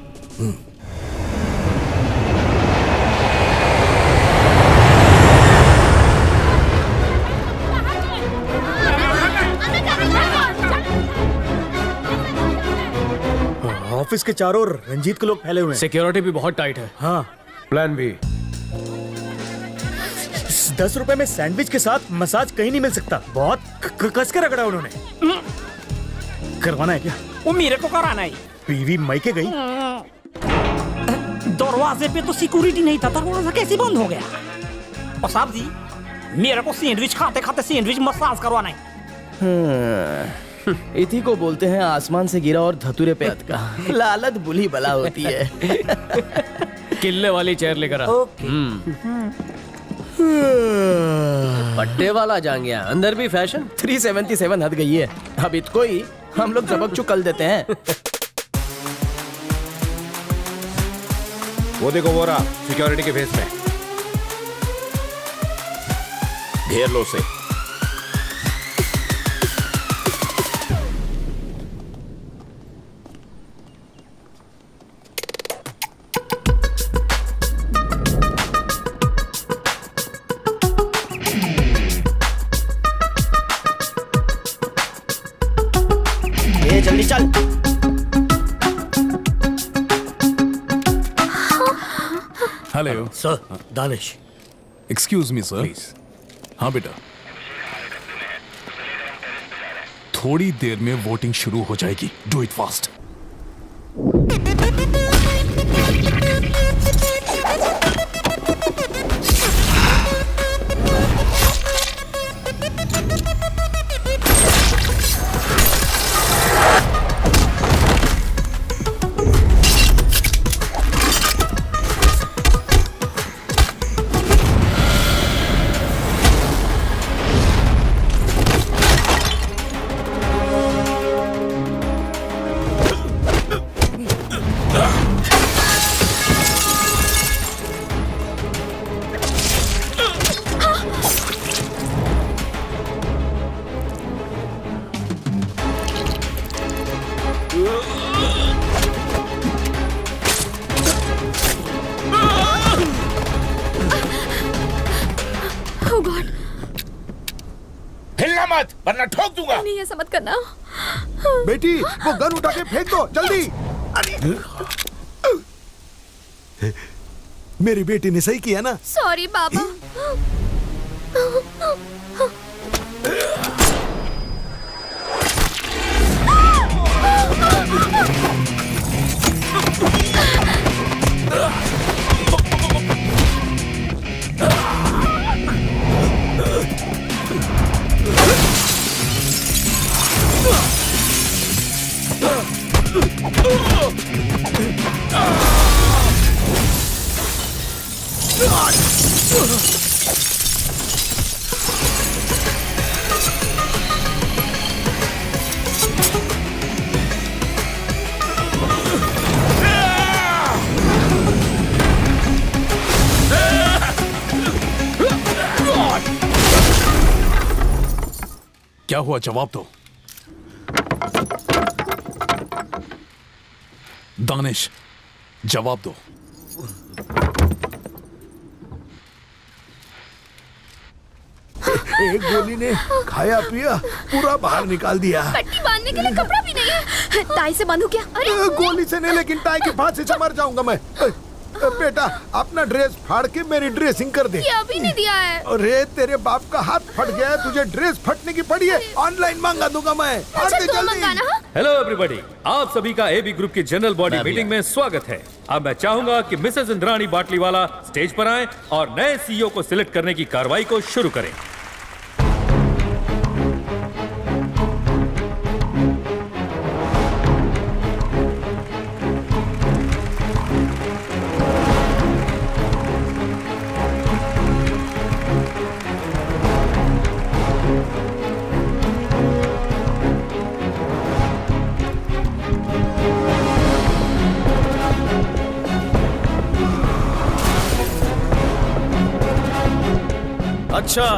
ऑफिस के चारों ओर रंजीत के लोग फैले हुए हैं। सिक्योरिटी भी बहुत टाइट है। हाँ। Plan B. 10 रुपए में सैंडविच के साथ मसाज कहीं नहीं मिल सकता। बहुत कस के रगड़ा उन्होंने। करवाना है क्या? वो मेरे को कराना है। बीवी मायके गई। दरवाजे पे तो सिक्योरिटी नहीं था, दरवाजा कैसे बंद हो गया? और साहब जी, मेरे को सैंडविच खाते खाते सैंडविच मसाज करवाना है। इसी को बोलते हैं आसमान से गिरा और धतूरे पे अटका। लालच बुली बला होती है। किल्ले वाली चेयर लेकर आ। पट्टे वाला जांगिया, अंदर भी फैशन। 377 हद गई है। अब इतको ही हम लोग जबक चुकल देते हैं। वो देखो वो रहा सिक्योरिटी के फेस में। घेर लो से। जल्दी चल। Hello sir, Danish. Excuse me sir. हाँ बेटा, थोड़ी देर में वोटिंग शुरू हो जाएगी। Do it fast. Oh God! हिलना मत वरना ठोक दूंगा। नहीं ऐसा मत करना। बेटी वो गन उठा के फेंक दो जल्दी। मेरी बेटी ने सही किया ना। सॉरी बाबा। क्या हुआ जवाब दो। दानिश जवाब दो। एक गोली ने खाया पिया पूरा बाहर निकाल दिया। पट्टी बांधने के लिए कपड़ा भी नहीं है। टाई से बांधू क्या? अरे गोली से नहीं लेकिन टाई की फांसी से मर जाऊंगा मैं। बेटा अपना ड्रेस फाड़ के मेरी ड्रेसिंग कर दे। ये अभी नहीं दिया है। अरे तेरे बाप का हाथ फट गया है, तुझे ड्रेस फटने की पड़ी है। ऑनलाइन मंगा दूंगा मैं। अच्छा तो मंगाना। हेलो एवरीबॉडी, आप सभी का एबी ग्रुप की जनरल बॉडी मीटिंग में स्वागत है। अब मैं चाहूंगा कि मिसेस इंद्राणी बाटलीवाला स्टेज पर आएं और नए सीईओ को सिलेक्ट करने की कार्रवाई को शुरू करें। अच्छा,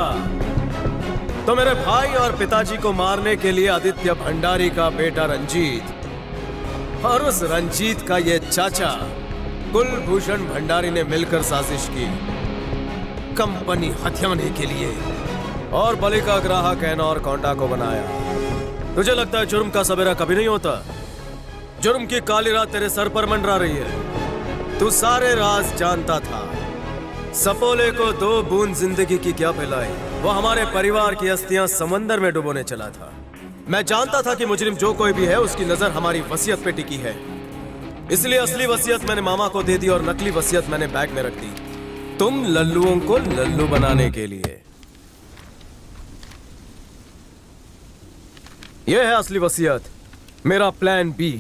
तो मेरे भाई और पिताजी को मारने के लिए आदित्य भंडारी का बेटा रंजीत और उस रंजीत का ये चाचा कुलभूषण भंडारी ने मिलकर साजिश की कंपनी हथियाने के लिए और बलि का ग्राहक एनोर कोंडा को बनाया। तुझे लगता है जुर्म का सवेरा कभी नहीं होता? जुर्म की काली रात तेरे सर पर मंडरा रही है। तू सारे राज जानता था। सपोले को 2 बूंद जिंदगी की क्या पिलाई, वो हमारे परिवार की अस्थियां समंदर में डुबोने चला था। मैं जानता था कि मुजरिम जो कोई भी है उसकी नजर हमारी वसीयत पे टिकी है, इसलिए असली वसीयत मैंने मामा को दे दी और नकली वसीयत मैंने बैग में रख दी, तुम लल्लुओं को लल्लू बनाने के लिए। यह है असली वसीयत, मेरा प्लान बी।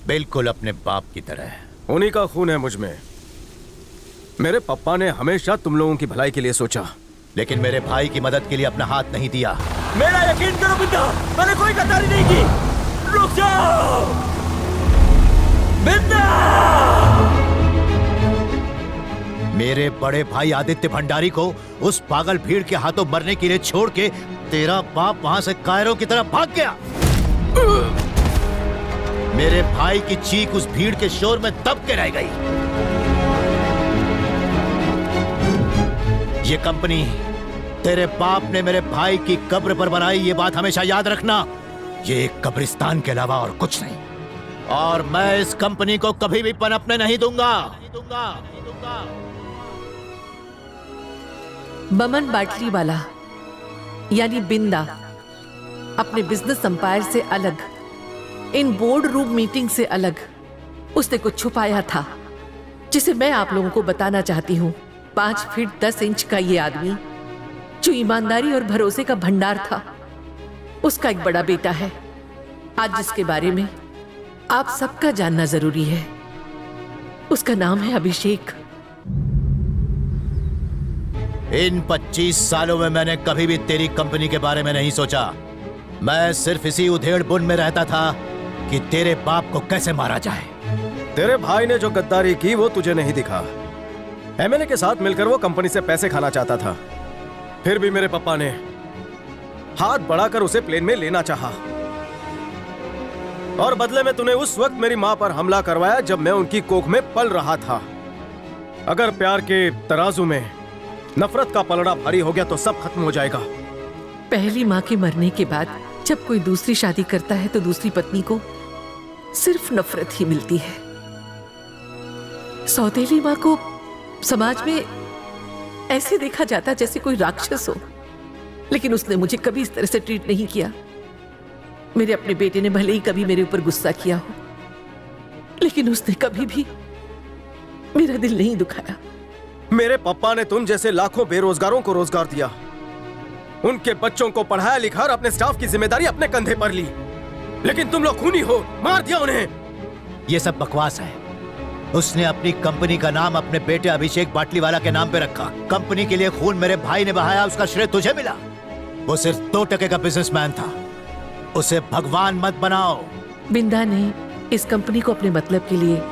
बिल्कुल अपने बाप की तरह। उन्हीं का खून है मुझ में। मेरे पापा ने हमेशा तुम लोगों की भलाई के लिए सोचा, लेकिन मेरे भाई की मदद के लिए अपना हाथ नहीं दिया। मेरा यकीन करो बिंदा, मैंने कोई गद्दारी नहीं की। रुक जाओ बिंदा। मेरे बड़े भाई आदित्य भंडारी को उस पागल भीड़ के हाथों मरने के लिए छोड़ के तेरा बाप वहां से कायरों की तरफ भाग गया। मेरे भाई की चीख उस भीड़ के शोर में दब के रह गई। ये कंपनी तेरे बाप ने मेरे भाई की कब्र पर बनाई, ये बात हमेशा याद रखना। ये एक कब्रिस्तान के अलावा और कुछ नहीं, और मैं इस कंपनी को कभी भी पनपने नहीं दूंगा। बमन बाटलीवाला यानी बिंदा अपने बिजनेस अंपायर से अलग, इन बोर्ड रूम मीटिंग से अलग उसने कुछ छुपाया था जिसे मैं आप लोगों को बताना चाहती हूँ। 5 फीट 10 इंच का ये आदमी जो ईमानदारी और भरोसे का भंडार था, उसका एक बड़ा बेटा है आज जिसके बारे में आप सबका जानना जरूरी है। उसका नाम है अभिषेक। इन 25 सालों में मैंने कभी भी तेरी कंपनी के बारे में नहीं सोचा। मैं सिर्फ इसी उधेड़ बुन में रहता था कि तेरे बाप को कैसे मारा जाए। तेरे भाई ने जो गद्दारी की वो तुझे नहीं दिखा। एमएलए के साथ मिलकर वो कंपनी से पैसे खाना चाहता था, फिर भी मेरे पापा ने हाथ बढ़ाकर उसे प्लेन में लेना चाहा। और बदले में तूने उस वक्त मेरी माँ पर हमला करवाया जब मैं उनकी कोख में पल रहा था। अगर प्यार के तराजू में नफरत का पलड़ा भारी हो गया तो सब खत्म हो जाएगा। पहली माँ के मरने के बाद जब कोई दूसरी शादी करता है तो दूसरी पत्नी को सिर्फ नफरत ही मिलती है। सौतेली माँ को समाज में ऐसे देखा जाता जैसे कोई राक्षस हो, लेकिन उसने मुझे कभी इस तरह से ट्रीट नहीं किया। मेरे अपने बेटे ने भले ही कभी मेरे ऊपर गुस्सा किया हो, लेकिन उसने कभी भी मेरा दिल नहीं दुखाया। मेरे पापा ने तुम जैसे लाखों बेरोजगारों को रोजगार दिया, उनके बच्चों को पढ़ाया लिखा और अपने स्टाफ की जिम्मेदारी अपने कंधे पर ली, लेकिन तुम लोग खूनी हो, मार दिया उन्हें। ये सब बकवास है। उसने अपनी कंपनी का नाम अपने बेटे अभिषेक बाटलीवाला के नाम पे रखा। कंपनी के लिए खून मेरे भाई ने बहाया, उसका श्रेय तुझे मिला। वो सिर्फ 2% का बिजनेसमैन था, उसे भगवान मत बनाओ। बिंदा ने इस कंपनी को अपने मतलब के लिए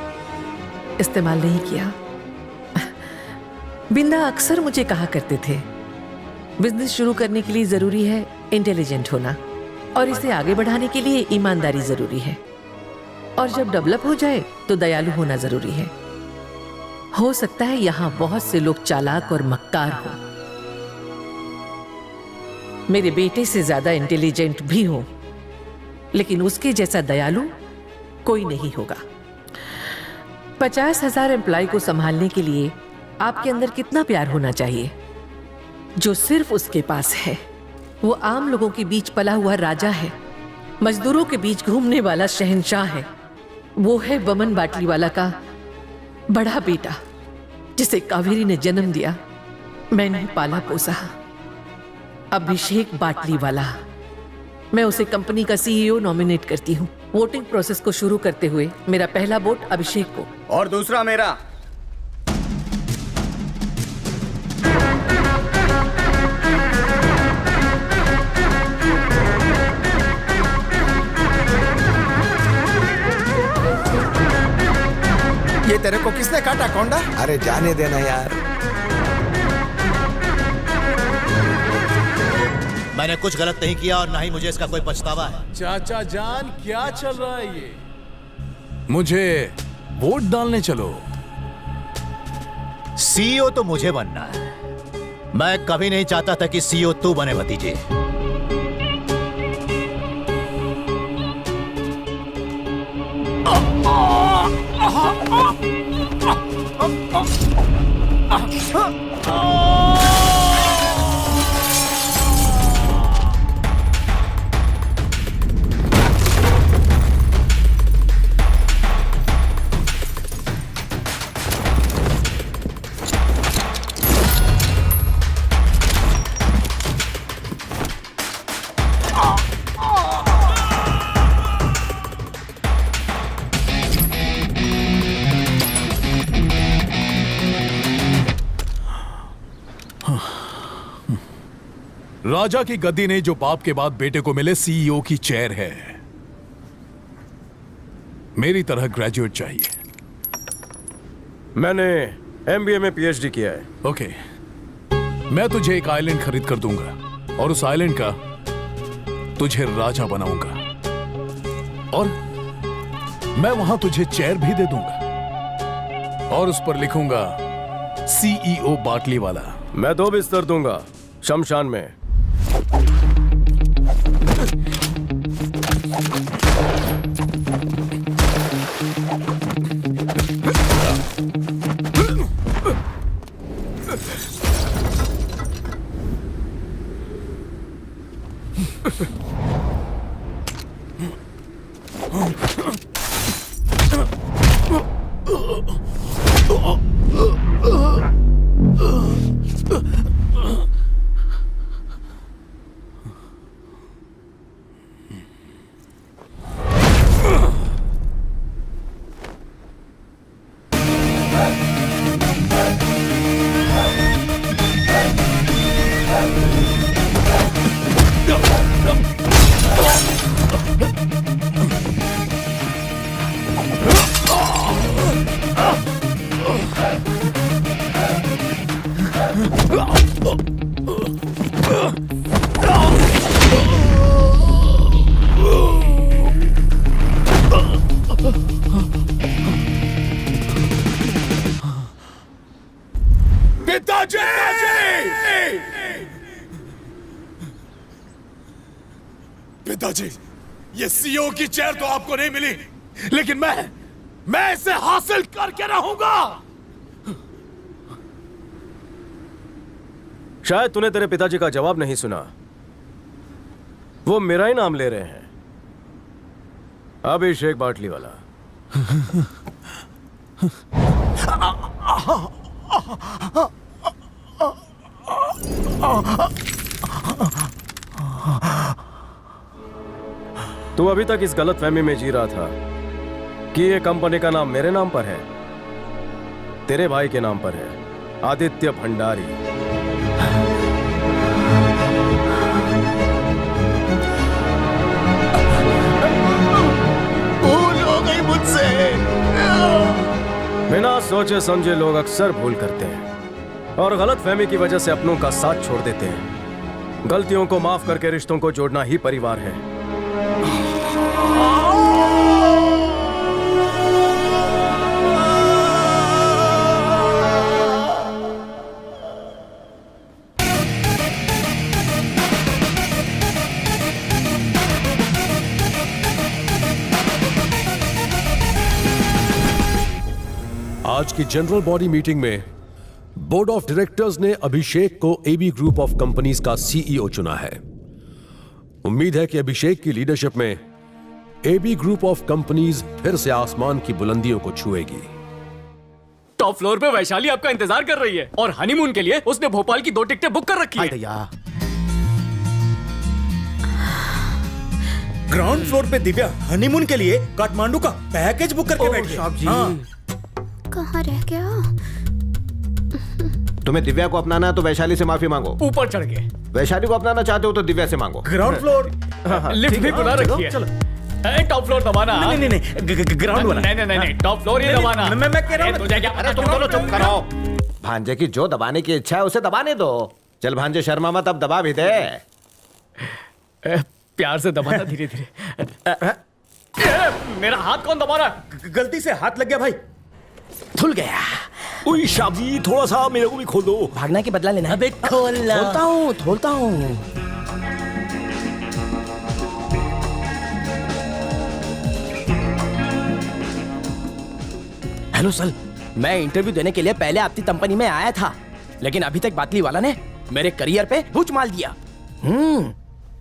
इस्तेमाल नहीं किया। बिंदा अक्सर मुझे कहा करते थे, बिजनेस शुरू करने के लिए जरूरी है इंटेलिजेंट होना, और इसे आगे बढ़ाने के लिए ईमानदारी जरूरी है, और जब डेवलप हो जाए तो दयालु होना जरूरी है। हो सकता है यहाँ बहुत से लोग चालाक और मक्कार हो, मेरे बेटे से ज्यादा इंटेलिजेंट भी हो, लेकिन उसके जैसा दयालु कोई नहीं होगा। 50,000 एम्प्लॉय को संभालने के लिए आपके अंदर कितना प्यार होना चाहिए, जो सिर्फ उसके पास है। वो आम लोगों के बीच पला हुआ राजा है, मजदूरों के बीच घूमने वाला शहंशाह है। वो है बमन बाटलीवाला का बड़ा बेटा, जिसे कावेरी ने जन्म दिया, मैंने पाला पोसा। अभिषेक बाटलीवाला। मैं उसे कंपनी का CEO नॉमिनेट करती हूँ। वोटिंग प्रोसेस को शुरू करते हुए मेरा पहला वोट अभिषेक को, और दूसरा मेरा। ये तेरे को किसने काटा कोंडा? अरे जाने देना यार। मैंने कुछ गलत नहीं किया और ना ही मुझे इसका कोई पछतावा है। चाचा जान क्या चल रहा है ये? मुझे वोट डालने चलो। CEO तो मुझे बनना है, मैं कभी नहीं चाहता था कि CEO तू बने भतीजे। राजा की गद्दी नहीं जो बाप के बाद बेटे को मिले CEO की चेयर है। मेरी तरह ग्रेजुएट चाहिए। मैंने MBA में PhD किया है। ओके, मैं तुझे एक आइलैंड खरीद कर दूंगा और उस आइलैंड का तुझे राजा बनाऊंगा, और मैं वहां तुझे चेयर भी दे दूंगा और उस पर लिखूंगा CEO बाटलीवाला। मैं 2 बिस्तर दूंगा शमशान में। पिताजी! पिताजी, ये सीईओ की चेयर तो आपको नहीं मिली, लेकिन मैं इसे हासिल करके रहूंगा। शायद तूने तेरे पिताजी का जवाब नहीं सुना। वो मेरा ही नाम ले रहे हैं, अभिषेक बाटली वाला। तू अभी तक इस गलतफहमी में जी रहा था कि ये कंपनी का नाम मेरे नाम पर है, तेरे भाई के नाम पर है, आदित्य भंडारी। भूल हो गई मुझसे। बिना सोचे समझे लोग अक्सर भूल करते हैं और गलतफहमी की वजह से अपनों का साथ छोड़ देते हैं। गलतियों को माफ करके रिश्तों को जोड़ना ही परिवार है। आज की जनरल बॉडी मीटिंग में बोर्ड ऑफ डायरेक्टर्स ने अभिषेक को एबी ग्रुप ऑफ कंपनीज का सीईओ चुना है। उम्मीद है कि अभिषेक की लीडरशिप में एबी ग्रुप ऑफ कंपनीज फिर से आसमान की बुलंदियों को छुएगी। टॉप फ्लोर पे वैशाली आपका इंतजार कर रही है और हनीमून के लिए उसने भोपाल की 2 टिकटें बुक कर रखी है। ग्राउंड फ्लोर पे दिव्या हनीमून के लिए काठमांडू का पैकेज बुक करके बैठ गई। कहाँ रह गया? तुम्हें दिव्या को अपनाना है तो वैशाली से माफी मांगो। ऊपर चढ़ गए। वैशाली को अपनाना चाहते हो तो दिव्या से मांगो। ग्राउंड फ्लोर लिफ्ट भी बुला रखी है। टॉप फ्लोर दबाना। नहीं ग्राउंड वाला। नहीं टॉप फ्लोर ही दबाना। मैं कह रहा हूं तुझे क्या? अरे तुम दोनों चुप करो। भांजे की जो दबाने की इच्छा है उसे दबाने दो। चल भांजे शर्मा मत, अब दबा भी दे। प्यार से दबाना धीरे धीरे। मेरा हाथ कौन दबा रहा है? गलती से हाथ लग गया भाई, धुल गया। ओए शाबजी, थोड़ा सा मेरे को भी खोल दो। भागना के बदला लेना। अबे खोलना। खोलता हूँ। हेलो सर, मैं इंटरव्यू देने के लिए पहले आपकी कंपनी में आया था, लेकिन अभी तक बाटली वाला ने मेरे करियर पे भूच मार दिया।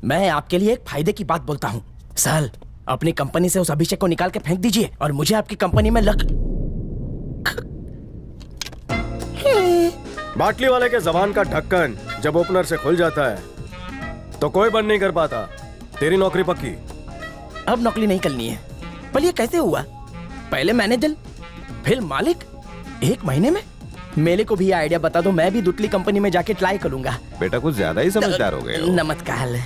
मैं आपके लिए एक फायदे की बात बोलता हूँ सर, अपनी कंपनी से उस अभिषेक को निकाल के फेंक दीजिए और मुझे आपकी कंपनी में बाटली वाले के जबान का ढक्कन जब ओपनर से खुल जाता है तो कोई बंद नहीं कर पाता। तेरी नौकरी पक्की। अब नौकरी नहीं करनी है। पर ये कैसे हुआ? पहले मैनेजर फिर मालिक, 1 महीने में? मेरे को भी आइडिया बता दो, मैं भी दूसरी कंपनी में जाके ट्राई करूंगा। बेटा कुछ ज्यादा ही समझदार हो गए हो। नमस्कार।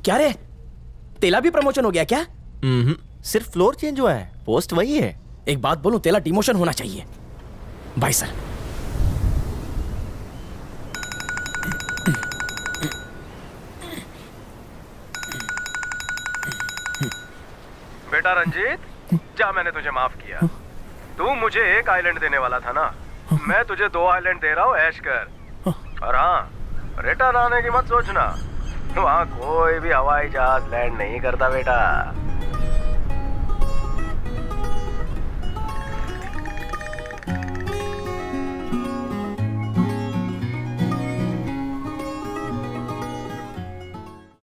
क्या रे, तेला भी प्रमोशन हो गया क्या? सिर्फ फ्लोर चेंज हुआ है, पोस्ट वही है। एक बात बोलूं, तेला डिमोशन होना चाहिए। Bye sir. बेटा रंजीत, जा, मैंने तुझे माफ किया। तू मुझे 1 आइलैंड देने वाला था ना, मैं तुझे 2 आइलैंड दे रहा हूँ, ऐश कर। और हाँ, रिटर्न आने की मत सोचना, वहाँ कोई भी हवाई जहाज लैंड नहीं करता बेटा।